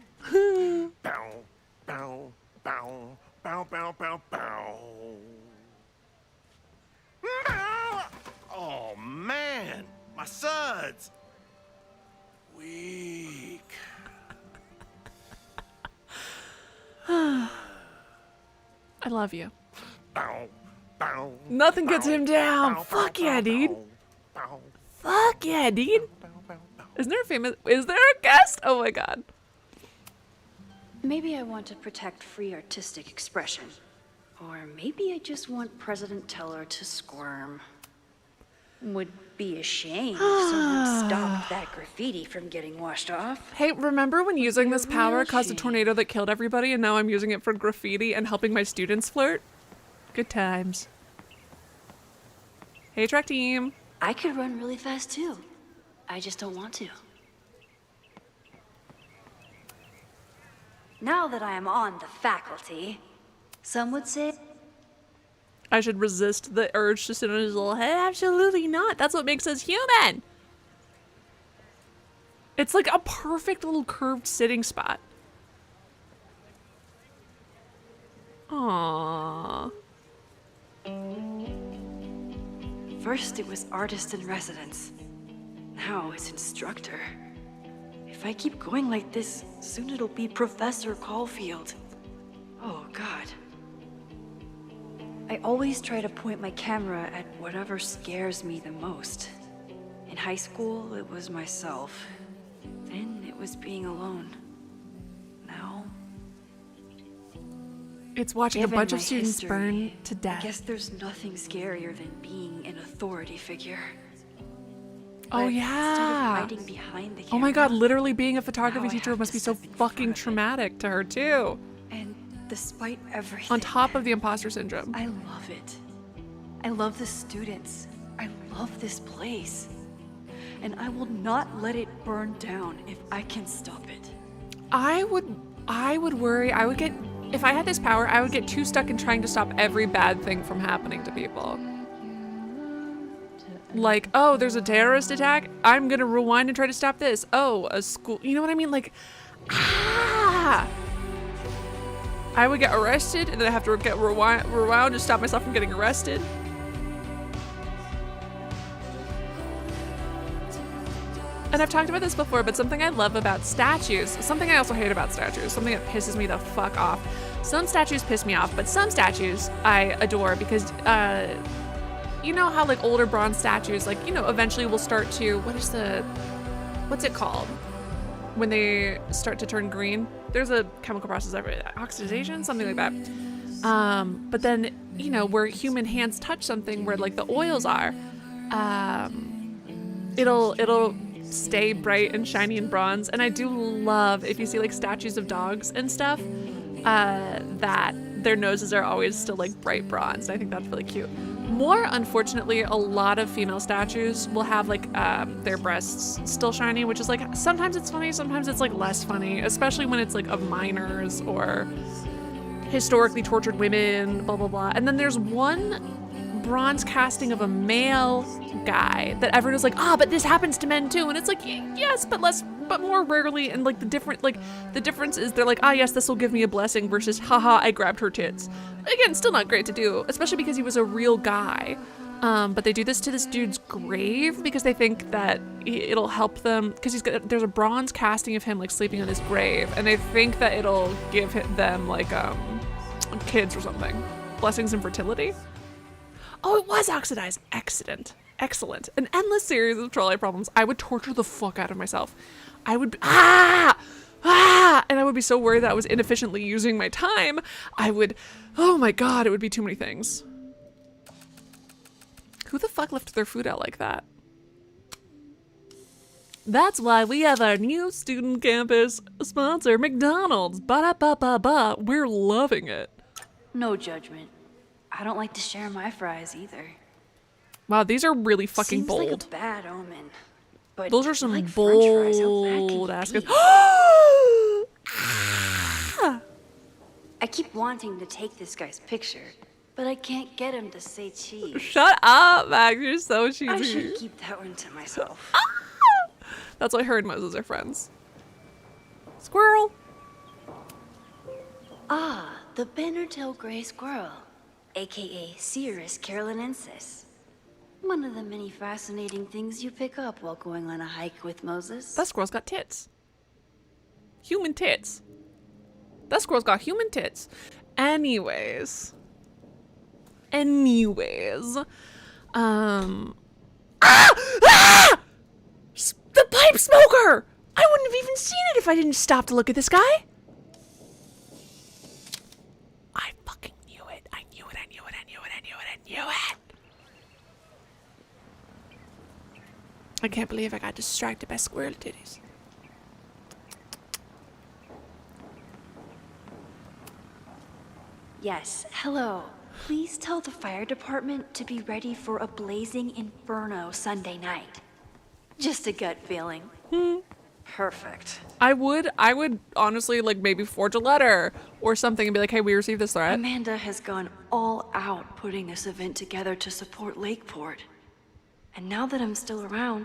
Bow, bow, bow, bow, bow, bow, bow. Bow. Oh man, my suds. Weak. I love you. Bow, bow. Nothing gets him down. Fuck yeah, dude. Fuck yeah, dude. Is there a guest? Oh my god. Maybe I want to protect free artistic expression. Or maybe I just want President Teller to squirm. Would be a shame if someone stopped that graffiti from getting washed off. Hey, remember when using this power caused a tornado that killed everybody and now I'm using it for graffiti and helping my students flirt? Good times. Hey, track team. I could run really fast too. I just don't want to. Now that I am on the faculty, some would say I should resist the urge to sit on his little head. Absolutely not. That's what makes us human. It's like a perfect little curved sitting spot. Aww. First it was artist in residence. Now it's instructor. If I keep going like this, soon it'll be Professor Caulfield. Oh God. I always try to point my camera at whatever scares me the most. In high school, it was myself. Then it was being alone. Now... It's watching a given bunch of my students history, burn to death. I guess there's nothing scarier than being an authority figure. Oh But yeah. instead of hiding behind the Oh my god, camera, literally being a photography now I teacher have must to be so step in fucking front of it. traumatic to her too. And despite everything, On top of the imposter syndrome. I love it. I love the students. I love this place. And I will not let it burn down if I can stop it. I would worry. If I had this power, I would get too stuck in trying to stop every bad thing from happening to people. Like, oh, there's a terrorist attack. I'm gonna rewind and try to stop this. Oh, a school. You know what I mean? Like, ah! I would get arrested, and then I have to get rewound to stop myself from getting arrested. And I've talked about this before, but something I love about statues, something I also hate about statues, something that pisses me the fuck off. Some statues piss me off, but some statues I adore because, you know how like older bronze statues, like, you know, eventually will start to, what's it called? When they start to turn green? There's a chemical process of it, oxidation, something like that. But then, you know, where human hands touch something where like the oils are, it'll stay bright and shiny and bronze. And I do love if you see like statues of dogs and stuff, that their noses are always still like bright bronze. I think that's really cute. More unfortunately, a lot of female statues will have like their breasts still shiny, which is like sometimes it's funny, sometimes it's like less funny, especially when it's like of minors or historically tortured women, blah blah blah. And then there's one bronze casting of a male guy that everyone is like, but this happens to men too, and it's like, yes, but more rarely. And like the difference is they're like, yes, this will give me a blessing, versus haha, I grabbed her tits. Again, still not great to do, especially because he was a real guy. But they do this to this dude's grave because they think that it'll help them, because there's a bronze casting of him like sleeping on his grave, and they think that it'll give them like kids or something, blessings and fertility. Oh, it was oxidized. Excellent. An endless series of trolley problems. I would torture the fuck out of myself. I would and I would be so worried that I was inefficiently using my time. Oh my god, it would be too many things. Who the fuck left their food out like that? That's why we have our new student campus sponsor, McDonald's. Ba-da-ba-ba-ba. We're loving it. No judgment. I don't like to share my fries either. Wow, these are really fucking Seems bold. like a bad omen. But those are some like French fries, how bad can bold you ass be? guys. I keep wanting to take this guy's picture, but I can't get him to say cheese. Shut up, Max. You're so cheesy. I should keep that one to myself. That's why her and Moses are friends. Squirrel. The banner-tailed gray squirrel, aka Cirrus carolinensis. One of the many fascinating things you pick up while going on a hike with Moses. That squirrel's got tits. Human tits. That squirrel's got human tits. Anyways. The pipe smoker! I wouldn't have even seen it if I didn't stop to look at this guy. I fucking knew it. I knew it. I can't believe I got distracted by squirrel titties. Yes, hello. Please tell the fire department to be ready for a blazing inferno Sunday night. Just a gut feeling. Perfect. I would honestly like maybe forge a letter or something and be like, hey, we received this threat. Amanda has gone all out putting this event together to support Lakeport. And now that I'm still around,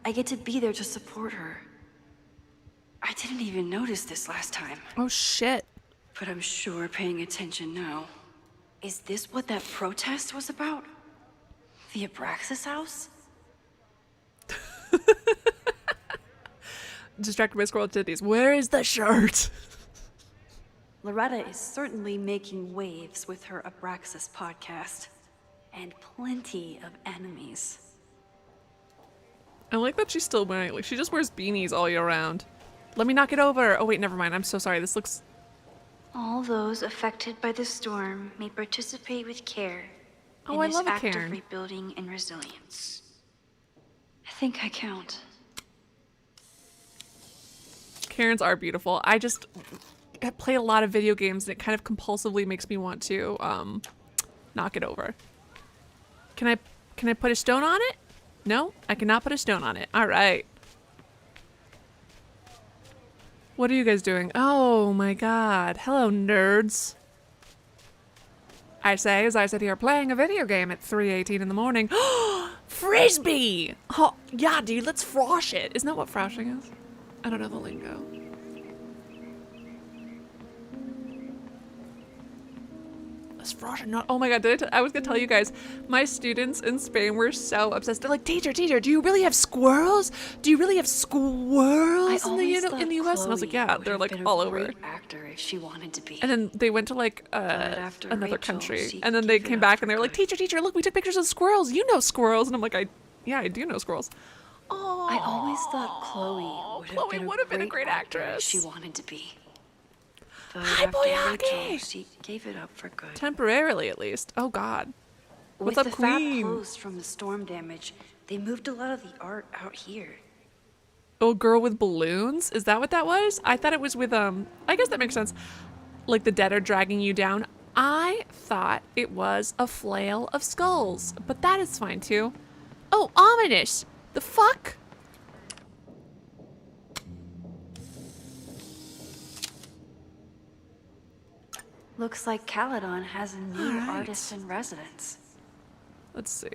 I get to be there to support her. I didn't even notice this last time. Oh shit. But I'm sure paying attention now. Is this what that protest was about? The Abraxas house? Distracted by squirrel titties. Where is the shirt? Loretta is certainly making waves with her Abraxas podcast. And plenty of enemies. I like that she's still wearing, like, she just wears beanies all year round. Let me knock it over. Oh wait, never mind. I'm so sorry. This looks... All those affected by the storm may participate with care in I this love it, act Karen. of rebuilding and resilience. I think I count. Karens are beautiful. I play a lot of video games and it kind of compulsively makes me want to knock it over. Can I put a stone on it? No, I cannot put a stone on it. All right. What are you guys doing? Oh my god. Hello, nerds. I say as I sit here playing a video game at 3:18 in the morning. Frisbee! Oh, yeah, dude, let's frosh it. Isn't that what froshing is? I don't know the lingo. Oh my god, I was gonna tell you guys, my students in Spain were so obsessed. They're like, teacher, do you really have squirrels? Do you really have squirrels in the US? And I was like, yeah, they're like all over. Actor if she wanted to be. And then they went to like another country, and then they came back and they were like, teacher, look, we took pictures of squirrels. You know squirrels. And I'm like, I do know squirrels. Oh, I always thought Chloe would have been a great actress if she wanted to be. But Hi, after Boyaki! Rachel, she gave it up for good. Temporarily, at least. Oh God. What's With up, the Queen? fab clothes from the storm damage, they moved a lot of the art out here. Oh, girl with balloons? Is that what that was? I thought it was with I guess that makes sense. Like the dead are dragging you down. I thought it was a flail of skulls, but that is fine too. Oh, ominous. The fuck? Looks like Caledon has a new artist in residence. Let's see.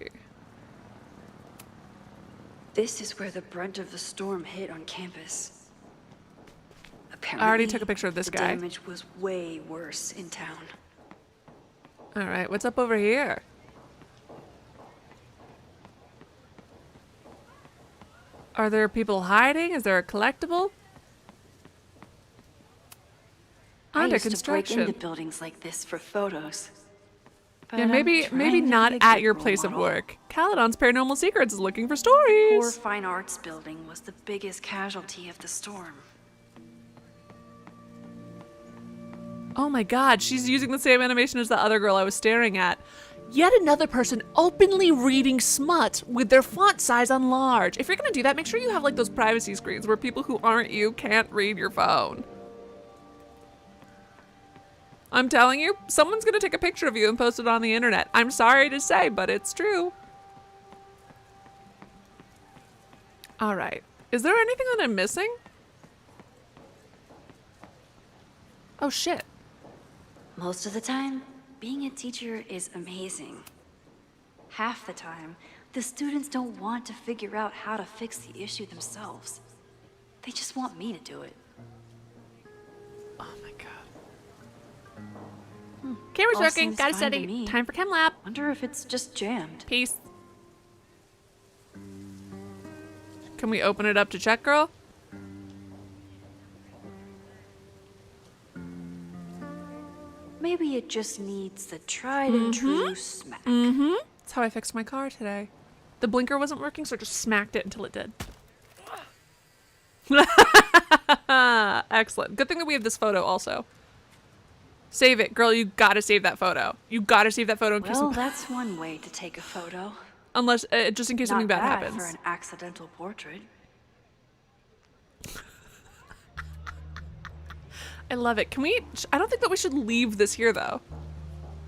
This is where the brunt of the storm hit on campus. I already took a picture of this the guy. Damage was way worse in town. All right, what's up over here? Are there people hiding? Is there a collectible? I Under used construction. to break into buildings like this for photos. But Yeah, I'm maybe trying to not be a at good your role place of model. work. Caledon's Paranormal Secrets is looking for Poor stories. fine arts building was the biggest casualty of the storm. Oh my god, she's using the same animation as the other girl I was staring at. Yet another person openly reading smut with their font size on large. If you're gonna do that, make sure you have like those privacy screens where people who aren't you can't read your phone. I'm telling you, someone's gonna take a picture of you and post it on the internet. I'm sorry to say, but it's true. All right. Is there anything that I'm missing? Oh shit. Most of the time, being a teacher is amazing. Half the time, the students don't want to figure out how to fix the issue themselves. They just want me to do it. Oh my god. Camera's All working. seems Gotta fine to study. me. Time for chem lab. Wonder if it's just jammed. Peace. Can we open it up to check, girl? Maybe it just needs the tried and true smack. Mm-hmm. That's how I fixed my car today. The blinker wasn't working, so I just smacked it until it did. Excellent. Good thing that we have this photo also. Save it, girl. You gotta save that photo. You gotta save that photo in case. Well, that's one way to take a photo. Unless, just in case something bad happens. For an accidental portrait. I love it. Can we? I don't think that we should leave this here though.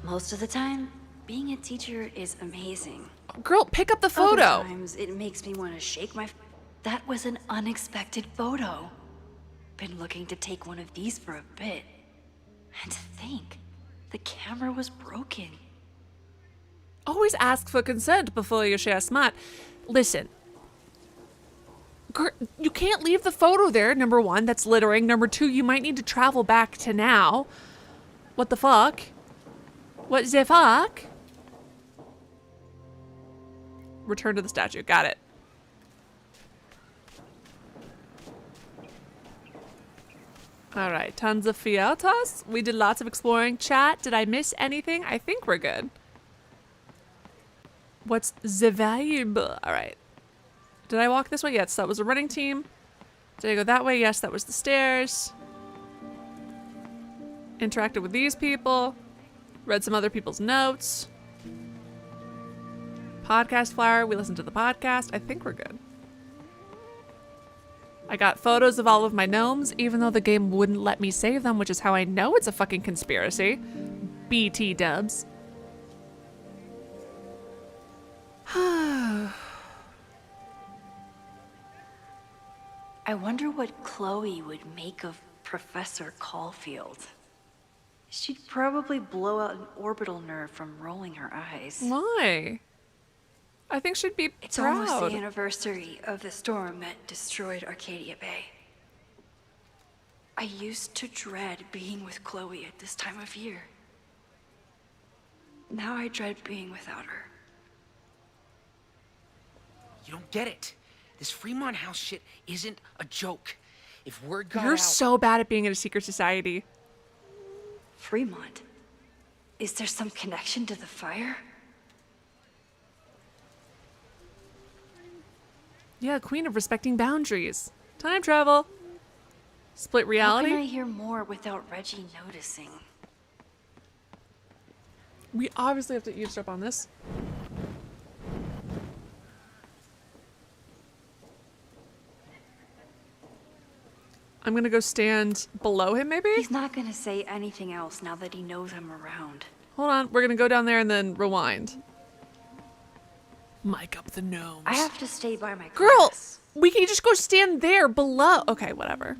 Most of the time, being a teacher is amazing. Girl, pick up the photo. Other times, it makes me want to shake my. That was an unexpected photo. Been looking to take one of these for a bit. And to think, the camera was broken. Always ask for consent before you share smart. Listen. You can't leave the photo there, number one, that's littering. Number two, you might need to travel back to now. What the fuck? What the fuck? Return to the statue. Got it. All right, tons of fiatas. We did lots of exploring. Chat, did I miss anything? I think we're good. What's the vibe? All right. Did I walk this way? Yes, that was a running team. Did I go that way? Yes, that was the stairs. Interacted with these people. Read some other people's notes. Podcast flyer. We listened to the podcast. I think we're good. I got photos of all of my gnomes, even though the game wouldn't let me save them, which is how I know it's a fucking conspiracy. BT dubs. I wonder what Chloe would make of Professor Caulfield. She'd probably blow out an orbital nerve from rolling her eyes. Why? I think she'd be It's proud. almost the anniversary of the storm that destroyed Arcadia Bay. I used to dread being with Chloe at this time of year. Now I dread being without her. You don't get it. This Fremont House shit isn't a joke. If word got You're out... so bad at being in a secret society. Fremont? Is there some connection to the fire? Yeah, queen of respecting boundaries. Time travel. Split reality. How can I hear more without Reggie noticing? We obviously have to eavesdrop on this. I'm gonna go stand below him, maybe? He's not gonna say anything else now that he knows I'm around. Hold on, we're gonna go down there and then rewind. Mic up the nose. I have to stay by my Girl, class. we can just go stand there below. Okay, whatever.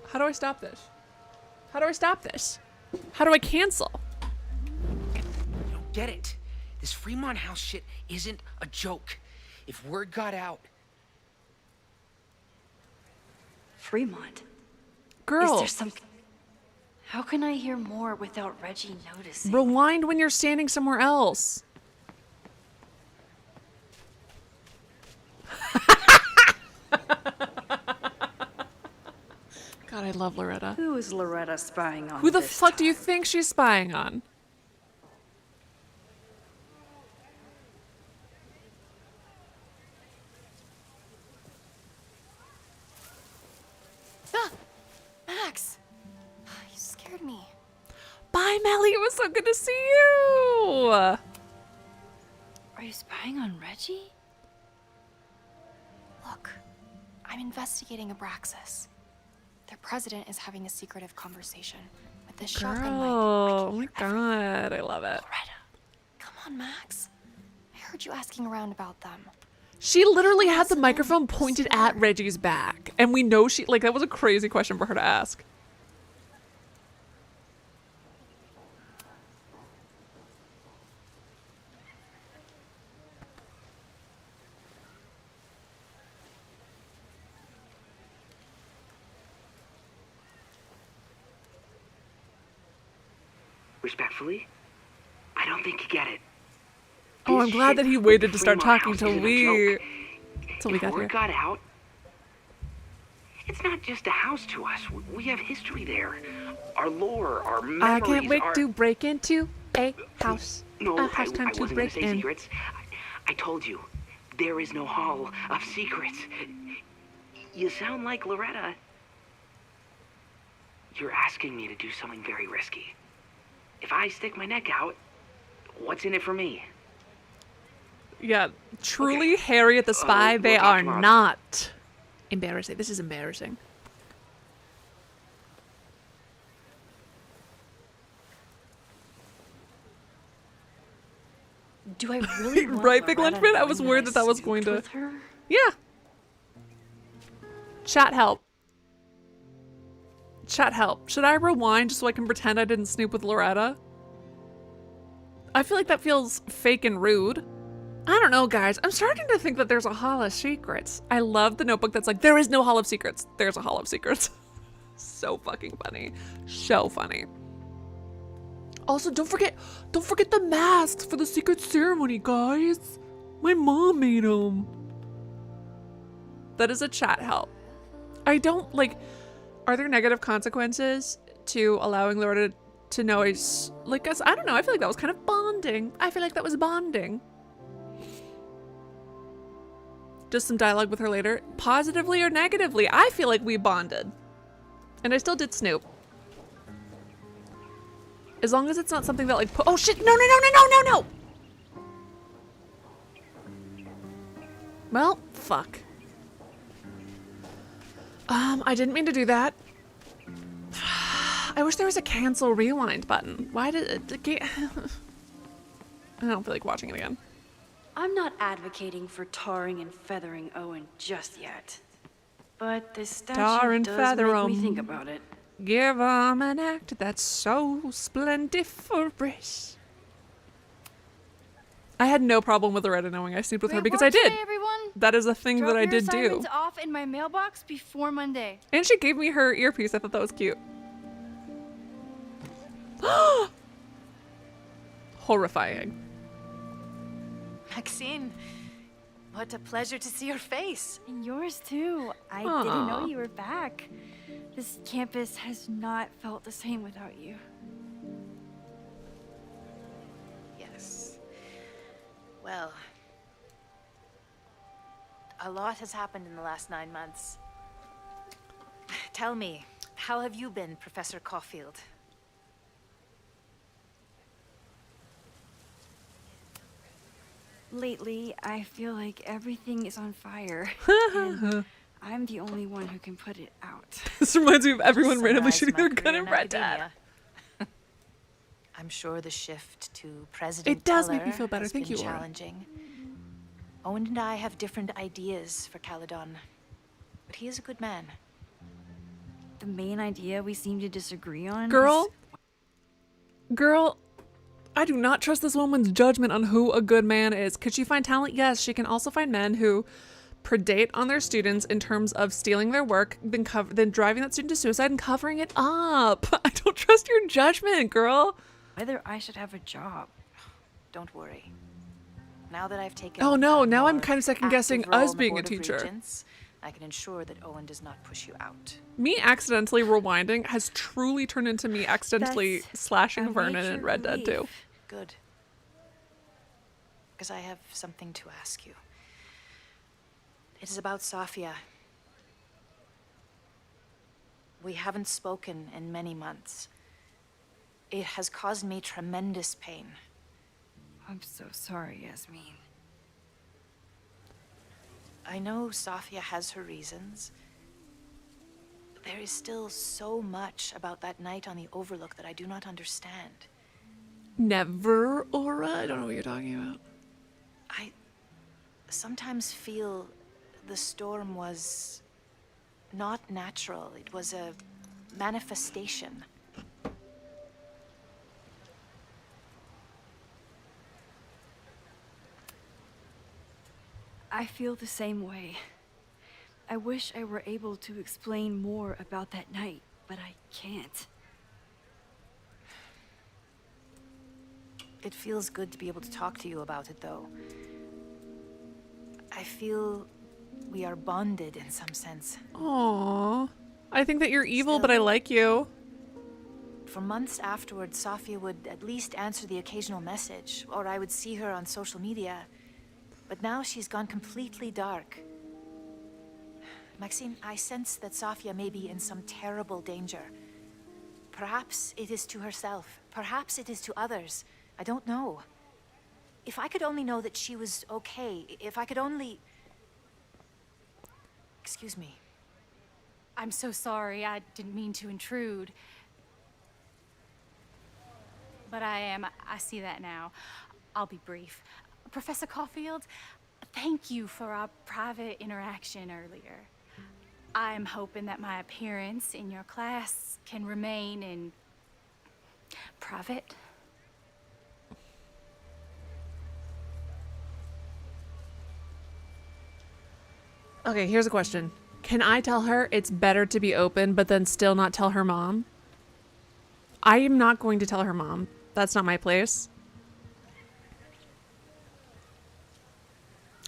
How do I stop this? How do I stop this? How do I cancel? You don't get it. This Fremont House shit isn't a joke. If word got out... Fremont? Girl. Is there some... How can I hear more without Reggie noticing? Rewind when you're standing somewhere else. God, I love Loretta. Who is Loretta spying on? Who the fuck do you think she's spying on? Ah! Max! You scared me. Bye, Melly. It was so good to see you. Are you spying on Reggie? Look, I'm investigating Abraxas. Their president is having a secretive conversation with this shotgun mic. Oh my god, I love it. Come on, Max. I heard you asking around about them. She literally had the microphone pointed at Reggie's back. And we know she, like, that was a crazy question for her to ask. Respectfully, I don't think you get it. Oh, I'm glad that he waited to start talking till we got If word here. got out, it's not just a house to us. We have history there. Our lore, our memories. I can't wait our... to break into a house. No, a house time I to wasn't break gonna say in. secrets. I told you, there is no hall of secrets. You sound like Loretta. You're asking me to do something very risky. If I stick my neck out, what's in it for me? Yeah, truly, Harriet the Spy, they we'll talk are tomorrow. not embarrassing. This is embarrassing. Do I really want Right, Big Loretta Lunchman? I was knowing worried that I that was going snooped to... with her? Yeah. Chat help. Chat help. Should I rewind just so I can pretend I didn't snoop with Loretta? I feel like that feels fake and rude. I don't know, guys. I'm starting to think that there's a Hall of Secrets. I love the notebook that's like, there is no Hall of Secrets. There's a Hall of Secrets. So fucking funny. So funny. Also, don't forget the masks for the secret ceremony, guys. My mom made them. That is a chat help. I don't, like, are there negative consequences to allowing Loretta to know I don't know, I feel like that was kind of bonding. I feel like that was bonding. Just some dialogue with her later. Positively or negatively, I feel like we bonded. And I still did snoop. As long as it's not something that, like, oh shit, no. Well, fuck. I didn't mean to do that. I wish there was a cancel rewind button. Why did it... I don't feel like watching it again. I'm not advocating for tarring and feathering Owen just yet. But this Tar statue and does feather make me 'em. think about it. Give 'em an act that's so splendiferous. I had no problem with Loretta knowing I slept with her Great because work I did. today, everyone. That is a thing Drop that I your did do. assignments off in my mailbox before Monday. And she gave me her earpiece. I thought that was cute. Horrifying. Maxine, what a pleasure to see your face. And yours too. I didn't know you were back. This campus has not felt the same without you. Yes. Well, a lot has happened in the last 9 months. Tell me, how have you been, Professor Caulfield? Lately, I feel like everything is on fire. And I'm the only one who can put it out. This reminds me of everyone randomly Summarize shooting my their gun career in in Red Dead. academia. I'm sure the shift to President It does make me Teller feel better. has Thank been you, Laura. challenging. Owen and I have different ideas for Caledon, but he is a good man. The main idea we seem to disagree on Girl, I do not trust this woman's judgment on who a good man is. Could she find talent? Yes, she can also find men who predate on their students in terms of stealing their work, then driving that student to suicide and covering it up. I don't trust your judgment, girl. Whether I should have a job. Don't worry. Now that I've taken Oh no, now I'm more kind of second guessing active role us on the being a Board of teacher. Regents, I can ensure that Owen does not push you out. Me accidentally rewinding has truly turned into me accidentally slashing Vernon in Red Dead 2. Good. Because I have something to ask you. It is about Safia. We haven't spoken in many months. It has caused me tremendous pain. I'm so sorry, Yasmin. I know Safia has her reasons. But there is still so much about that night on the Overlook that I do not understand. Never, Aura? I don't know what you're talking about. I sometimes feel the storm was not natural. It was a manifestation. I feel the same way. I wish I were able to explain more about that night, but I can't. It feels good to be able to talk to you about it, though. I feel we are bonded in some sense. Aww. I think that you're evil, but I like you. For months afterward, Safia would at least answer the occasional message, or I would see her on social media. But now she's gone completely dark. Maxine, I sense that Safia may be in some terrible danger. Perhaps it is to herself. Perhaps it is to others. I don't know. If I could only know that she was okay, if I could only... Excuse me. I'm so sorry. I didn't mean to intrude. But I see that now. I'll be brief. Professor Caulfield, thank you for our private interaction earlier. I'm hoping that my appearance in your class can remain in private. Okay, here's a question. Can I tell her it's better to be open, but then still not tell her mom? I am not going to tell her mom. That's not my place.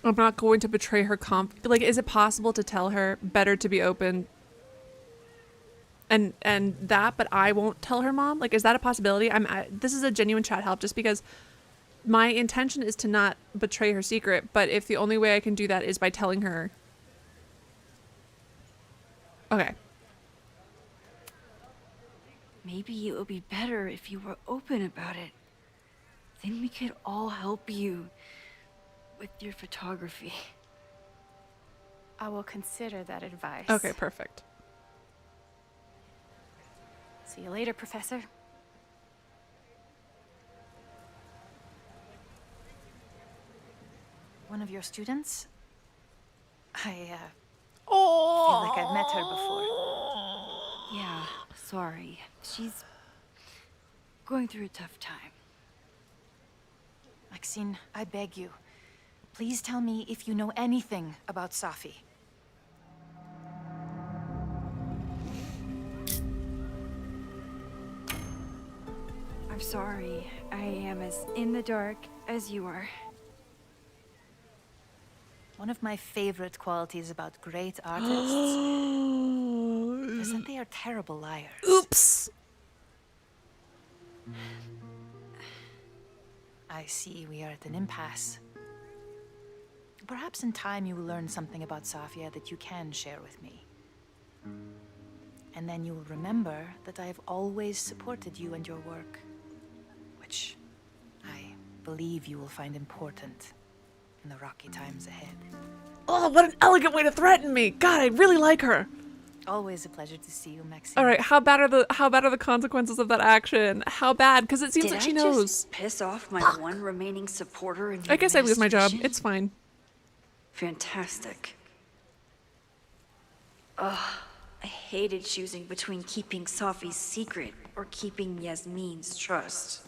I'm not going to betray her like, is it possible to tell her better to be open and that, but I won't tell her mom? Like, is that a possibility? This is a genuine chat help just because my intention is to not betray her secret, but if the only way I can do that is by telling her. Okay. Maybe it would be better if you were open about it. Then we could all help you with your photography. I will consider that advice. Okay, perfect. See you later, Professor. One of your students? I feel like I've met her before. Yeah, sorry. She's going through a tough time. Maxine, I beg you. Please tell me if you know anything about Safi. I'm sorry. I am as in the dark as you are. One of my favorite qualities about great artists is that they are terrible liars. Oops. I see we are at an impasse. Perhaps in time you will learn something about Safia that you can share with me. And then you will remember that I have always supported you and your work, which I believe you will find important in the rocky times ahead. Oh, what an elegant way to threaten me. God, I really like her. Always a pleasure to see you, Maxine. All right, how bad are the consequences of that action? How bad? Because it seems like she knows. Just piss off my one remaining supporter in the I guess I lose my job. administration? It's fine. Fantastic. Ugh, I hated choosing between keeping Safi's secret or keeping Yasmin's trust.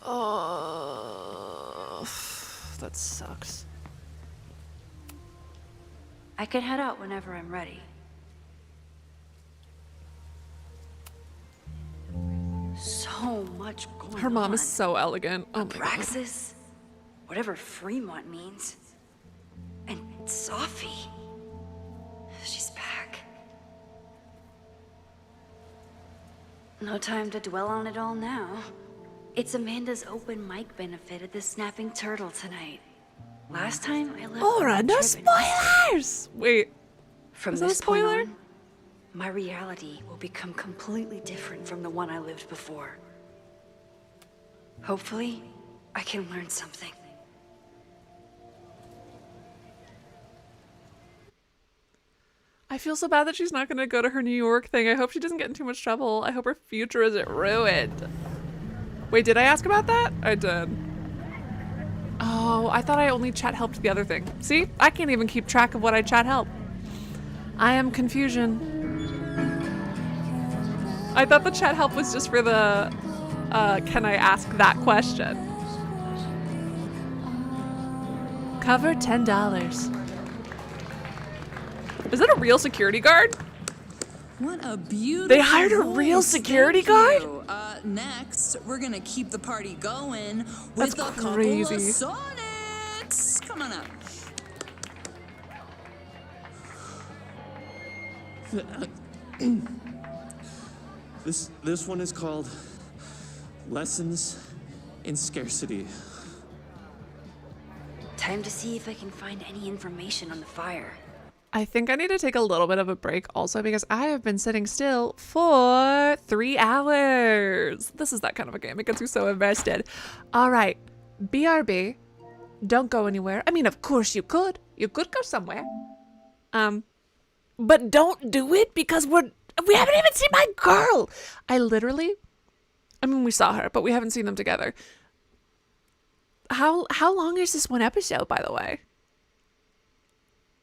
Oh, that sucks. I can head out whenever I'm ready. So much going on. Her mom is so elegant. Oh my god. Praxis, whatever Fremont means, and Safi. She's back. No time to dwell on it all now. It's Amanda's open mic benefit at the Snapping Turtle tonight. Last time I left. Aura, no spoilers! Wait. From is that a this point spoiler? on, my reality will become completely different from the one I lived before. Hopefully, I can learn something. I feel so bad that she's not going to go to her New York thing. I hope she doesn't get in too much trouble. I hope her future isn't ruined. Wait, did I ask about that? I did. Oh, I thought I only chat helped the other thing. See? I can't even keep track of what I chat help. I am confusion. I thought the chat help was just for the, can I ask that question? Cover $10. Is that a real security guard? What a beautiful They hired a real voice. security Thank guard? you. Next, we're gonna keep the party going That's with a couple of crazy. sonnets. Come on up. This one is called Lessons in Scarcity. Time to see if I can find any information on the fire. I think I need to take a little bit of a break also because I have been sitting still for 3 hours. This is that kind of a game. It gets you so invested. All right. BRB. Don't go anywhere. I mean, of course you could. You could go somewhere. But don't do it because we haven't even seen my girl. I mean, we saw her, but we haven't seen them together. How long is this one episode, by the way?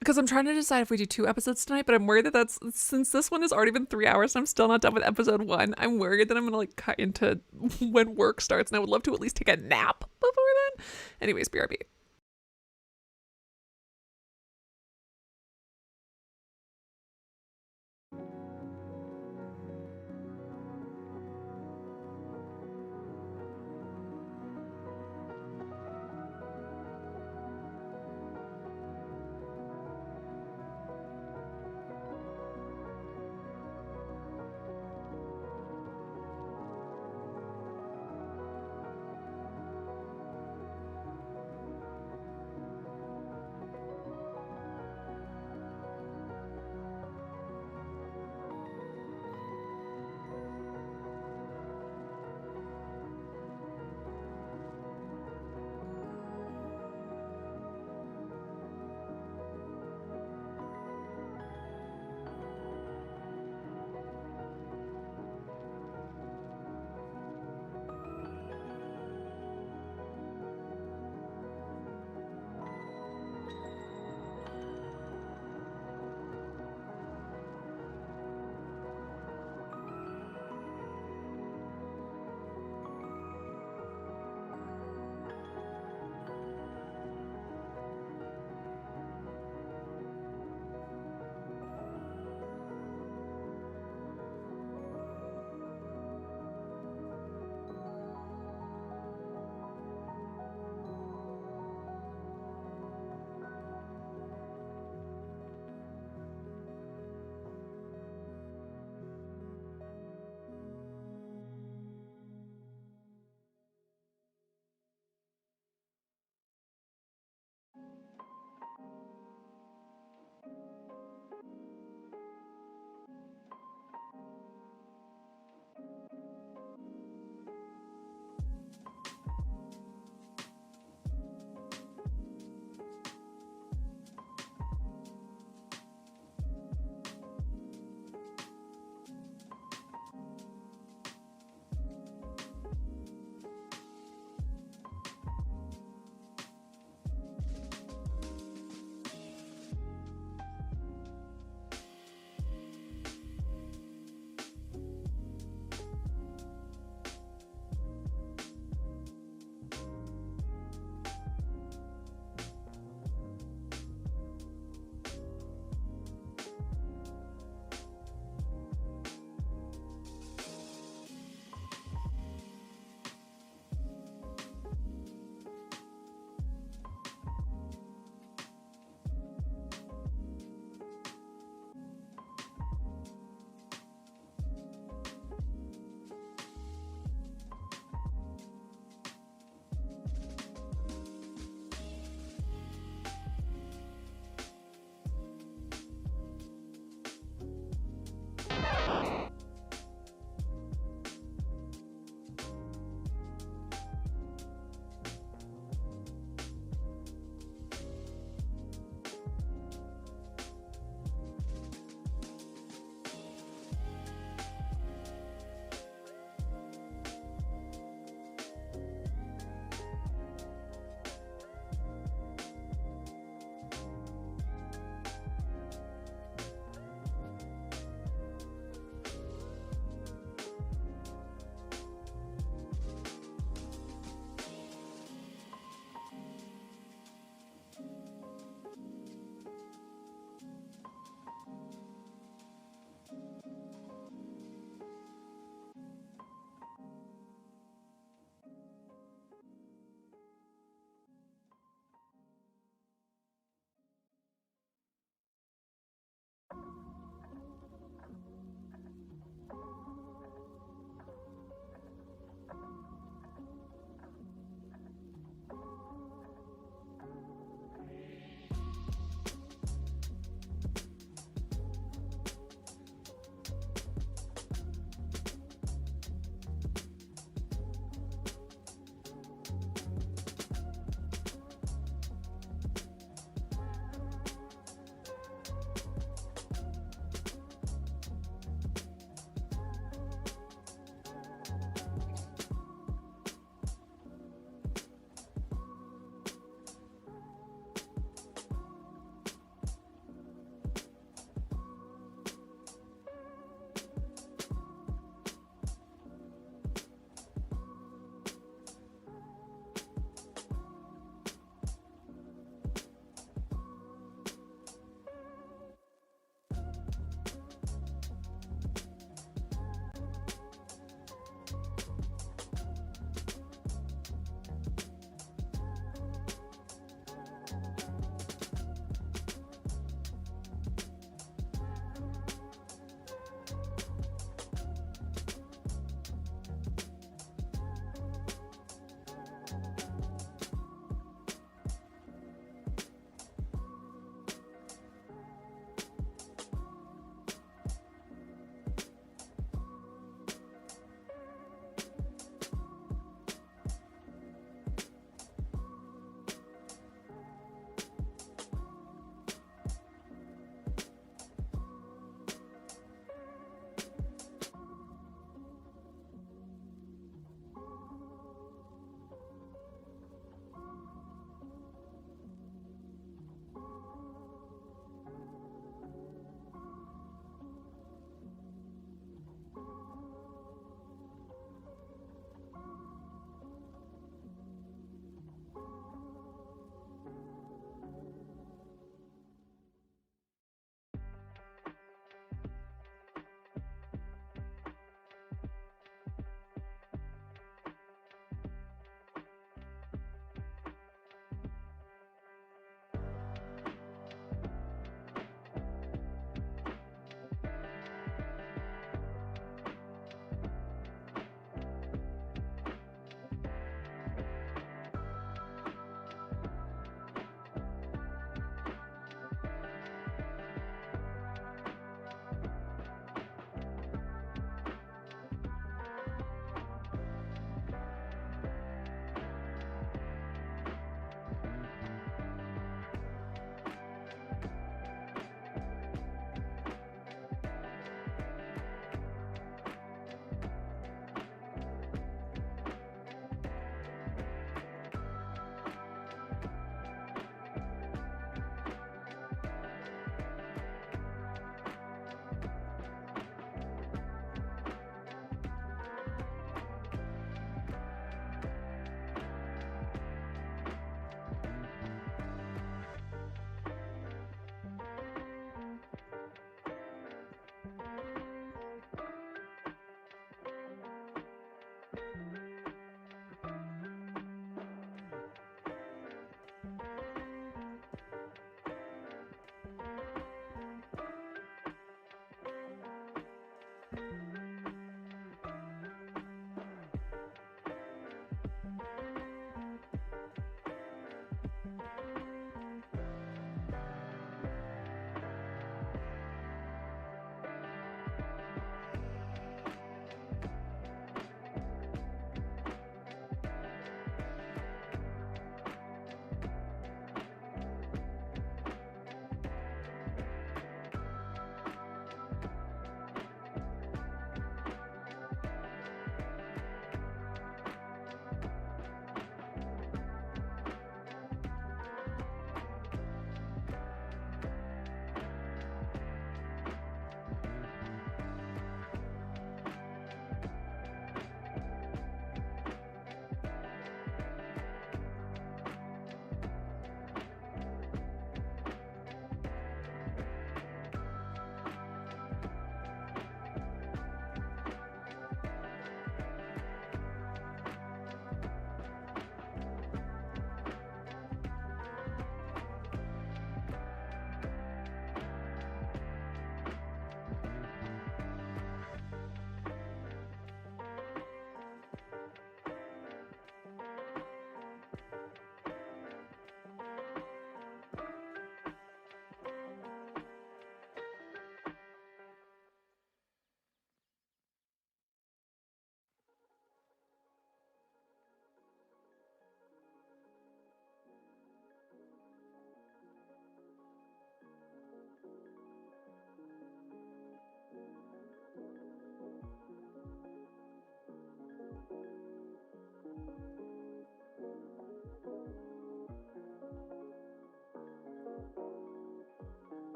Because I'm trying to decide if we do 2 episodes tonight, but I'm worried that since this one has already been 3 hours and I'm still not done with episode 1, I'm worried that I'm gonna like cut into when work starts and I would love to at least take a nap before then. Anyways, BRB.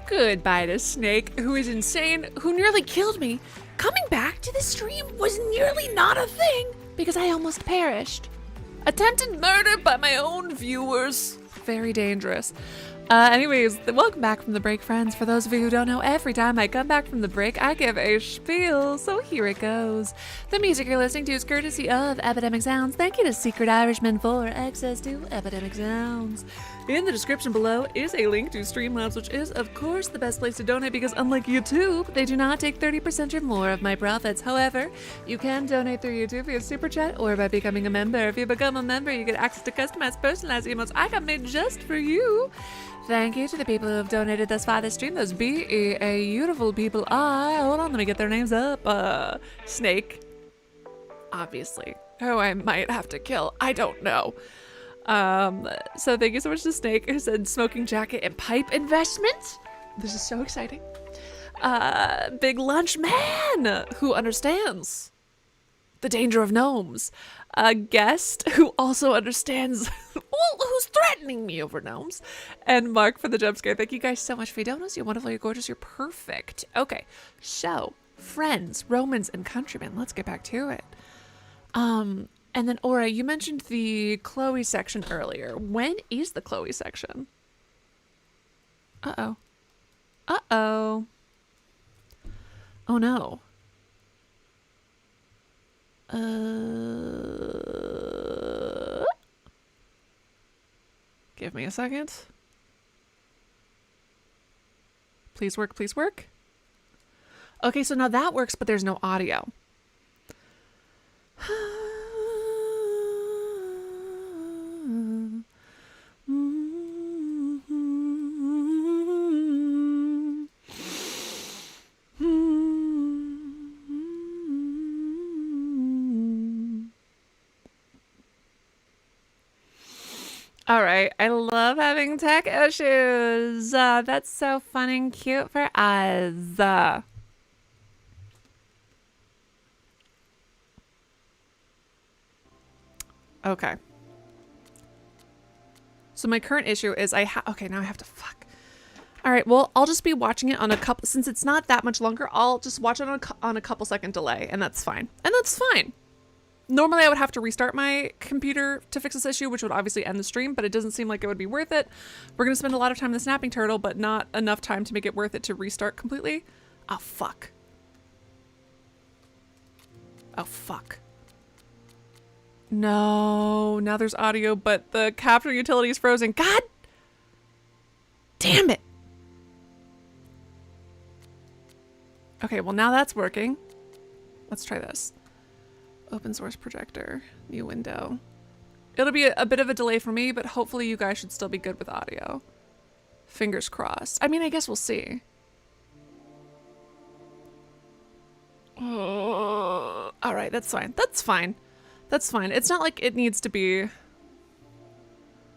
Goodbye to Snake, who is insane, who nearly killed me. Coming back to the stream was nearly not a thing because I almost perished. Attempted murder by my own viewers. Very dangerous. Anyways, welcome back from the break, friends. For those of you who don't know, every time I come back from the break, I give a spiel, so here it goes. The music you're listening to is courtesy of Epidemic Sounds. Thank you to Secret Irishman for access to Epidemic Sounds. In the description below is a link to Streamlabs, which is, of course, the best place to donate because, unlike YouTube, they do not take 30% or more of my profits. However, you can donate through YouTube via Super Chat or by becoming a member. If you become a member, you get access to customized, personalized emotes I got made just for you. Thank you to the people who have donated thus far this stream. Those beautiful people are, hold on, let me get their names up. Snake, obviously, who I might have to kill. I don't know. So thank you so much to Snake, who said smoking jacket and pipe investment. This is so exciting. Big Lunch Man, who understands the danger of gnomes. A guest who also understands, well, who's threatening me over gnomes. And Mark for the jump scare. Thank you guys so much for your donuts. You're wonderful, you're gorgeous, you're perfect. Okay, so friends, Romans, and countrymen, let's get back to it. And then Aura, you mentioned the Chloe section earlier. When is the Chloe section? Uh-oh. Uh-oh. Oh no. Give me a second. Please work, please work. Okay, so now that works, but there's no audio. All right, I love having tech issues. That's so fun and cute for us. Okay. So my current issue is okay, now I have to fuck. All right, well, I'll just be watching it on a couple, since it's not that much longer, I'll just watch it on a couple second delay, and that's fine. And that's fine. Normally I would have to restart my computer to fix this issue, which would obviously end the stream, but it doesn't seem like it would be worth it. We're going to spend a lot of time in the snapping turtle, but not enough time to make it worth it to restart completely. Oh, fuck. Oh, fuck. No, now there's audio, but the capture utility is frozen. God damn it. Okay, well now that's working. Let's try this. Open source projector, new window. It'll be a bit of a delay for me, but hopefully you guys should still be good with audio. Fingers crossed. I mean, I guess we'll see. Oh, all right, that's fine. That's fine. That's fine. It's not like it needs to be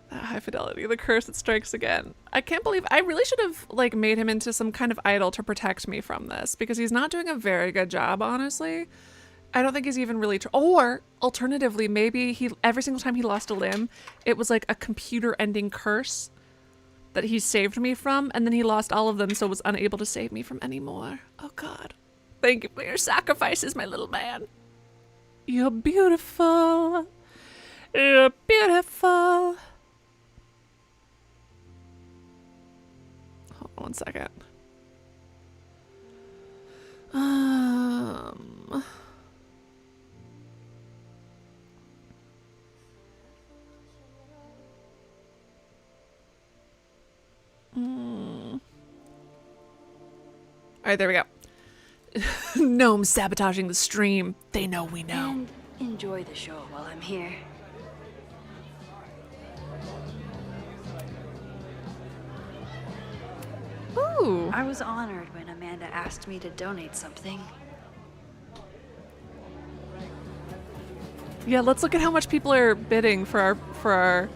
that high fidelity. The curse that strikes again. I can't believe I really should have like made him into some kind of idol to protect me from this, because he's not doing a very good job, honestly. I don't think he's even really or alternatively, maybe every single time he lost a limb, it was like a computer ending curse that he saved me from, and then he lost all of them, so was unable to save me from any more. Oh God. Thank you for your sacrifices, my little man. You're beautiful. You're beautiful. Hold on one second. All right, there we go. Gnomes sabotaging the stream. They know we know. And enjoy the show while I'm here. Ooh. I was honored when Amanda asked me to donate something. Yeah, let's look at how much people are bidding for our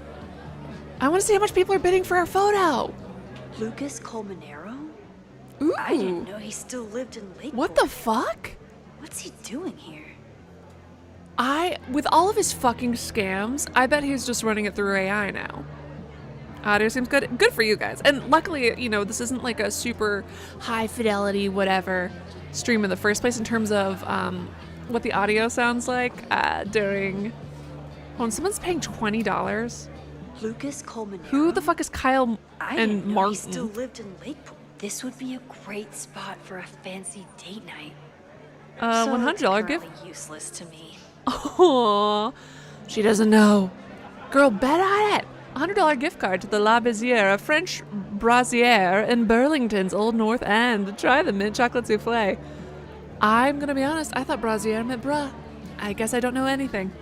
I want to see how much people are bidding for our photo. Lucas Colmenero? Ooh. I didn't know he still lived in Lakewood. What the fuck? What's he doing here? With all of his fucking scams, I bet he's just running it through AI now. Audio seems good. Good for you guys. And luckily, you know, this isn't like a super high fidelity whatever stream in the first place in terms of what the audio sounds like during... Hold on, someone's paying $20. Lucas Colmenero? Who the fuck is Kyle and Martin? He still lived in Lakewood. This would be a great spot for a fancy date night. $100 gift. Useless to me. Oh, she doesn't know. Girl, bet on it. $100 gift card to the La Bezière, a French brasier in Burlington's Old North End. Try the mint chocolate souffle. I'm gonna be honest, I thought brasier meant bra. I guess I don't know anything.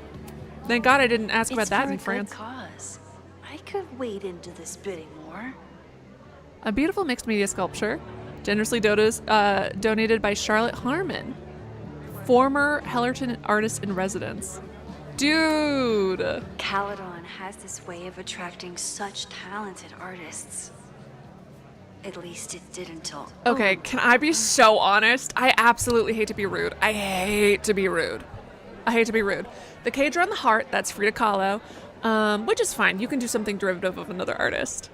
Thank God I didn't ask about that in France. Cause. I could wade into this bidding war. A beautiful mixed media sculpture, generously donated by Charlotte Harmon, former Hellerton artist in residence. Dude! Caledon has this way of attracting such talented artists. At least it did until... Okay, can I be so honest? I absolutely hate to be rude. I hate to be rude. The cage around the heart, that's Frida Kahlo, which is fine. You can do something derivative of another artist.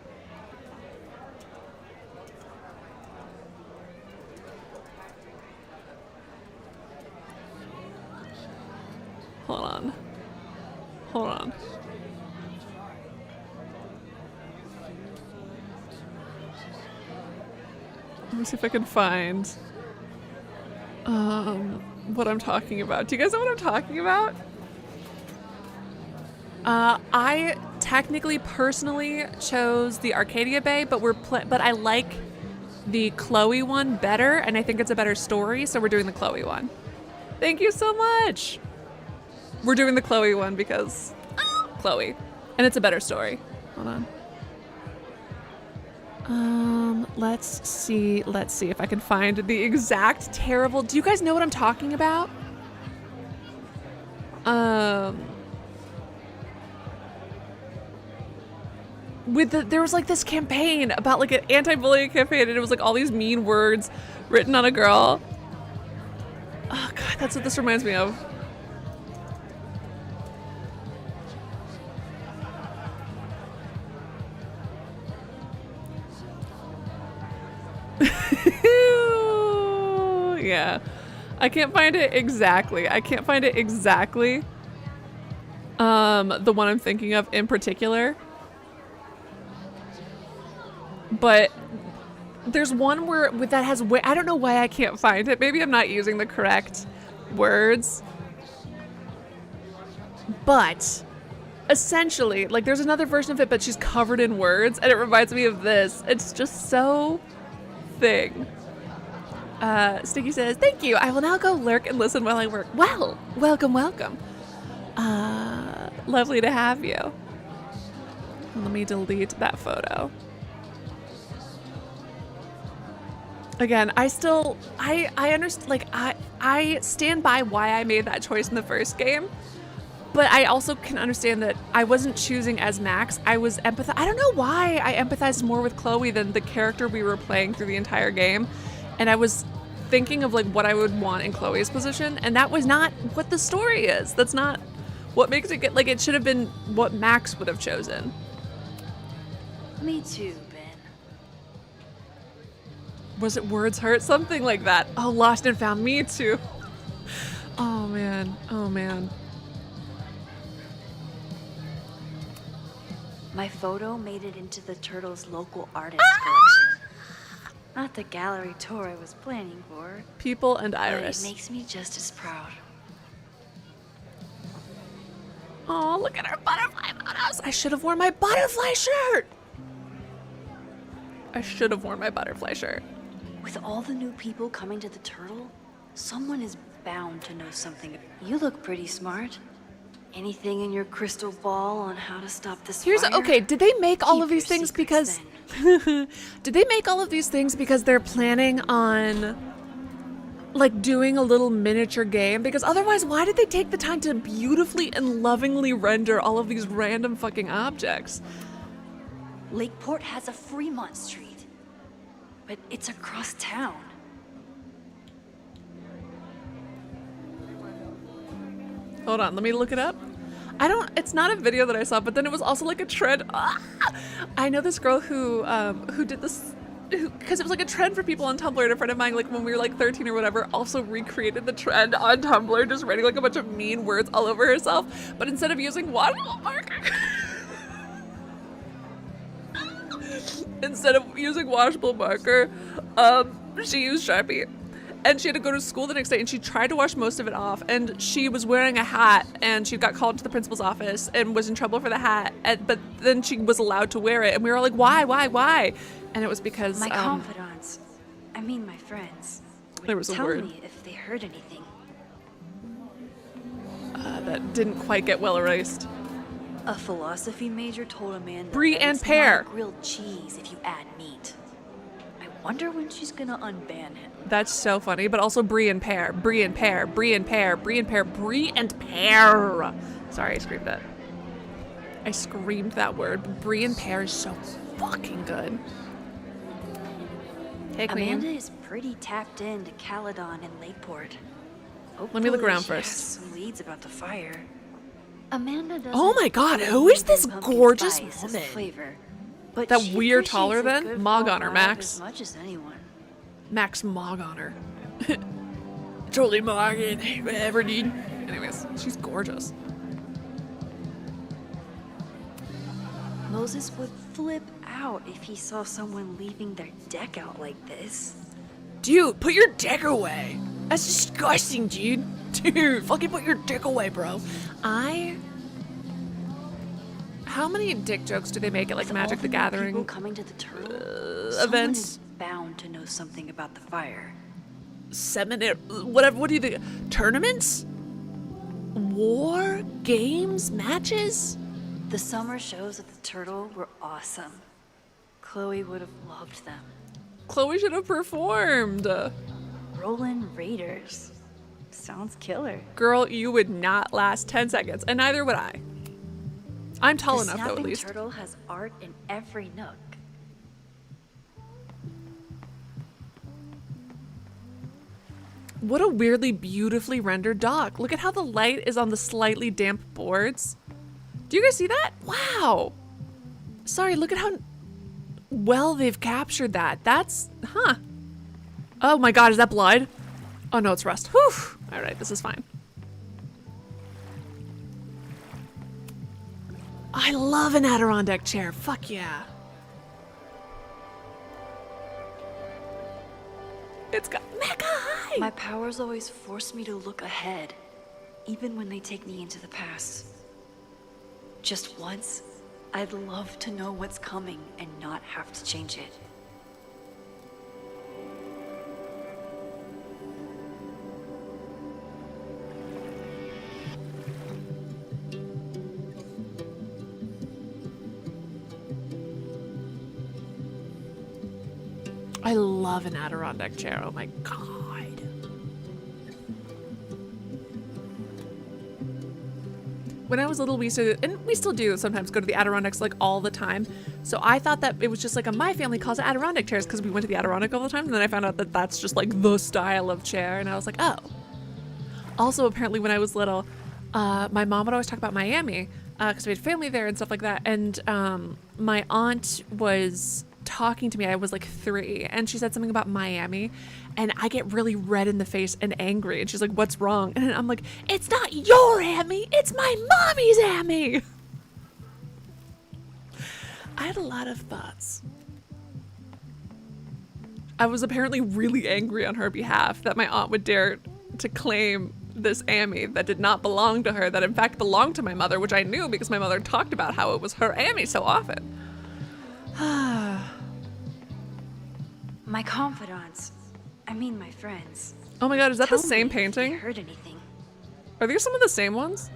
Hold on. Let me see if I can find what I'm talking about. Do you guys know what I'm talking about? I technically, personally, chose the Arcadia Bay, but but I like the Chloe one better, and I think it's a better story, so we're doing the Chloe one. Thank you so much. We're doing the Chloe one because Chloe, and it's a better story. Hold on. Let's see if I can find the exact terrible. Do you guys know what I'm talking about? There was like this campaign about like an anti-bullying campaign, and it was like all these mean words written on a girl. Oh god, that's what this reminds me of. Yeah, I can't find it exactly. The one I'm thinking of in particular. But there's one where that has I don't know why I can't find it. Maybe I'm not using the correct words. But essentially, like there's another version of it, but she's covered in words, and it reminds me of this. It's just so thing. Sticky says, "Thank you. I will now go lurk and listen while I work." Well, welcome. Lovely to have you. Let me delete that photo. Again, I understand, like, I stand by why I made that choice in the first game, but I also can understand that I wasn't choosing as Max. I was I don't know why I empathized more with Chloe than the character we were playing through the entire game, and I was thinking of like what I would want in Chloe's position, and that was not what the story is. That's not what makes it get, like, it should have been what Max would have chosen. Me too. Was it Words Hurt? Something like that. Oh, Lost and Found. Me too. Oh man. My photo made it into the Turtles' local artist collection. Not the gallery tour I was planning for. People and Iris. But it makes me just as proud. Oh, look at our butterfly photos. I should have worn my butterfly shirt. With all the new people coming to the Turtle, someone is bound to know something. You look pretty smart. Anything in your crystal ball on how to stop this fire? Okay, did they make all of these things because did they make all of these things because they're planning on like doing a little miniature game? Because otherwise, why did they take the time to beautifully and lovingly render all of these random fucking objects? Lakeport has a Fremont Street, but it's across town. Hold on, let me look it up. It's not a video that I saw, but then it was also like a trend. I know this girl who did this, because it was like a trend for people on Tumblr, and a friend of mine, like when we were like 13 or whatever, also recreated the trend on Tumblr, just writing like a bunch of mean words all over herself, but instead of using washable marker, she used Sharpie. And she had to go to school the next day, and she tried to wash most of it off, and she was wearing a hat, and she got called to the principal's office and was in trouble for the hat, but then she was allowed to wear it, and we were like, why? And it was because my confidants, my friends, there was a tell word me if they heard anything. that didn't quite get well erased. A philosophy major told a man that Brie and it's pear. not grilled cheese if you add meat. I wonder when she's gonna unban him. That's so funny, but also Brie and pear. Sorry, I screamed that. I screamed that word. Brie and pear is so fucking good. Hey, Queen. Amanda is pretty tapped into Caledon and Lakeport. Let me look around Hopefully she first. has some leads about the fire. Amanda doesn't. Oh my god, who is this pumpkin gorgeous spice as woman? flavor, but That she weird taller appreciates a than? good Mog fall on her, vibe Max. As much as anyone. Max Mog on her. Totally Morgan, whatever, dude. Anyways, she's gorgeous. Moses would flip out if he saw someone leaving their deck out like this. Dude, put your dick away. That's disgusting, dude. Dude, fucking put your dick away, bro. How many dick jokes do they make at like With Magic all the new Gathering people coming to the turtle, someone events? is bound to know something about the fire. Seminar, whatever. What do you think? Tournaments? War? Games? Matches? The summer shows at the turtle were awesome. Chloe would have loved them. Chloe should have performed. Rollin' Raiders. Sounds killer. Girl, you would not last 10 seconds, and neither would I. I'm tall The enough, though, at snapping least. turtle has art in every nook. What a weirdly beautifully rendered dock. Look at how the light is on the slightly damp boards. Do you guys see that? Wow. Sorry, look at how well they've captured that. That's, huh. Oh my god, is that blood? Oh no, it's rust. Whew. All right, this is fine. I love an Adirondack chair. Fuck yeah. It's got mega high. My powers always force me to look ahead, even when they take me into the past. Just once, I'd love to know what's coming and not have to change it. I love an Adirondack chair. Oh my god. When I was little, we used to, and we still do sometimes, go to the Adirondacks like all the time. So I thought that it was just like my family calls it Adirondack chairs because we went to the Adirondack all the time. And then I found out that that's just like the style of chair. And I was like, oh. Also, apparently when I was little, my mom would always talk about Miami because we had family there and stuff like that. And my aunt was talking to me. I was like 3 and she said something about Miami and I get really red in the face and angry and she's like, what's wrong? And I'm like, it's not your Amy, it's my mommy's Amy. I had a lot of thoughts. I was apparently really angry on her behalf that my aunt would dare to claim this Amy that did not belong to her, that in fact belonged to my mother, which I knew because my mother talked about how it was her Amy so often. My confidants. I mean my friends. Oh my god, is that Tell the same me if you painting? heard anything. Are these some of the same ones?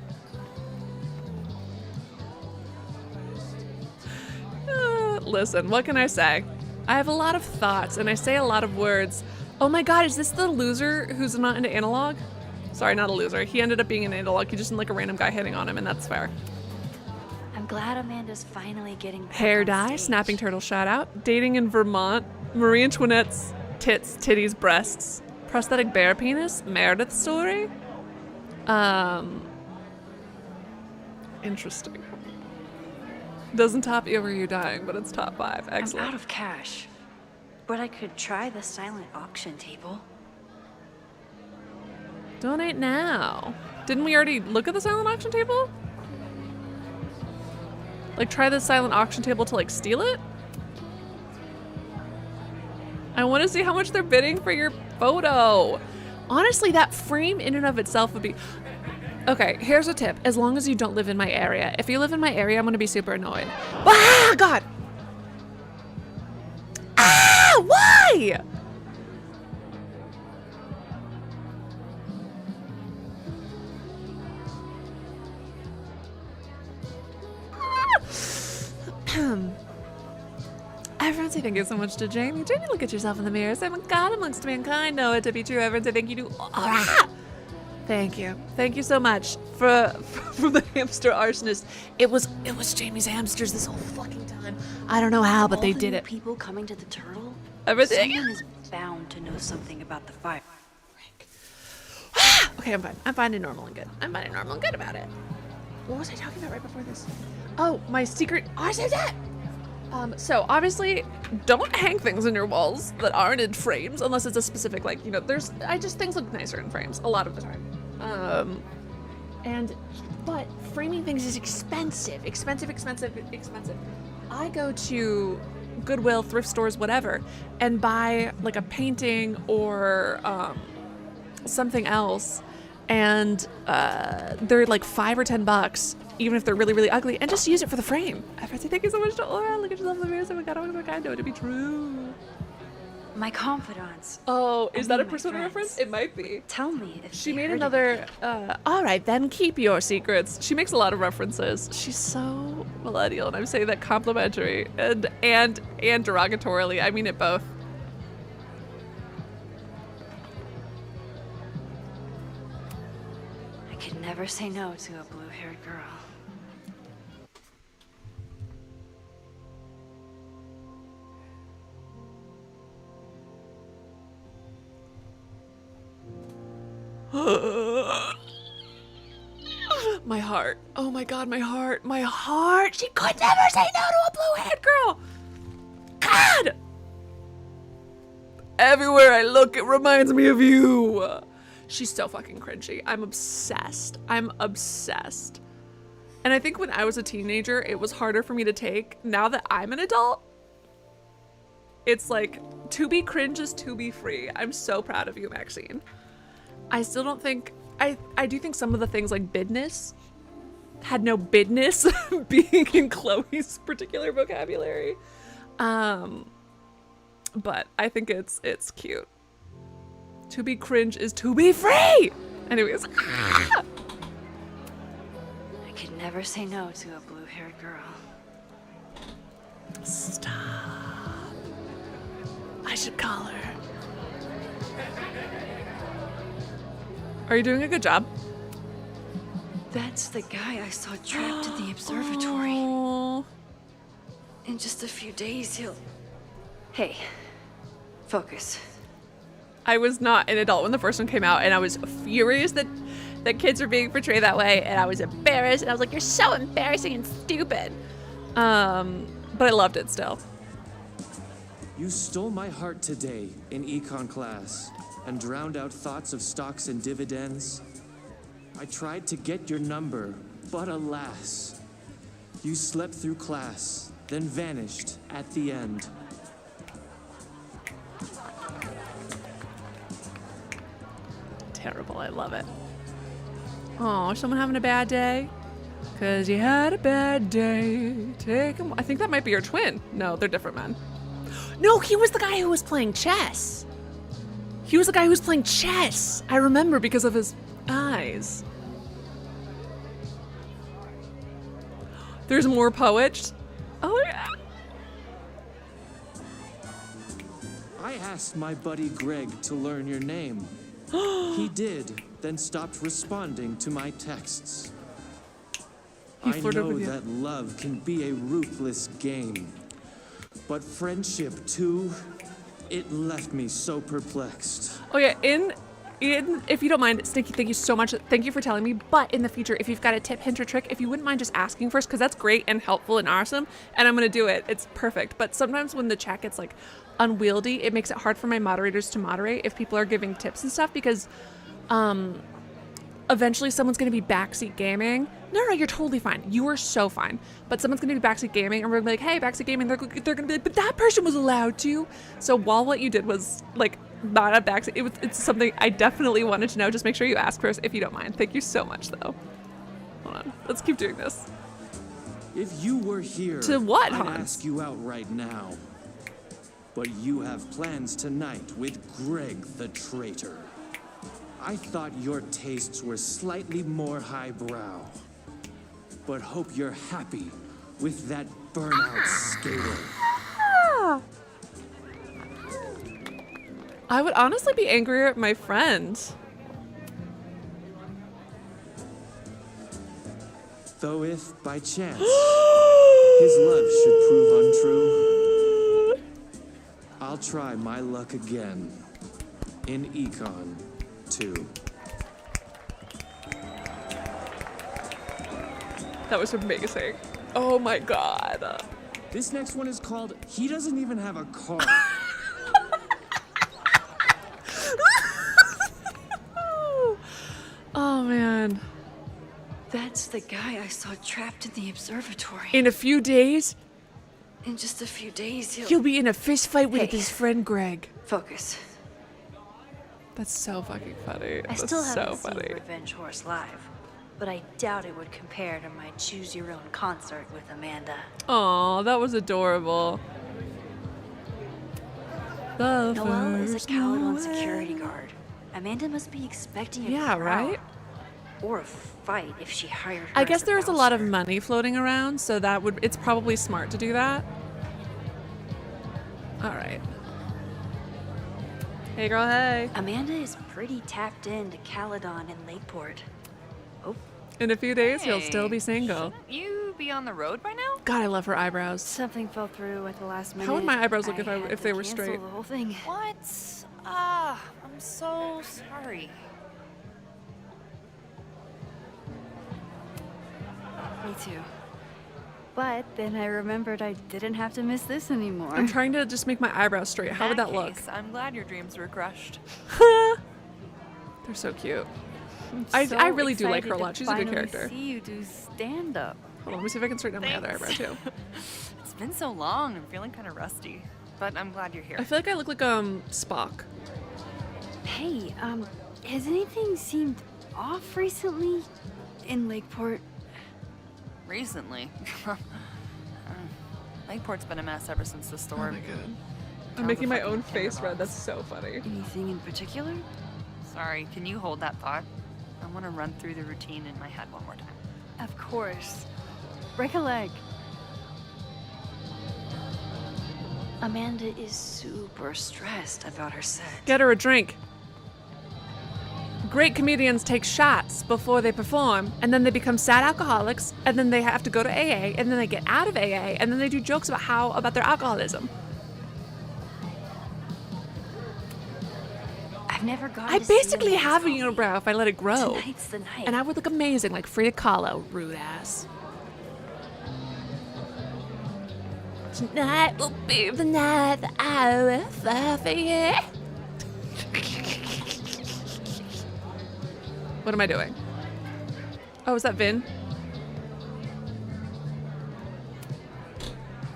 Listen, what can I say? I have a lot of thoughts and I say a lot of words. Oh my god, is this the loser who's not into analog? Sorry, not a loser. He ended up being an analog. He just didn't like a random guy hitting on him, and that's fair. I'm glad Amanda's finally getting back Hair on dye, stage. snapping turtle shout out. Dating in Vermont. Marie Antoinette's tits, titties, breasts. Prosthetic bear penis. Meredith story. Interesting. Doesn't top you or you dying, but it's top 5. Excellent. I'm out of cash, but I could try the silent auction table. Donate now. Didn't we already look at the silent auction table? Like try the silent auction table to like steal it? I want to see how much they're bidding for your photo. Honestly, that frame in and of itself would be... Okay, here's a tip. As long as you don't live in my area. If you live in my area, I'm going to be super annoyed. Ah, God! Ah, why? Everyone say thank you so much to Jamie. Jamie, look at yourself in the mirror. Say, God amongst mankind, know it to be true. Everyone say thank you to... Ah! Thank you. Thank you so much for the hamster arsonist. It was Jamie's hamsters this whole fucking time. I don't know how, but they did it. People coming to the turtle. Everything. Someone is bound to know something about the fire. Okay, I'm fine. I'm fine and normal and good. I'm fine and normal and good about it. What was I talking about right before this? Oh, my secret arson set. So obviously, don't hang things in your walls that aren't in frames unless it's a specific, like, you know, things look nicer in frames a lot of the time. But framing things is expensive. I go to Goodwill, thrift stores, whatever, and buy like a painting or something else and they're like $5 or $10, even if they're really, really ugly, and just use it for the frame. Everything, thank you so much to Aura. Look at yourself in the mirror. Oh my god, I know it to be true. My confidants. Oh, is that a my Persona friends. reference? It might be. Tell me if She they made heard another, all right, then keep your secrets. She makes a lot of references. She's so millennial, and I'm saying that complimentary and derogatorily. I mean it both. I could never say no to a blue-haired girl. My heart. Oh my god, my heart. My heart. She could never say no to a blue-haired girl. God! Everywhere I look, it reminds me of you. She's so fucking cringy. I'm obsessed. I'm obsessed. And I think when I was a teenager, it was harder for me to take. Now that I'm an adult, it's like, to be cringe is to be free. I'm so proud of you, Maxine. I still don't think, I do think some of the things like bidness had no business being in Chloe's particular vocabulary. But I think it's cute. To be cringe is to be free! Anyways. I could never say no to a blue-haired girl. Stop. I should call her. Are you doing a good job? That's the guy I saw trapped in the observatory. Oh. In just a few days, he'll... Hey, focus. I was not an adult when the first one came out, and I was furious that kids are being portrayed that way, and I was embarrassed, and I was like, you're so embarrassing and stupid. But I loved it still. You stole my heart today in econ class and drowned out thoughts of stocks and dividends. I tried to get your number, but alas, you slept through class, then vanished at the end. Terrible, I love it. Oh, someone having a bad day? Cause you had a bad day. Take him. I think that might be your twin. No, they're different men. No, he was the guy who was playing chess. He was the guy who was playing chess. I remember because of his eyes. There's more poets. Oh yeah. I asked my buddy Greg to learn your name. He did, then stopped responding to my texts. I know that love can be a ruthless game, but friendship too, it left me so perplexed. Oh yeah, in if you don't mind, Stinky, thank you so much. Thank you for telling me. But in the future, if you've got a tip, hint, or trick, if you wouldn't mind just asking first, because that's great and helpful and awesome, and I'm gonna do it. It's perfect. But sometimes when the chat gets like unwieldy, it makes it hard for my moderators to moderate if people are giving tips and stuff, because eventually someone's gonna be backseat gaming. No, you're totally fine. You are so fine. But someone's gonna be backseat gaming, and we're gonna be like, hey, backseat gaming. They're gonna be like, but that person was allowed to. So while what you did was like not a backseat, it's something I definitely wanted to know. Just make sure you ask first if you don't mind. Thank you so much, though. Hold on, let's keep doing this. If you were here, to what, I'd Hans? ask you out right now. But you have plans tonight with Greg the traitor. I thought your tastes were slightly more highbrow. But hope you're happy with that burnout skater. I would honestly be angrier at my friend. Though if, by chance, his love should prove untrue, I'll try my luck again in Econ 2. That was amazing. Oh my god. This next one is called He Doesn't Even Have a Car. Oh man. That's the guy I saw trapped in the observatory. In a few days, In just a few days, he'll be in a fist fight with his friend Greg. Focus. That's so fucking funny. I That's still so haven't funny. seen Revenge Horse live, but I doubt it would compare to my Choose Your Own concert with Amanda. Aw, that was adorable. The Noelle is a first Caledon Noel. security guard. Amanda must be expecting a Yeah, crowd. right? Or a fight if she hired her I as guess a there's a lot of bouncer. money floating around, so it's probably smart to do that. All right. Hey girl, hey. Amanda is pretty tapped into Caledon and Lakeport. Oh. In a few days, he'll still be single. You be on the road by now? God, I love her eyebrows. Something fell through at the last minute. How would my eyebrows look I had if to they were cancel straight? The whole thing. What? Ah, I'm so sorry. Me too. But then I remembered I didn't have to miss this anymore. I'm trying to just make my eyebrows straight. How would that look? I'm glad your dreams were crushed. They're so cute. So I really do like her a excited lot. to She's a good finally character. See you do stand up. Hold on, let me see if I can straighten out my other eyebrow too. It's been so long. I'm feeling kind of rusty, but I'm glad you're here. I feel like I look like Spock. Hey, has anything seemed off recently in Lakeport? Recently. Lakeport's been a mess ever since the storm. Oh my god. I'm making my own face red. That's so funny. Anything in particular? Sorry, can you hold that thought? I want to run through the routine in my head one more time. Of course. Break a leg. Amanda is super stressed about her set. Get her a drink. Great comedians take shots before they perform, and then they become sad alcoholics, and then they have to go to AA, and then they get out of AA, and then they do jokes about their alcoholism. I've never gotten I to see basically Amanda's have a coffee. unibrow if I let it grow. Tonight's the night. And I would look amazing like Frida Kahlo, rude ass. Tonight will be the night that I will fall for you. What am I doing? Oh, is that Vin?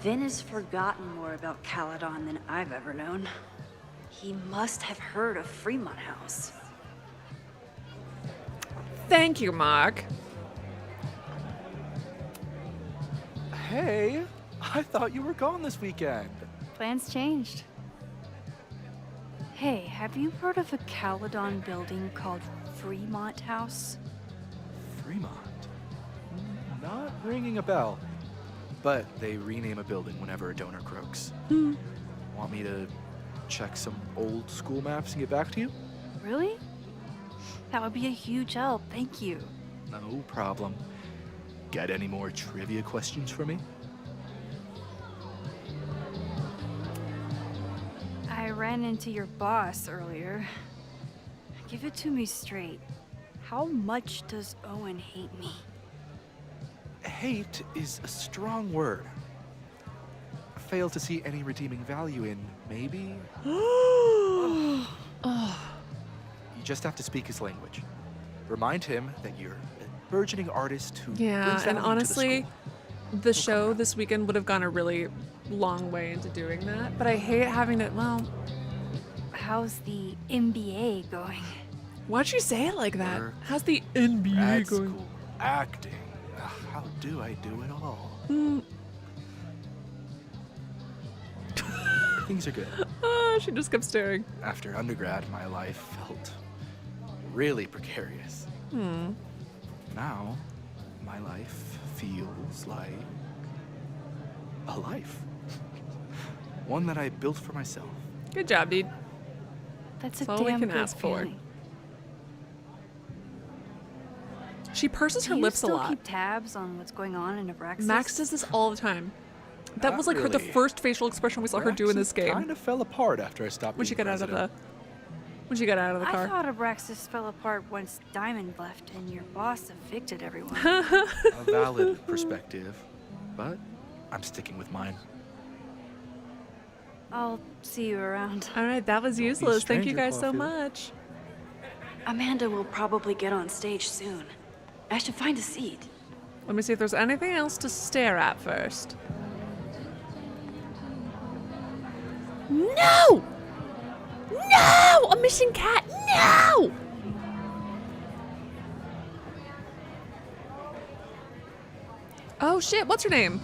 Vin has forgotten more about Caledon than I've ever known. He must have heard of Fremont House. Thank you, Mark. Hey, I thought you were gone this weekend. Plans changed. Hey, have you heard of a Caledon building called Fremont House? Fremont? Not ringing a bell. But they rename a building whenever a donor croaks. Want me to check some old school maps and get back to you? Really? That would be a huge help, thank you. No problem. Got any more trivia questions for me? I ran into your boss earlier. Give it to me straight. How much does Owen hate me? Hate is a strong word. Fail to see any redeeming value in, maybe? You just have to speak his language. Remind him that you're a burgeoning artist who Yeah, brings and value to honestly, the the show this weekend would have gone a really long way into doing that. But I hate having to, well... How's the MBA going? Why'd you say it like that? Work, How's the NBA grad going? school, acting. How do I do it all? Things are good. Oh, she just kept staring. After undergrad, my life felt really precarious. Now, my life feels like a life. One that I built for myself. Good job, dude. That's a That's all we damn can good ask for. feeling. She purses her Do you lips a still lot. keep tabs on what's going on in Abraxas? Max does this all the time. That Not was like the really. first facial expression we saw her do in this game. Kind of fell apart after I stopped When she being got out of the president. when she got out of the I car. thought Abraxas fell apart once Diamond left and your boss evicted everyone. A valid perspective, but I'm sticking with mine. I'll see you around. All right, that was be a useless. Thank you stranger, guys so Caulfield. much. Amanda will probably get on stage soon. I should find a seat. Let me see if there's anything else to stare at first. No! No! A missing cat! No! Oh shit, what's her name?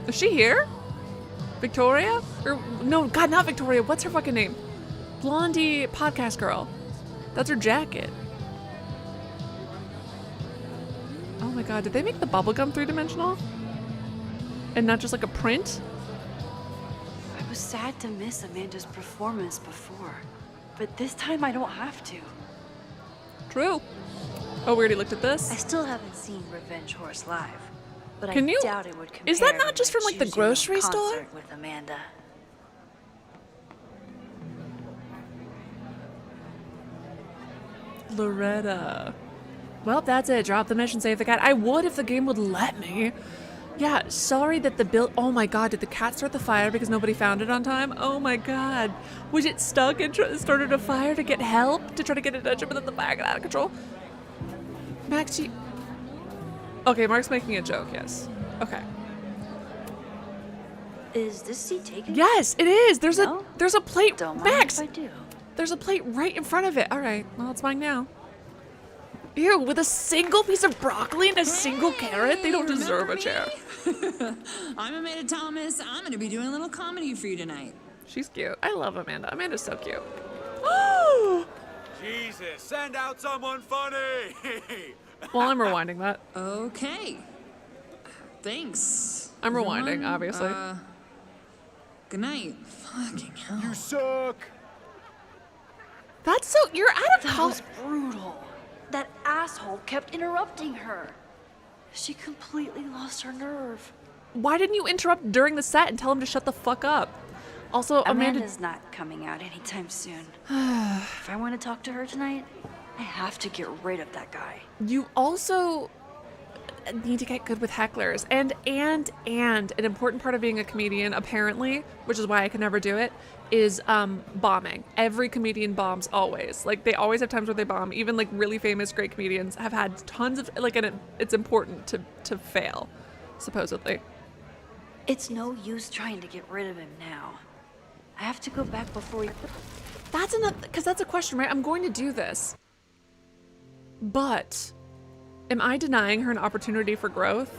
Is she here? Victoria? Or no, God, not Victoria. What's her fucking name? Blondie podcast girl. That's her jacket. Oh my God, did they make the bubblegum three-dimensional? And not just like a print? I was sad to miss Amanda's performance before, but this time I don't have to. True. Oh, we already looked at this? I still haven't seen Revenge Horse live, but Can I you- doubt it would compare is that to not just my from, like, the Choose Your Own grocery store? concert with Amanda. Loretta. Well, that's it. Drop the mission, save the cat. I would if the game would let me. Yeah, sorry that the bill. Oh my God, did the cat start the fire because nobody found it on time? Oh my God. Was it stuck and started a fire to get help? To try to get attention, but then the fire got out of control? Max, you. Okay, Mark's making a joke, yes. Okay. Is this seat taken? Yes, it is. There's No? a plate. Don't mind Max, if I do. there's a plate right in front of it. All right, well, it's mine now. Ew, with a single piece of broccoli and a single carrot? They don't deserve a chair. I'm Amanda Thomas. I'm gonna be doing a little comedy for you tonight. She's cute. I love Amanda. Amanda's so cute. Jesus, send out someone funny! Well, I'm rewinding that. Okay. Thanks. I'm rewinding, everyone. obviously. Good night. Fucking hell. You suck! That's so. You're out of That college. was brutal. That asshole kept interrupting her. She completely lost her nerve. Why didn't you interrupt during the set and tell him to shut the fuck up? Also, Amanda. Amanda's not coming out anytime soon. If I want to talk to her tonight, I have to get rid of that guy. You also need to get good with hecklers. And an important part of being a comedian, apparently, which is why I can never do it, is bombing. Every comedian bombs always. Like, they always have times where they bomb. Even, like, really famous, great comedians have had tons of, like, and it's important to fail, supposedly. It's no use trying to get rid of him now. I have to go back before he... That's another, because that's a question, right? I'm going to do this. But am I denying her an opportunity for growth?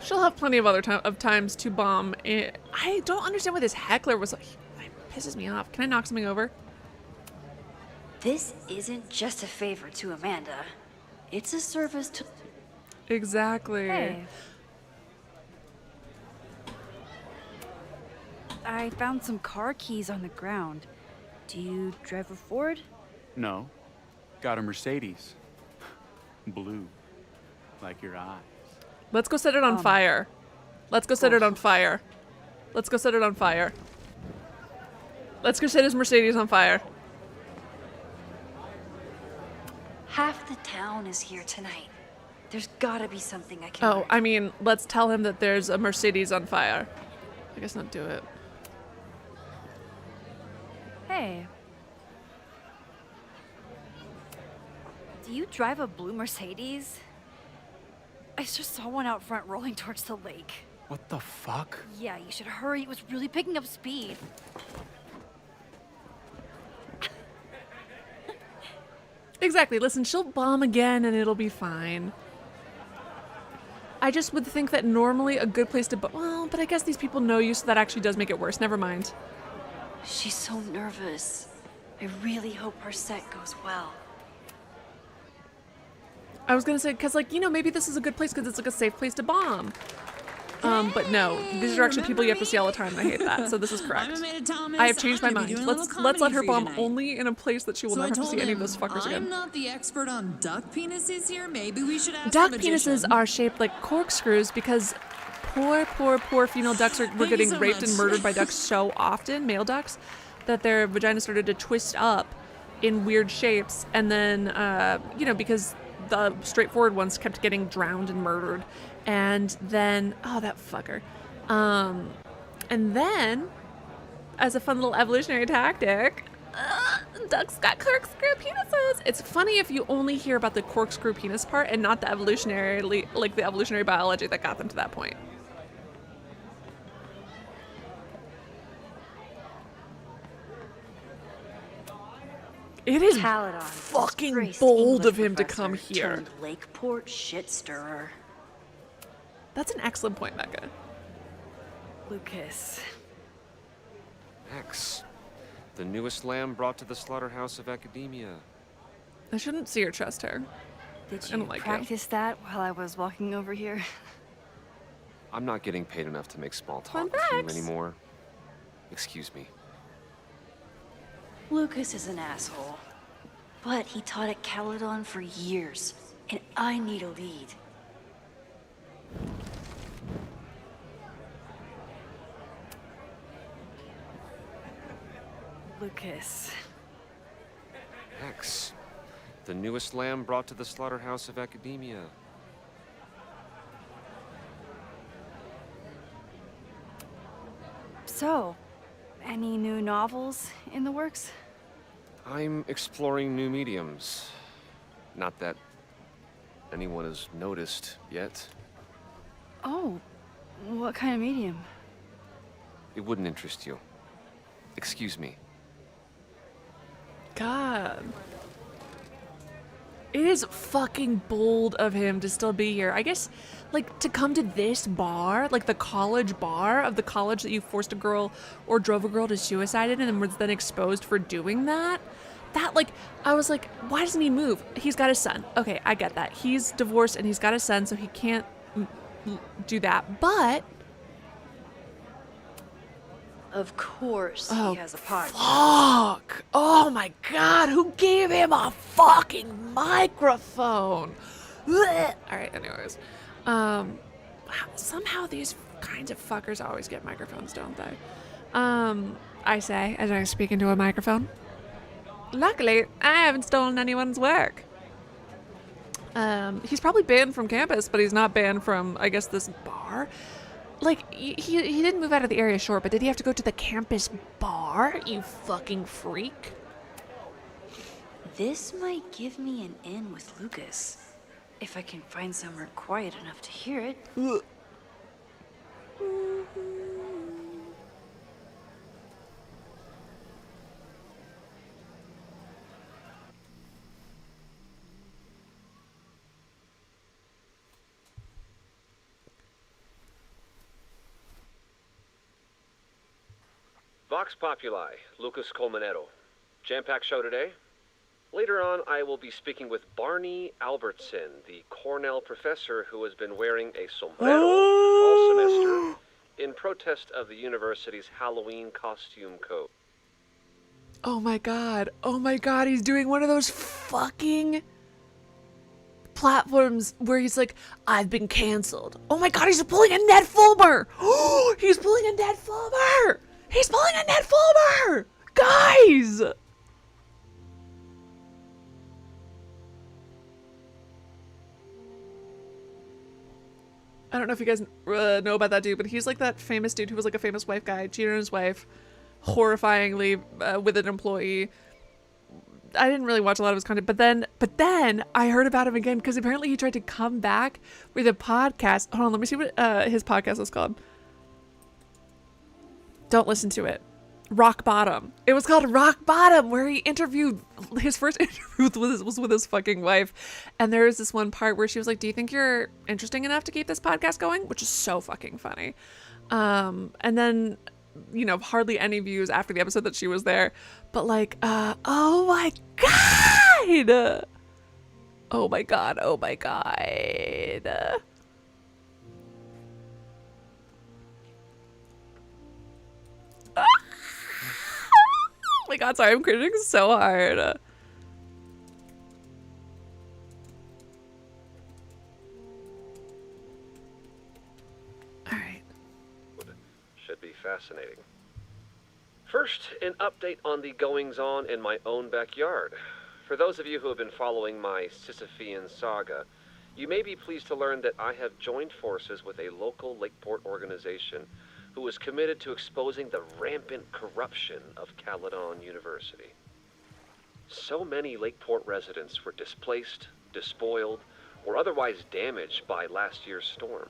She'll have plenty of other times to bomb. I don't understand why this heckler was like. It pisses me off. Can I knock something over? This isn't just a favor to Amanda. It's a service to... Exactly. Hey. I found some car keys on the ground. Do you drive a Ford? No. Got a Mercedes. Blue. Like your eyes. Let's go set it on fire. Let's go set it on fire. Let's go set it on fire. Let's go set his Mercedes on fire. Half the town is here tonight. There's gotta be something I can... Oh, I mean, let's tell him that there's a Mercedes on fire. I guess not do it. Hey. Do you drive a blue Mercedes? I just saw one out front rolling towards the lake. What the fuck? Yeah, you should hurry. It was really picking up speed. Exactly. Listen, she'll bomb again and it'll be fine. I just would think that normally a good place to well, but I guess these people know you, so that actually does make it worse. Never mind. She's so nervous. I really hope her set goes well. I was gonna say, because, like, you know, maybe this is a good place because it's, like, a safe place to bomb. But no, these are actually people you have to see all the time, and I hate that, so this is correct. I'm Amanda Thomas. I have changed my I'm gonna be mind. doing a Let's little let her comedy bomb for you only in a place that she will So I never have to told see any of him, those fuckers I'm again. not the expert on duck penises here. Maybe we should ask Duck the magician. penises are shaped like corkscrews because poor female ducks were Thank getting you so raped and much. murdered by ducks so often, male ducks, that their vagina started to twist up in weird shapes, and then, you know, because the straightforward ones kept getting drowned and murdered, and then, oh, that fucker. And then, as a fun little evolutionary tactic, ducks got corkscrew penises. It's funny if you only hear about the corkscrew penis part and not the evolutionary biology that got them to that point. It is Caledon, fucking disgraced bold English of him to professor come here. turned Lakeport shit stirrer. That's an excellent point, Becca. Lucas. Max, the newest lamb brought to the slaughterhouse of academia. I shouldn't see or trust her. Did I you don't like practice that while I was walking over here? I'm not getting paid enough to make small talk Fun with you facts. anymore. Excuse me. Lucas is an asshole. But he taught at Caledon for years, and I need a lead. Lucas. Max, the newest lamb brought to the slaughterhouse of academia. So, any new novels in the works? I'm exploring new mediums. Not that anyone has noticed yet. Oh, what kind of medium? It wouldn't interest you. Excuse me. God. It is fucking bold of him to still be here. I guess, like, to come to this bar, like the college bar of the college that you forced a girl or drove a girl to suicide in and was then exposed for doing that. That, like, I was like, why doesn't he move? He's got a son. Okay, I get that. He's divorced and he's got a son, so he can't do that. But Of course, oh, he has a podcast. fuck! Oh my god, who gave him a fucking microphone? Blech. All right, anyways, somehow these kinds of fuckers always get microphones, don't they? I say as I speak into a microphone. Luckily, I haven't stolen anyone's work. He's probably banned from campus, but he's not banned from, I guess, this bar. Like, he didn't move out of the area, sure, but did he have to go to the campus bar, you fucking freak? This might give me an in with Lucas, if I can find somewhere quiet enough to hear it. Vox Populi, Lucas Colmenero. Jam-packed show today. Later on, I will be speaking with Barney Albertson, the Cornell professor who has been wearing a sombrero all semester in protest of the university's Halloween costume code. Oh my god, he's doing one of those fucking platforms where he's like, I've been canceled. Oh my god, he's pulling a Ned Fulmer! Oh, he's pulling a Ned Fulmer! He's pulling a Ned Fulmer! Guys! I don't know if you guys know about that dude, but he's like that famous dude who was like a famous wife guy, cheated on his wife, horrifyingly with an employee. I didn't really watch a lot of his content, but then I heard about him again because apparently he tried to come back with a podcast. Hold on, let me see what his podcast is called. Don't listen to it. Rock Bottom. It was called Rock Bottom, where he interviewed, his first interview was with his fucking wife. And there was this one part where she was like, do you think you're interesting enough to keep this podcast going? Which is so fucking funny. And then, you know, hardly any views after the episode that she was there. But like, oh my god! Oh my god, oh my god. Oh my god, sorry, I'm cringing so hard. Alright. Should be fascinating. First, an update on the goings-on in my own backyard. For those of you who have been following my Sisyphean saga, you may be pleased to learn that I have joined forces with a local Lakeport organization who is committed to exposing the rampant corruption of Caledon University. So many Lakeport residents were displaced, despoiled, or otherwise damaged by last year's storm.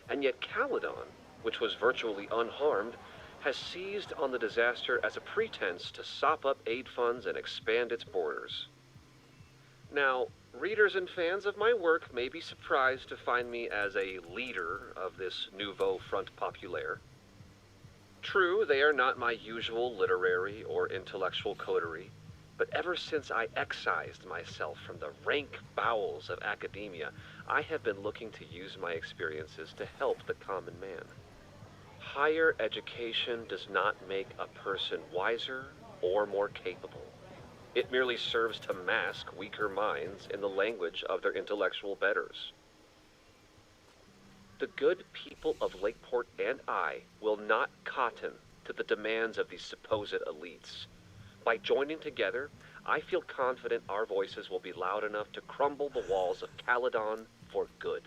And yet Caledon, which was virtually unharmed, has seized on the disaster as a pretense to sop up aid funds and expand its borders. Now, readers and fans of my work may be surprised to find me as a leader of this nouveau front populaire. True, they are not my usual literary or intellectual coterie, but ever since I excised myself from the rank bowels of academia, I have been looking to use my experiences to help the common man. Higher education does not make a person wiser or more capable. It merely serves to mask weaker minds in the language of their intellectual betters. The good people of Lakeport and I will not cotton to the demands of these supposed elites. By joining together, I feel confident our voices will be loud enough to crumble the walls of Caledon for good.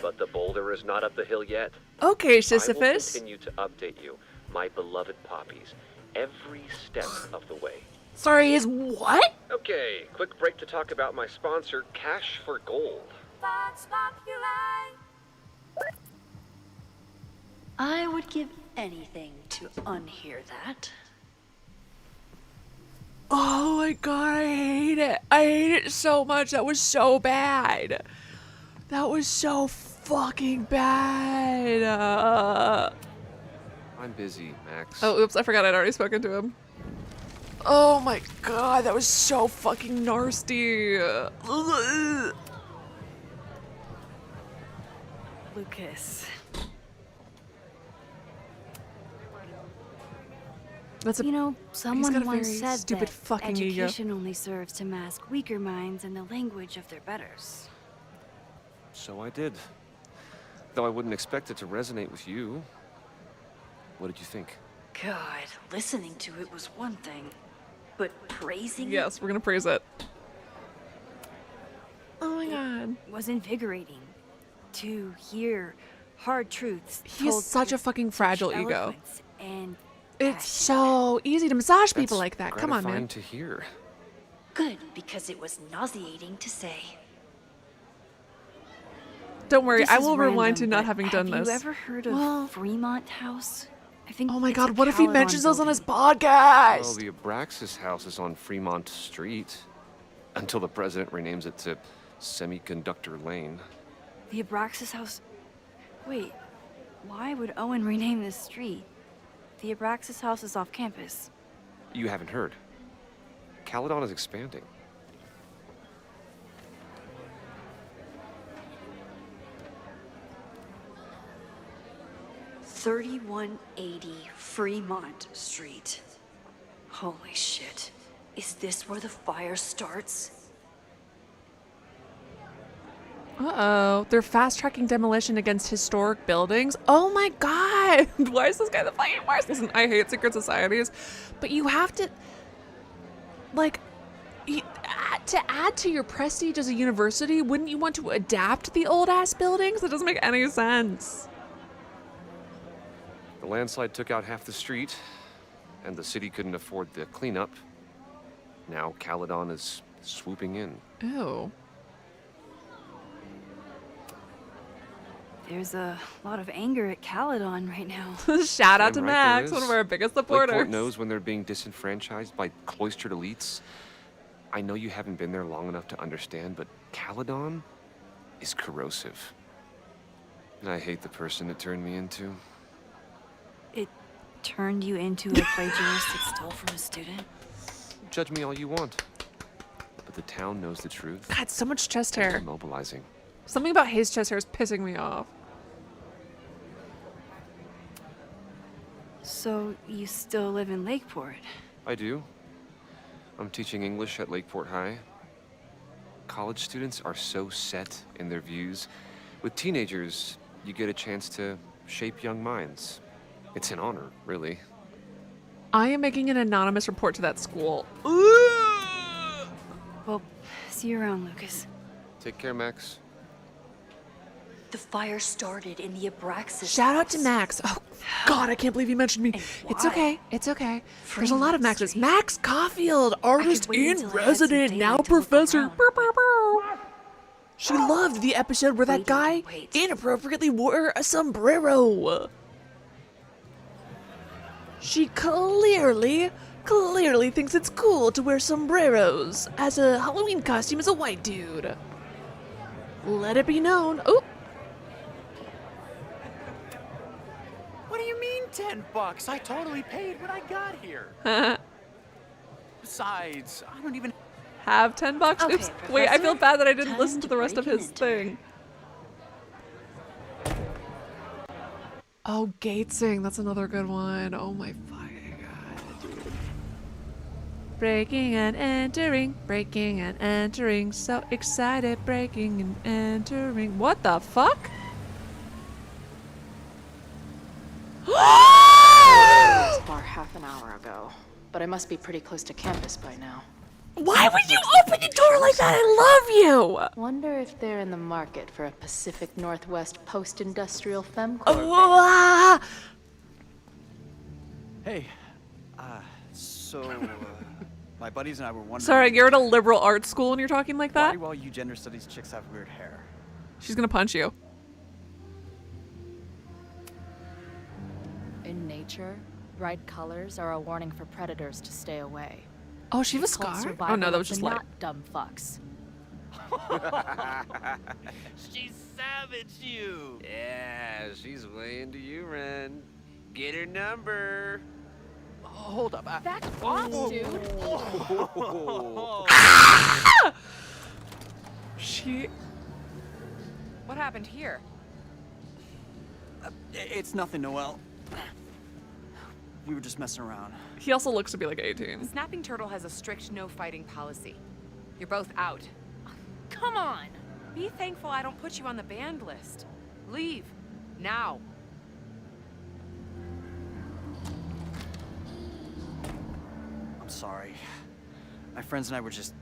But the boulder is not up the hill yet. Okay, I Sisyphus. will continue to update you, my beloved poppies, every step of the way. Sorry, is what? Okay, quick break to talk about my sponsor, Cash for Gold. I would give anything to unhear that. Oh my god, I hate it. I hate it so much. That was so bad. That was so fucking bad. I'm busy, Max. Oh, oops, I forgot I'd already spoken to him. Oh my god, that was so fucking nasty. Lucas. That's a, you know, he's someone got a once very said stupid that fucking ego. education only serves to mask weaker minds in the language of their betters. So I did. Though I wouldn't expect it to resonate with you. What did you think? God, listening to it was one thing, but praising Yes, we're gonna praise it. Oh my god. It was invigorating to hear hard truths. He has such a fucking fragile ego. eloquence and It's so easy to massage people That's like that. Come on, man. gratifying to hear. Good, because it was nauseating to say. Don't worry, This I is will rewind random, to not but having done have this. you ever heard of Fremont House? I think. Oh my it's a god, what if he Caledon mentions those on his building. podcast? Well, the Abraxas house is on Fremont Street. Until the president renames it to Semiconductor Lane. The Abraxas House. Wait, why would Owen rename this street? The Abraxas House is off campus. You haven't heard. Caledon is expanding. $3180 Fremont Street. Holy shit. Is this where the fire starts? Uh-oh. They're fast-tracking demolition against historic buildings. Oh my god! Why is this guy the fucking worst? Listen, I hate secret societies, but you have to... Like, to add to your prestige as a university, wouldn't you want to adapt the old-ass buildings? That doesn't make any sense. The landslide took out half the street, and the city couldn't afford the cleanup. Now Caledon is swooping in. Ew. There's a lot of anger at Caledon right now. Shout out to Damn right there Max, is. one of our biggest supporters. Lakeport knows when they're being disenfranchised by cloistered elites. I know you haven't been there long enough to understand, but Caledon is corrosive. And I hate the person it turned me into. It turned you into a plagiarist that stole from a student? Judge me all you want. But the town knows the truth. God, so much chest and hair. they're mobilizing. Something about his chest hair is pissing me off. So, you still live in Lakeport? I do. I'm teaching English at Lakeport High. College students are so set in their views. With teenagers, you get a chance to shape young minds. It's an honor, really. I am making an anonymous report to that school. Well, see you around, Lucas. Take care, Max. The fire started in the Abraxas. Shout out to Max. Oh, God, I can't believe you mentioned me. It's okay. It's okay. There's a lot of Maxes. Max Caulfield, artist in resident, now professor. She loved the episode where that guy inappropriately wore a sombrero. She clearly thinks it's cool to wear sombreros as a Halloween costume as a white dude. Let it be known. Oh. What do you mean $10? I totally paid when I got here. Besides, I don't even have $10. Okay, Oops. Wait, I feel bad that I didn't time listen to the rest of break his and thing. Oh, Gatesing. That's another good one. Oh my fucking god, dude. Breaking and entering. So excited. Breaking and entering. What the fuck? This bar half an hour ago, but I must be pretty close to campus by now. Why would you open the door like that? I love you! Wonder if they're in the market for a Pacific Northwest post-industrial femcorp. Oh, Hey, my buddies and I were wondering. sorry, you're at a liberal arts school and you're talking like Why that? do all you gender studies chicks have weird hair? She's gonna punch you. In nature, bright colors are a warning for predators to stay away. Oh, she was It's called scarred? survival Oh no, that of was the just light. not dumb fucks. She savaged you. Yeah, she's way into you, Ren. Get her number. Hold up. Back off, dude. She. What happened here? It's nothing, Noelle. We were just messing around. He also looks to be like 18. Snapping Turtle has a strict no fighting policy. You're both out. Come on! Be thankful I don't put you on the banned list. Leave. Now. I'm sorry. My friends and I were just...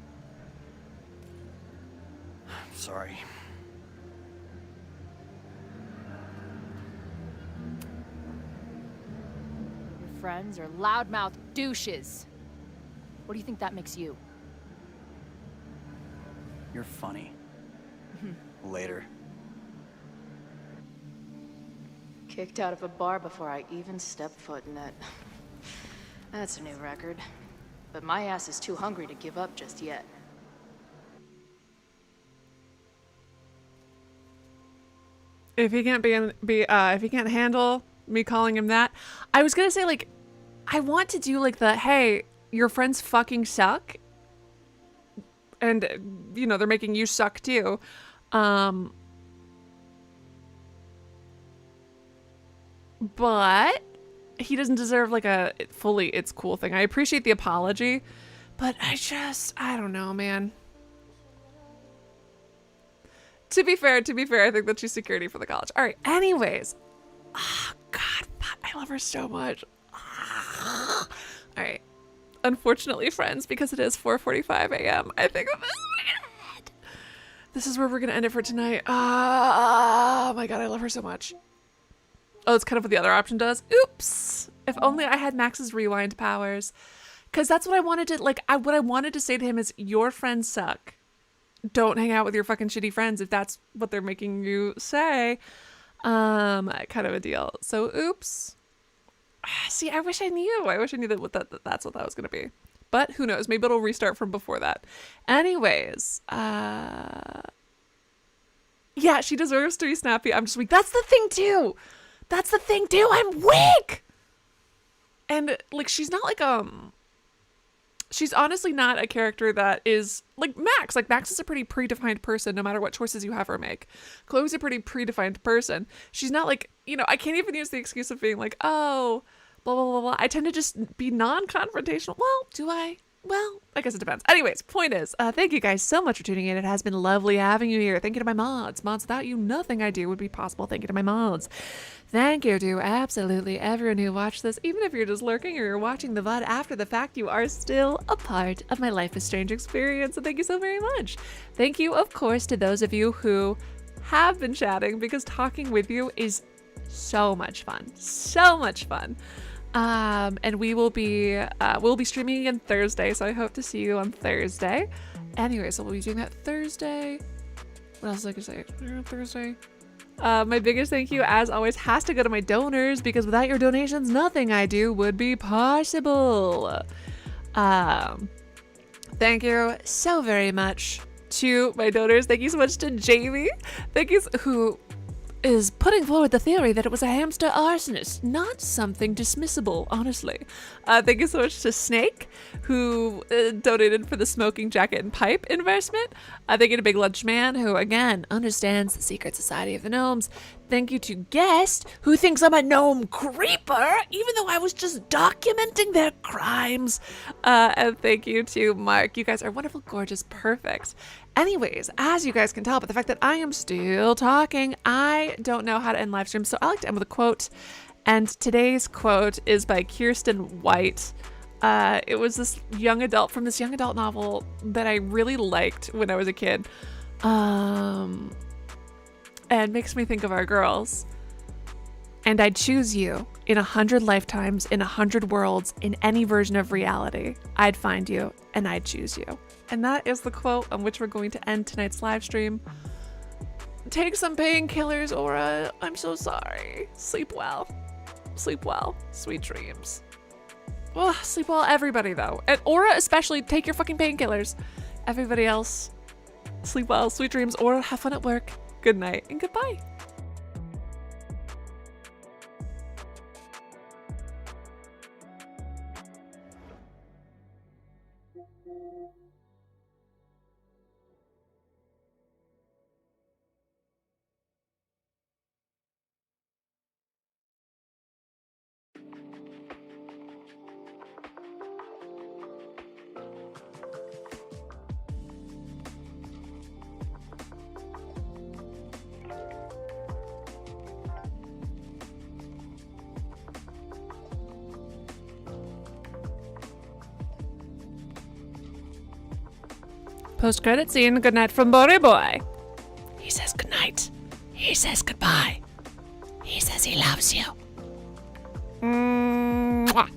I'm sorry. Your friends are loudmouth douches. What do you think that makes you? You're funny. Later. Kicked out of a bar before I even stepped foot in it. That's a new record. But my ass is too hungry to give up just yet. If he can't if he can't handle me calling him that, I was gonna say, like, I want to do like the, hey, your friends fucking suck, and you know they're making you suck too. But he doesn't deserve like a fully it's cool thing. I appreciate the apology, but I don't know, man. To be fair, I think that she's security for the college. All right. Anyways, oh God, I love her so much. All right. Unfortunately, friends, because it is 4:45 a.m. I think this is where we're gonna end it for tonight. Oh my God, I love her so much. Oh, it's kind of what the other option does. Oops. If only I had Max's rewind powers, because that's what I wanted to like. What I wanted to say to him is, your friends suck. Don't hang out with your fucking shitty friends if that's what they're making you say. Kind of a deal. So, oops. See, I wish I knew. I wish I knew that's what that was gonna be. But who knows? Maybe it'll restart from before that. Anyways, yeah, she deserves to be snappy. I'm just weak. That's the thing too. I'm weak. And like, she's not like she's honestly not a character that is like Max. Like, Max is a pretty predefined person no matter what choices you have her make. Chloe's a pretty predefined person. She's not like, you know, I can't even use the excuse of being like, oh, blah, blah, blah, blah. I tend to just be non-confrontational. Well, do I? Well, I guess it depends. Anyways, point is, thank you guys so much for tuning in. It has been lovely having you here. Thank you to my mods. Mods, without you, nothing I do would be possible. Thank you to my mods. Thank you to absolutely everyone who watched this. Even if you're just lurking or you're watching the VOD after the fact, you are still a part of my Life is Strange experience. So thank you so very much. Thank you, of course, to those of you who have been chatting, because talking with you is so much fun. So much fun. And we'll be streaming again Thursday, so I hope to see you on Thursday. Anyway, so we'll be doing that Thursday. What else did I say? Thursday. My biggest thank you, as always, has to go to my donors, because without your donations, nothing I do would be possible. Thank you so very much to my donors. Thank you so much to Jamie. Thank you, who is putting forward the theory that it was a hamster arsonist, not something dismissible, honestly. Thank you so much to Snake, who donated for the smoking jacket and pipe investment. Thank you to Big Lunch Man, who, again, understands the secret society of the gnomes. Thank you to Guest, who thinks I'm a gnome creeper, even though I was just documenting their crimes. And thank you to Mark. You guys are wonderful, gorgeous, perfect. Anyways, as you guys can tell by the fact that I am still talking, I don't know how to end live streams, so I like to end with a quote. And today's quote is by Kirsten White. It was this young adult from this young adult novel that I really liked when I was a kid. And makes me think of our girls. And I'd choose you in 100 lifetimes, in 100 worlds, in any version of reality. I'd find you and I'd choose you. And that is the quote on which we're going to end tonight's live stream. Take some painkillers, Aura. I'm so sorry. Sleep well. Sleep well. Sweet dreams. Well, sleep well, everybody, though. And Aura, especially, take your fucking painkillers. Everybody else, sleep well, sweet dreams, or have fun at work. Good night and goodbye. Post-credit scene, good night from Bori Boy. He says good night. He says goodbye. He says he loves you. Mwah.